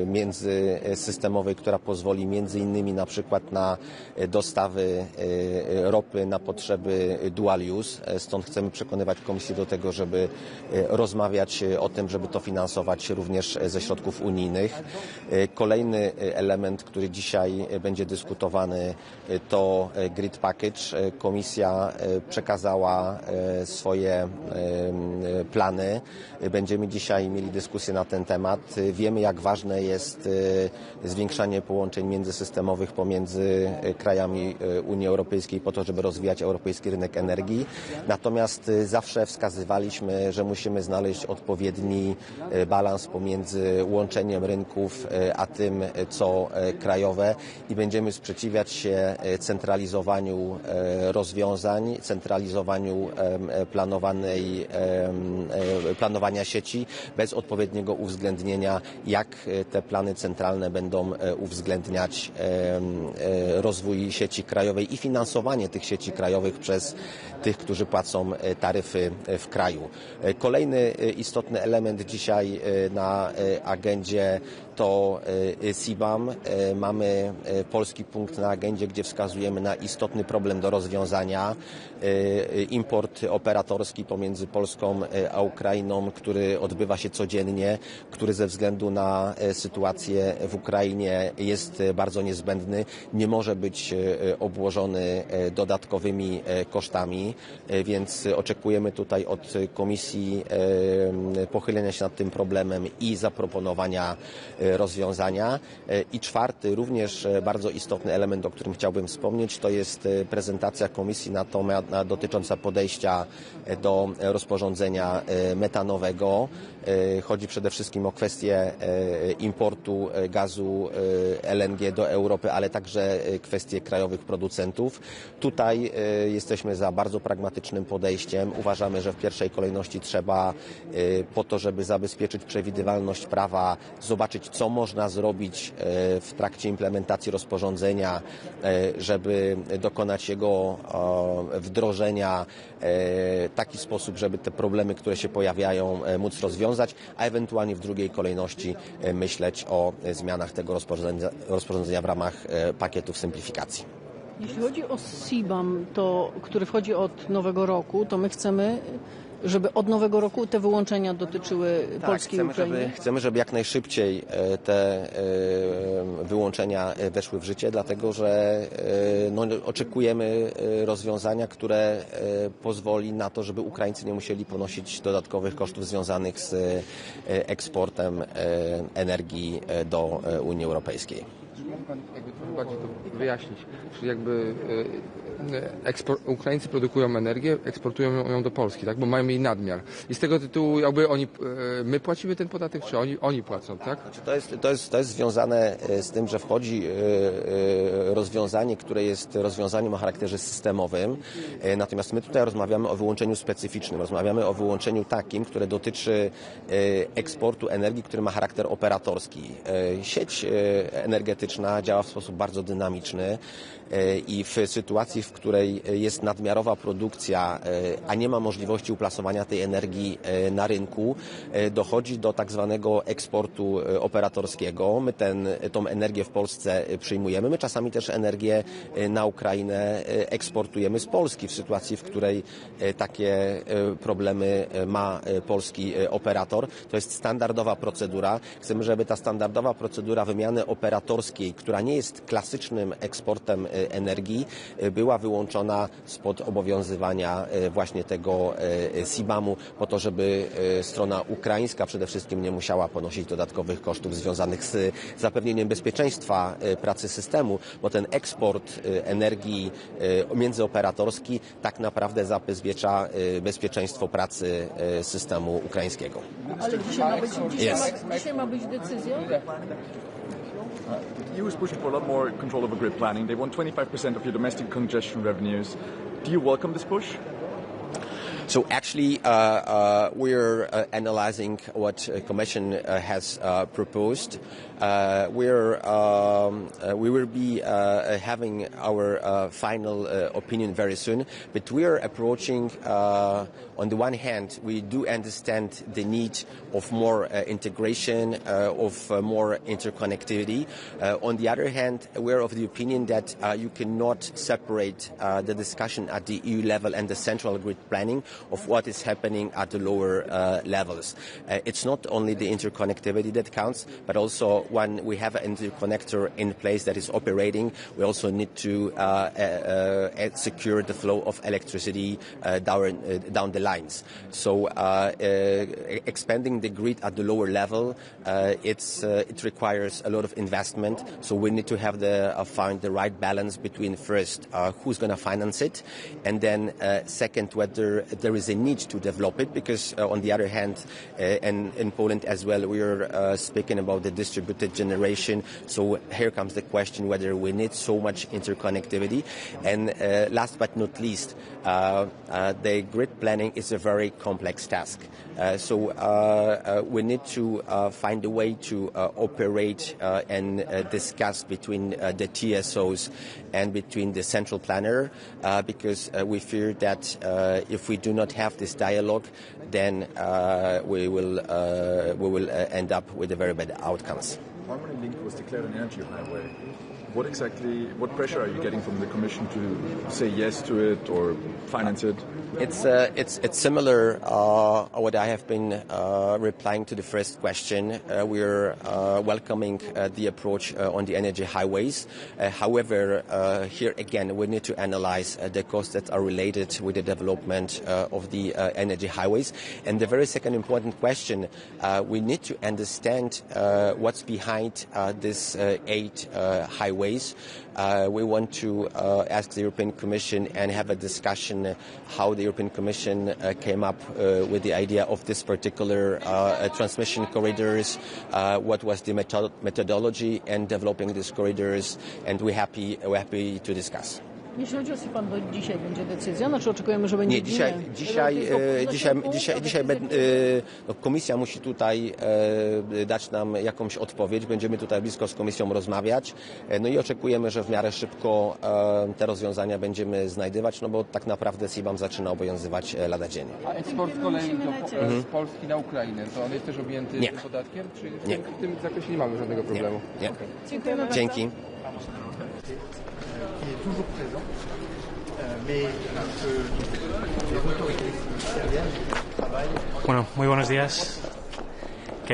międzysystemowej, która pozwoli między innymi na przykład na dostawy ropy na potrzeby dual use. Stąd chcemy przekonywać Komisję do tego, żeby rozmawiać o tym, żeby to finansować również ze środków unijnych. Kolejny element, który dzisiaj będzie dyskutowany, to grid package. Komisja przekazała swoje plany. Będziemy dzisiaj mieli dyskusję na ten temat. Wiemy, jak ważne jest zwiększanie połączeń międzysystemowych pomiędzy krajami Unii Europejskiej po to, żeby rozwijać europejski rynek energii. Natomiast zawsze wskazywaliśmy, że musimy znaleźć odpowiedni balans pomiędzy łączeniem rynków, a tym, co krajowe i będziemy sprzeciwiać się centralizowaniu rozwiązań, centralizowaniu planowania sieci bez odpowiedniego uwzględnienia, jak te plany centralne będą uwzględniać rozwój sieci krajowej i finansowanie tych sieci krajowych przez tych, którzy płacą taryfy w kraju. Kolejny istotny element dzisiaj na agendzie to CBAM. Mamy polski punkt na agendzie, gdzie wskazujemy na istotny problem do rozwiązania. Import operatorski pomiędzy Polską a Ukrainą, który odbywa się codziennie, który ze względu na sytuację w Ukrainie jest bardzo niezbędny, nie może być obłożony dodatkowymi kosztami, więc oczekujemy tutaj od Komisji pochylenia się nad tym problemem i zaproponowania rozwiązania. I czwarty, również bardzo istotny element, o którym chciałbym wspomnieć, to jest prezentacja Komisji NATO dotycząca podejścia do rozporządzenia metanowego. Chodzi przede wszystkim o kwestię importu gazu LNG do Europy, ale także kwestie krajowych producentów. Tutaj jesteśmy za bardzo pragmatycznym podejściem. Uważamy, że w pierwszej kolejności trzeba po to, żeby zabezpieczyć przewidywalność prawa, zobaczyć, co można zrobić w trakcie implementacji rozporządzenia, żeby dokonać jego wdrożenia w taki sposób, żeby te problemy, które się pojawiają, móc rozwiązać, a ewentualnie w drugiej kolejności myśleć o zmianach tego rozporządzenia w ramach pakietów simplifikacji. Jeśli chodzi o CBAM, który wchodzi od nowego roku, to my chcemy, żeby od nowego roku te wyłączenia dotyczyły Polski i Ukrainy? Chcemy, żeby jak najszybciej te wyłączenia weszły w życie, dlatego że oczekujemy rozwiązania, które pozwoli na to, żeby Ukraińcy nie musieli ponosić dodatkowych kosztów związanych z eksportem energii do Unii Europejskiej. Czy mógł Pan trochę bardziej to wyjaśnić? Czyli Ukraińcy produkują energię, eksportują ją do Polski, tak? Bo mają jej nadmiar. I z tego tytułu my płacimy ten podatek, czy oni płacą, tak? To jest związane z tym, że wchodzi rozwiązanie, które jest rozwiązaniem o charakterze systemowym. Natomiast my tutaj rozmawiamy o wyłączeniu specyficznym. Rozmawiamy o wyłączeniu takim, które dotyczy eksportu energii, który ma charakter operatorski. Sieć energetyczna działa w sposób bardzo dynamiczny i w sytuacji, w której jest nadmiarowa produkcja, a nie ma możliwości uplasowania tej energii na rynku, dochodzi do tak zwanego eksportu operatorskiego. My tą energię w Polsce przyjmujemy. My czasami też energię na Ukrainę eksportujemy z Polski w sytuacji, w której takie problemy ma polski operator. To jest standardowa procedura. Chcemy, żeby ta standardowa procedura wymiany operatorskiej, która nie jest klasycznym eksportem energii, była wyłączona spod obowiązywania właśnie tego CBAM-u, po to, żeby strona ukraińska przede wszystkim nie musiała ponosić dodatkowych kosztów związanych z zapewnieniem bezpieczeństwa pracy systemu, bo ten eksport energii międzyoperatorski tak naprawdę zabezpiecza bezpieczeństwo pracy systemu ukraińskiego. Ale dzisiaj ma być decyzja? The EU is pushing for a lot more control over grid planning. They want 25% of your domestic congestion revenues. Do you welcome this push? So actually, we're analyzing what the Commission has proposed. We will be having our final opinion very soon, but we are approaching, on the one hand, we do understand the need of more integration, of more interconnectivity. On the other hand, we're of the opinion that you cannot separate the discussion at the EU level and the central grid planning of what is happening at the lower levels. It's not only the interconnectivity that counts, but also when we have an interconnector in place that is operating, we also need to secure the flow of electricity down the lines. So expanding the grid at the lower level, it requires a lot of investment. So we need to have find the right balance between first who's going to finance it, and then second whether there is a need to develop it, because on the other hand, and in Poland as well, we are speaking about the distributed generation. So here comes the question whether we need so much interconnectivity. And last but not least, the grid planning is a very complex task. So we need to find a way to operate and discuss between the TSOs and between the central planner, because we fear that if we do not have this dialogue, then we will end up with a very bad outcomes. Harmony Link was declared an energy highway. What pressure are you getting from the Commission to say yes to it or finance it? It's similar what I have been replying to the first question. We're welcoming the approach on the energy highways. However, here again we need to analyze the costs that are related with the development of the energy highways. And the very second important question, we need to understand what's behind these 8 highways. We want to ask the European Commission and have a discussion how the European Commission came up with the idea of this particular transmission corridors, what was the methodology in developing these corridors, and we're happy to discuss. Jeśli chodzi o SIPAN, to dzisiaj będzie decyzja, znaczy oczekujemy, że będzie dzisiaj komisja musi tutaj dać nam jakąś odpowiedź. Będziemy tutaj blisko z komisją rozmawiać. No i oczekujemy, że w miarę szybko te rozwiązania będziemy znajdywać, no bo tak naprawdę SIBAM zaczyna obowiązywać lada dzień. A eksport z kolei z Polski na Ukrainę, to on jest też objęty tym podatkiem? Czy nie. W tym zakresie nie mamy żadnego problemu? Nie. Okay. Dziękujemy bardzo. Dzięki. Qui est toujours présent, mais que les autorités syriennes travaillent. Bueno, muy buenos días.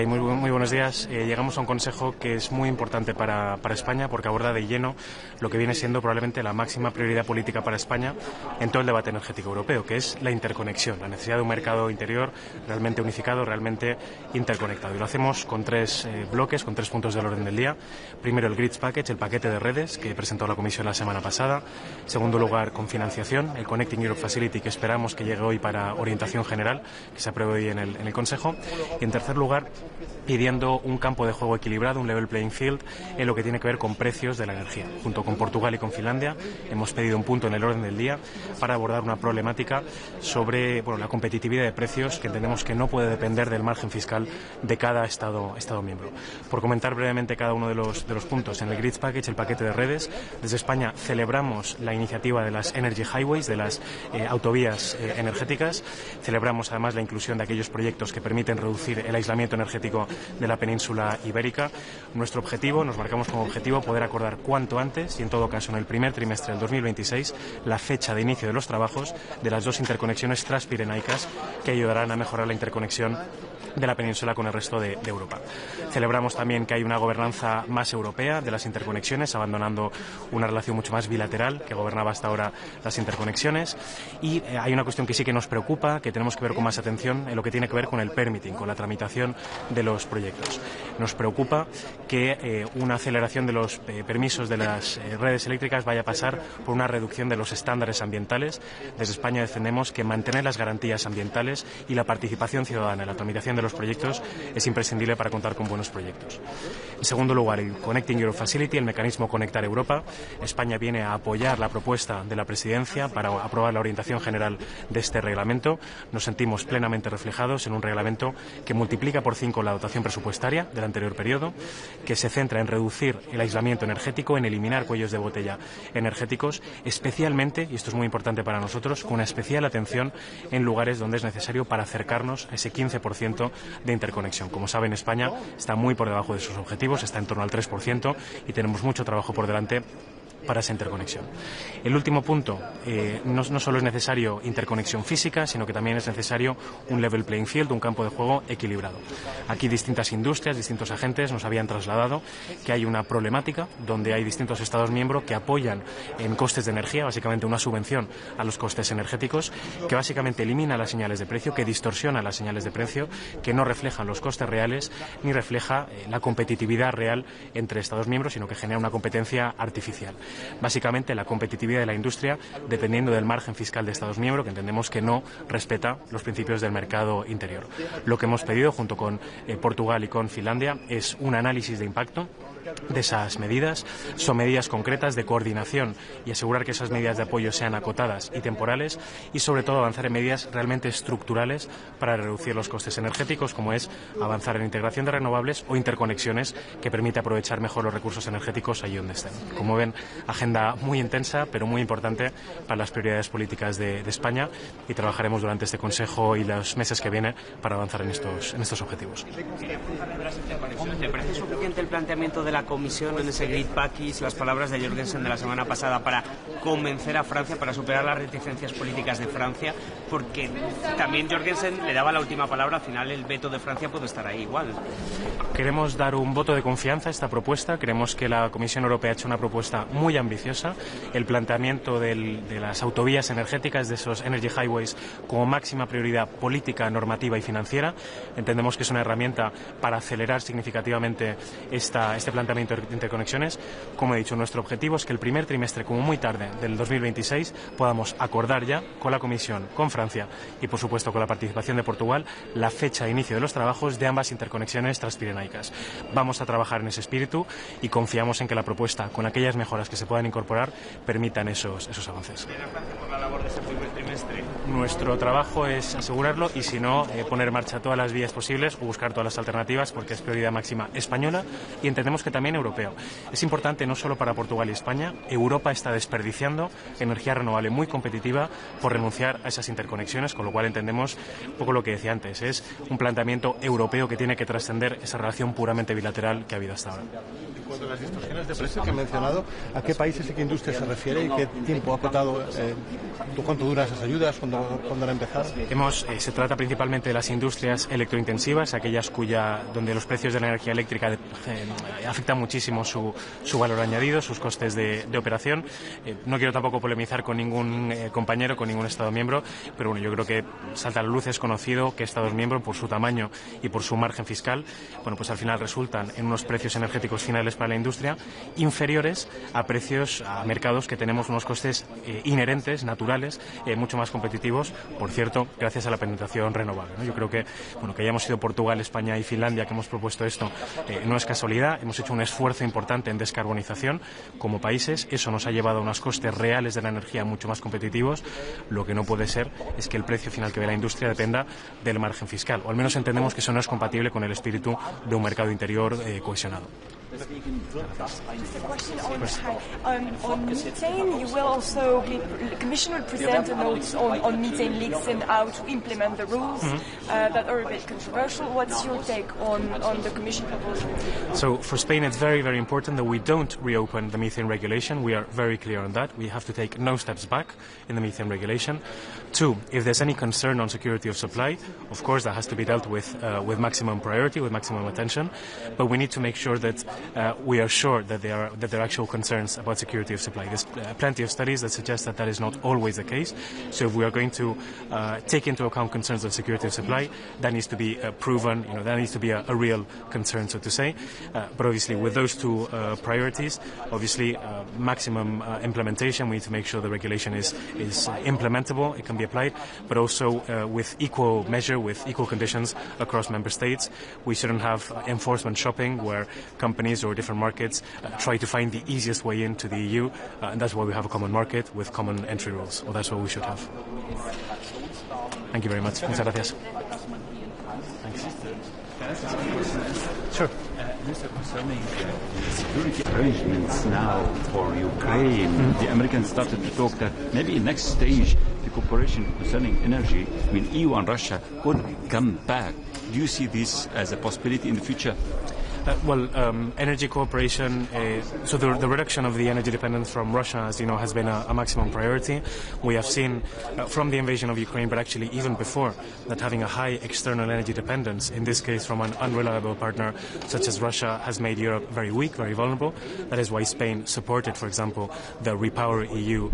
Muy buenos días. Llegamos a un consejo que es muy importante para España porque aborda de lleno lo que viene siendo probablemente la máxima prioridad política para España en todo el debate energético europeo, que es la interconexión, la necesidad de un mercado interior realmente unificado, realmente interconectado. Y lo hacemos con 3 bloques, con 3 puntos del orden del día. Primero, el Grids Package, el paquete de redes que presentó la Comisión la semana pasada. En segundo lugar, con financiación, el Connecting Europe Facility, que esperamos que llegue hoy para orientación general, que se apruebe hoy en el Consejo. Y en tercer lugar, pidiendo un campo de juego equilibrado, un level playing field, en lo que tiene que ver con precios de la energía. Junto con Portugal y con Finlandia hemos pedido un punto en el orden del día para abordar una problemática sobre la competitividad de precios, que entendemos que no puede depender del margen fiscal de cada Estado miembro. Por comentar brevemente cada uno de los puntos, en el Grids Package, el paquete de redes, desde España celebramos la iniciativa de las Energy Highways, de las autovías energéticas. Celebramos además la inclusión de aquellos proyectos que permiten reducir el aislamiento energético de la península ibérica. Nuestro objetivo, nos marcamos como objetivo poder acordar cuanto antes y en todo caso en el primer trimestre del 2026 la fecha de inicio de los trabajos de las 2 interconexiones transpirenaicas que ayudarán a mejorar la interconexión de la península con el resto de Europa. Celebramos también que hay una gobernanza más europea de las interconexiones, abandonando una relación mucho más bilateral que gobernaba hasta ahora las interconexiones. Y hay una cuestión que sí que nos preocupa, que tenemos que ver con más atención en lo que tiene que ver con el permitting, con la tramitación de los proyectos. Nos preocupa que una aceleración de los permisos de las redes eléctricas vaya a pasar por una reducción de los estándares ambientales. Desde España defendemos que mantener las garantías ambientales y la participación ciudadana en la tramitación de los proyectos es imprescindible para contar con buenos proyectos. En segundo lugar, el Connecting Europe Facility, el mecanismo Conectar Europa. España viene a apoyar la propuesta de la Presidencia para aprobar la orientación general de este reglamento. Nos sentimos plenamente reflejados en un reglamento que multiplica por 5 la dotación presupuestaria del anterior periodo, que se centra en reducir el aislamiento energético, en eliminar cuellos de botella energéticos, especialmente, y esto es muy importante para nosotros, con una especial atención en lugares donde es necesario para acercarnos a ese 15% de interconexión. Como saben, España está muy por debajo de sus objetivos, está en torno al 3% y tenemos mucho trabajo por delante para esa interconexión. El último punto, no solo es necesario interconexión física, sino que también es necesario un level playing field, un campo de juego equilibrado. Aquí distintas industrias, distintos agentes nos habían trasladado que hay una problemática donde hay distintos Estados miembros que apoyan en costes de energía, básicamente una subvención a los costes energéticos, que básicamente elimina las señales de precio, que distorsiona las señales de precio, que no reflejan los costes reales ni refleja la competitividad real entre Estados miembros, sino que genera una competencia artificial. Básicamente la competitividad de la industria dependiendo del margen fiscal de Estados miembros, que entendemos que no respeta los principios del mercado interior. Lo que hemos pedido junto con Portugal y con Finlandia es un análisis de impacto de esas medidas. Son medidas concretas de coordinación y asegurar que esas medidas de apoyo sean acotadas y temporales, y sobre todo avanzar en medidas realmente estructurales para reducir los costes energéticos, como es avanzar en integración de renovables o interconexiones que permite aprovechar mejor los recursos energéticos allí donde estén. Como ven, agenda muy intensa pero muy importante para las prioridades políticas de España, y trabajaremos durante este Consejo y los meses que vienen para avanzar en estos objetivos. ¿Te parece suficiente el planteamiento de la Comisión en ese Grid Package, las palabras de Jorgensen de la semana pasada, para convencer a Francia, para superar las reticencias políticas de Francia? Porque también Jorgensen le daba la última palabra, al final el veto de Francia puede estar ahí igual. Queremos dar un voto de confianza a esta propuesta. Creemos que la Comisión Europea ha hecho una propuesta muy ambiciosa. El planteamiento de las autovías energéticas, de esos energy highways, como máxima prioridad política, normativa y financiera. Entendemos que es una herramienta para acelerar significativamente este planteamiento de interconexiones. Como he dicho, nuestro objetivo es que el primer trimestre, como muy tarde, del 2026, podamos acordar ya con la Comisión, con Francia y, por supuesto, con la participación de Portugal, la fecha de inicio de los trabajos de ambas interconexiones transpirenaicas. Vamos a trabajar en ese espíritu y confiamos en que la propuesta, con aquellas mejoras que se puedan incorporar, permitan esos avances. Nuestro trabajo es asegurarlo y, si no, poner en marcha todas las vías posibles o buscar todas las alternativas, porque es prioridad máxima española y entendemos que también europeo. Es importante no solo para Portugal y España. Europa está desperdiciando energía renovable muy competitiva por renunciar a esas interconexiones, con lo cual entendemos un poco lo que decía antes. Es un planteamiento europeo que tiene que trascender esa relación puramente bilateral que ha habido hasta ahora. En cuanto a las distorsiones de precio que he mencionado, ¿a qué países y qué industria se refiere y qué tiempo ha costado? ¿Cuánto duran esas ayudas? ¿Cuándo han empezado? Se trata principalmente de las industrias electrointensivas, aquellas donde los precios de la energía eléctrica afectan muchísimo su valor añadido, sus costes de operación. No quiero tampoco polemizar con ningún compañero, con ningún Estado miembro, pero bueno, yo creo que salta a la luz, es conocido que Estados miembros, por su tamaño y por su margen fiscal, pues al final resultan en unos precios energéticos finales para la industria inferiores a mercados que tenemos unos costes inherentes, naturales, mucho más competitivos, por cierto, gracias a la penetración renovable, ¿no? Yo creo que hayamos sido Portugal, España y Finlandia que hemos propuesto esto no es casualidad. Hemos hecho un esfuerzo importante en descarbonización como países. Eso nos ha llevado a unos costes reales de la energía mucho más competitivos. Lo que no puede ser es que el precio final que ve la industria dependa del margen fiscal, o al menos entendemos que eso no es compatible con el espíritu de un mercado interior cohesionado. Just a question on methane. You will also the Commission will present a note on methane leaks and how to implement the rules that are a bit controversial. What's your take on the Commission proposal? So for Spain, it's very, very important that we don't reopen the methane regulation. We are very clear on that. We have to take no steps back in the methane regulation. 2, if there's any concern on security of supply, of course that has to be dealt with maximum priority, with maximum attention. But we need to make sure that we are sure that there are actual concerns about security of supply. There's plenty of studies that suggest that is not always the case. So if we are going to take into account concerns of security of supply, that needs to be proven. That needs to be a real concern, so to say. But obviously, with those two priorities, maximum implementation. We need to make sure the regulation is implementable. It can be applied, but also with equal measure, with equal conditions across member states. We shouldn't have enforcement shopping where companies or different markets try to find the easiest way into the EU, and that's why we have a common market with common entry rules. Well, that's what we should have. Thank you very much. Muchas gracias. Thanks. Sure. Concerning security arrangements now for Ukraine, the Americans started to talk that maybe in next stage the cooperation concerning energy between EU and Russia could come back. Do you see this as a possibility in the future? Energy cooperation, so the reduction of the energy dependence from Russia, as you know, has been a maximum priority. We have seen from the invasion of Ukraine, but actually even before, that having a high external energy dependence, in this case from an unreliable partner such as Russia, has made Europe very weak, very vulnerable. That is why Spain supported, for example, the Repower EU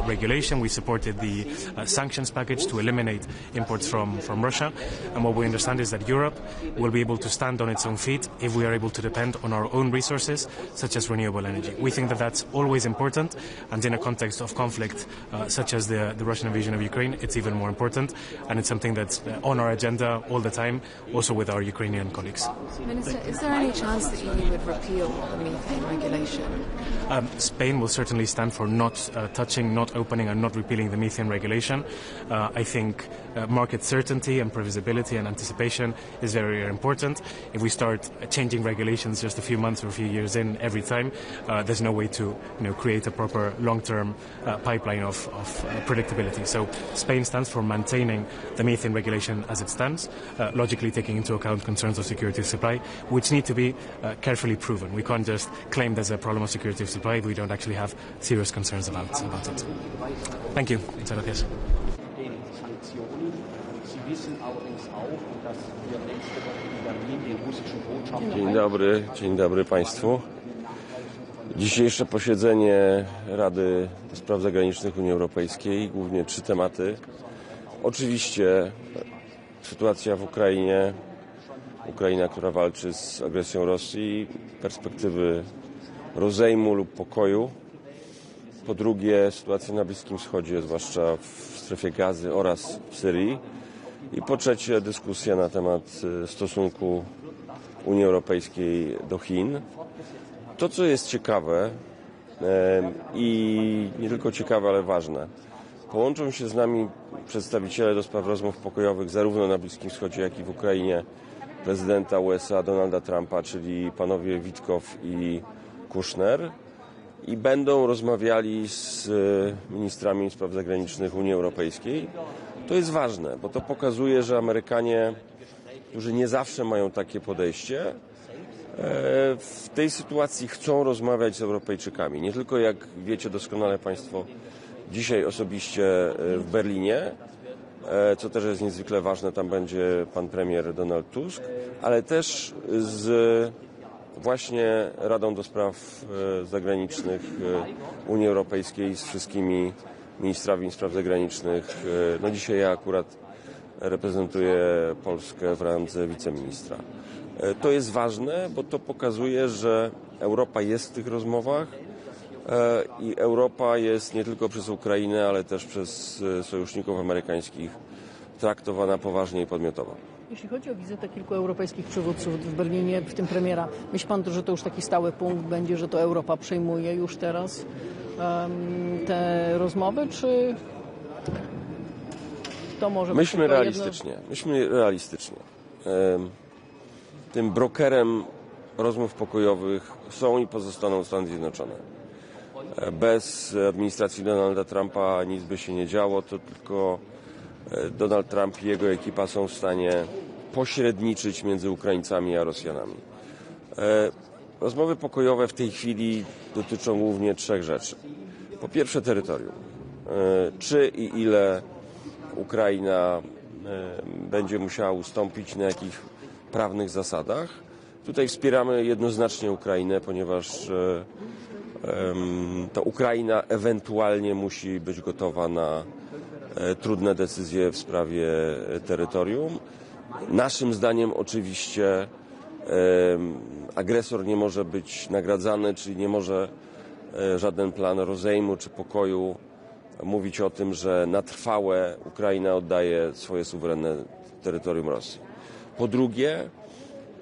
regulation. We supported the sanctions package to eliminate imports from Russia. And what we understand is that Europe will be able to stand on its own feet if we we are able to depend on our own resources, such as renewable energy. We think that that's always important, and in a context of conflict such as the Russian invasion of Ukraine, it's even more important, and it's something that's on our agenda all the time, also with our Ukrainian colleagues. Minister, is there any chance that EU would repeal the methane regulation? Spain will certainly stand for not touching, not opening and not repealing the methane regulation. I think market certainty and previsibility and anticipation is very, very important. If we start changing regulations just a few months or a few years in every time, there's no way to create a proper long-term pipeline of predictability. So Spain stands for maintaining the methane regulation as it stands, logically taking into account concerns of security of supply, which need to be carefully proven. We can't just claim there's a problem of security of supply if we don't actually have serious concerns about it. Thank you. Dzień dobry Państwu. Dzisiejsze posiedzenie Rady do Spraw Zagranicznych Unii Europejskiej, głównie 3 tematy. Oczywiście sytuacja w Ukrainie, Ukraina, która walczy z agresją Rosji, perspektywy rozejmu lub pokoju. Po drugie, sytuacja na Bliskim Wschodzie, zwłaszcza w strefie Gazy oraz w Syrii. I po trzecie, dyskusja na temat stosunku Unii Europejskiej do Chin. To, co jest ciekawe i nie tylko ciekawe, ale ważne, połączą się z nami przedstawiciele do spraw rozmów pokojowych zarówno na Bliskim Wschodzie, jak i w Ukrainie prezydenta USA Donalda Trumpa, czyli panowie Witkow i Kushner, i będą rozmawiali z ministrami spraw zagranicznych Unii Europejskiej. To jest ważne, bo to pokazuje, że Amerykanie, którzy nie zawsze mają takie podejście, w tej sytuacji chcą rozmawiać z Europejczykami. Nie tylko, jak wiecie doskonale Państwo, dzisiaj osobiście w Berlinie, co też jest niezwykle ważne, tam będzie pan premier Donald Tusk, ale też z właśnie Radą do Spraw Zagranicznych Unii Europejskiej, z wszystkimi ministrami spraw zagranicznych. No dzisiaj ja akurat reprezentuję Polskę w randze wiceministra. To jest ważne, bo to pokazuje, że Europa jest w tych rozmowach i Europa jest nie tylko przez Ukrainę, ale też przez sojuszników amerykańskich traktowana poważnie i podmiotowo. Jeśli chodzi o wizytę kilku europejskich przywódców w Berlinie, w tym premiera, myśli pan, że to już taki stały punkt będzie, że to Europa przejmuje już teraz te rozmowy, czy to może być Myślmy realistycznie. Tym brokerem rozmów pokojowych są i pozostaną Stany Zjednoczone. Bez administracji Donalda Trumpa nic by się nie działo, to tylko Donald Trump i jego ekipa są w stanie pośredniczyć między Ukraińcami a Rosjanami. Rozmowy pokojowe w tej chwili dotyczą głównie 3 rzeczy. Po pierwsze terytorium. Czy i ile Ukraina będzie musiała ustąpić, na jakich prawnych zasadach. Tutaj wspieramy jednoznacznie Ukrainę, ponieważ to Ukraina ewentualnie musi być gotowa na trudne decyzje w sprawie terytorium. Naszym zdaniem oczywiście agresor nie może być nagradzany, czyli nie może żaden plan rozejmu czy pokoju mówić o tym, że na trwałe Ukraina oddaje swoje suwerenne terytorium Rosji. Po drugie,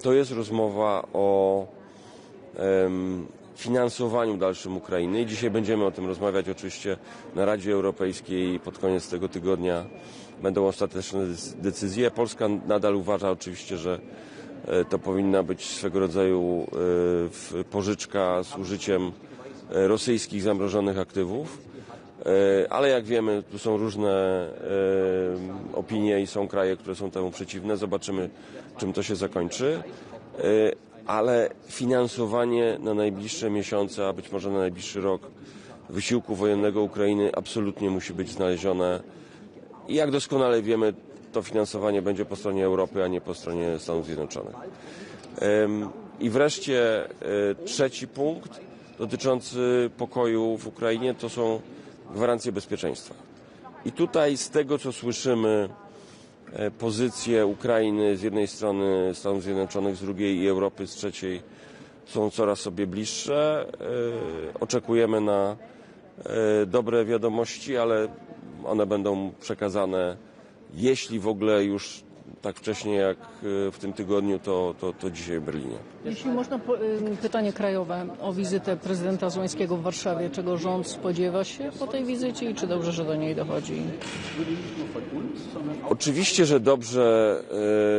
to jest rozmowa o finansowaniu dalszym Ukrainy i dzisiaj będziemy o tym rozmawiać oczywiście na Radzie Europejskiej. Pod koniec tego tygodnia będą ostateczne decyzje. Polska nadal uważa oczywiście, że to powinna być swego rodzaju pożyczka z użyciem rosyjskich zamrożonych aktywów, ale jak wiemy, tu są różne opinie i są kraje, które są temu przeciwne. Zobaczymy, czym to się zakończy. Ale finansowanie na najbliższe miesiące, a być może na najbliższy rok wysiłku wojennego Ukrainy absolutnie musi być znalezione. I jak doskonale wiemy, to finansowanie będzie po stronie Europy, a nie po stronie Stanów Zjednoczonych. I wreszcie 3. punkt dotyczący pokoju w Ukrainie to są gwarancje bezpieczeństwa. I tutaj z tego, co słyszymy pozycje Ukrainy z jednej strony, Stanów Zjednoczonych z drugiej i Europy z trzeciej są coraz sobie bliższe. Oczekujemy na dobre wiadomości, ale one będą przekazane, jeśli w ogóle już tak wcześnie jak w tym tygodniu, to dzisiaj w Berlinie. Jeśli można, pytanie krajowe o wizytę prezydenta Zełenskiego w Warszawie. Czego rząd spodziewa się po tej wizycie i czy dobrze, że do niej dochodzi? Oczywiście, że dobrze,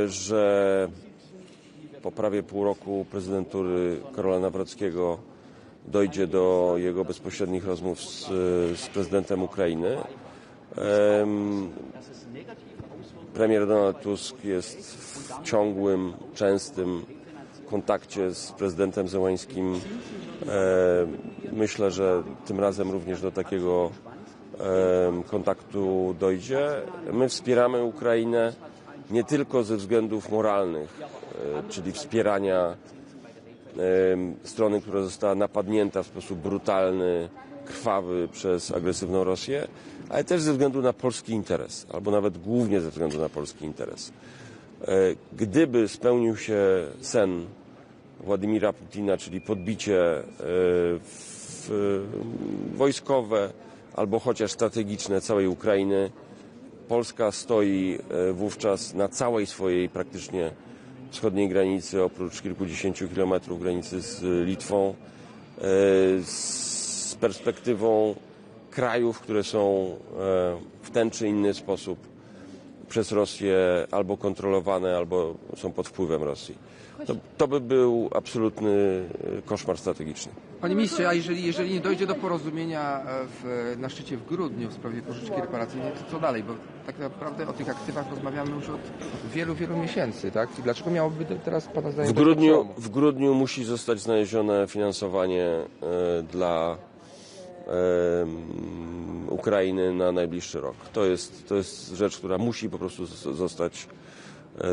że po prawie pół roku prezydentury Karola Nawrockiego dojdzie do jego bezpośrednich rozmów z prezydentem Ukrainy. Premier Donald Tusk jest w ciągłym, częstym kontakcie z prezydentem Zełenskim. Myślę, że tym razem również do takiego kontaktu dojdzie. My wspieramy Ukrainę nie tylko ze względów moralnych, czyli wspierania strony, która została napadnięta w sposób brutalny, krwawy przez agresywną Rosję, ale też ze względu na polski interes, albo nawet głównie ze względu na polski interes. Gdyby spełnił się sen Władimira Putina, czyli podbicie wojskowe albo chociaż strategiczne całej Ukrainy, Polska stoi wówczas na całej swojej praktycznie wschodniej granicy, oprócz kilkudziesięciu kilometrów granicy z Litwą, z perspektywą krajów, które są w ten czy inny sposób przez Rosję albo kontrolowane, albo są pod wpływem Rosji. To by był absolutny koszmar strategiczny. Panie ministrze, a jeżeli nie dojdzie do porozumienia na szczycie w grudniu w sprawie pożyczki reparacyjnej, to co dalej? Bo tak naprawdę o tych aktywach rozmawiamy już od wielu, wielu miesięcy, tak? I dlaczego miałoby teraz Pana zdaniem w grudniu musi zostać znalezione finansowanie dla Ukrainy na najbliższy rok. To jest rzecz, która musi po prostu zostać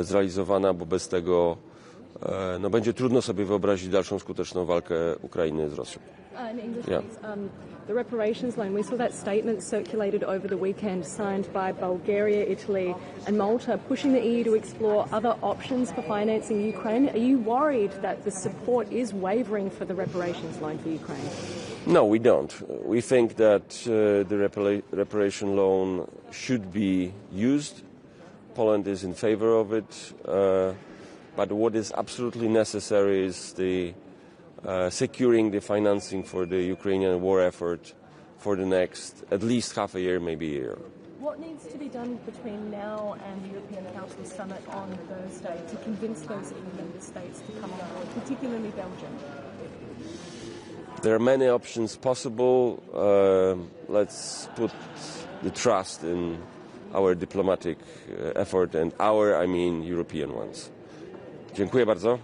zrealizowana, bo bez tego będzie trudno sobie wyobrazić dalszą skuteczną walkę Ukrainy z Rosją. The reparations loan, we saw that statement circulated over the weekend signed by Bulgaria, Italy and Malta, pushing the EU to explore other options for financing Ukraine. Are you worried that the support is wavering for the reparations loan for Ukraine? No, we don't. We think that the reparation loan should be used. Poland is in favor of it. But what is absolutely necessary is the securing the financing for the Ukrainian war effort for the next at least half a year, maybe a year. What needs to be done between now and the European Council summit on Thursday to convince those EU member states to come on board, particularly Belgium? There are many options possible. Let's put the trust in our diplomatic effort, and I mean European ones. Dziękuję bardzo.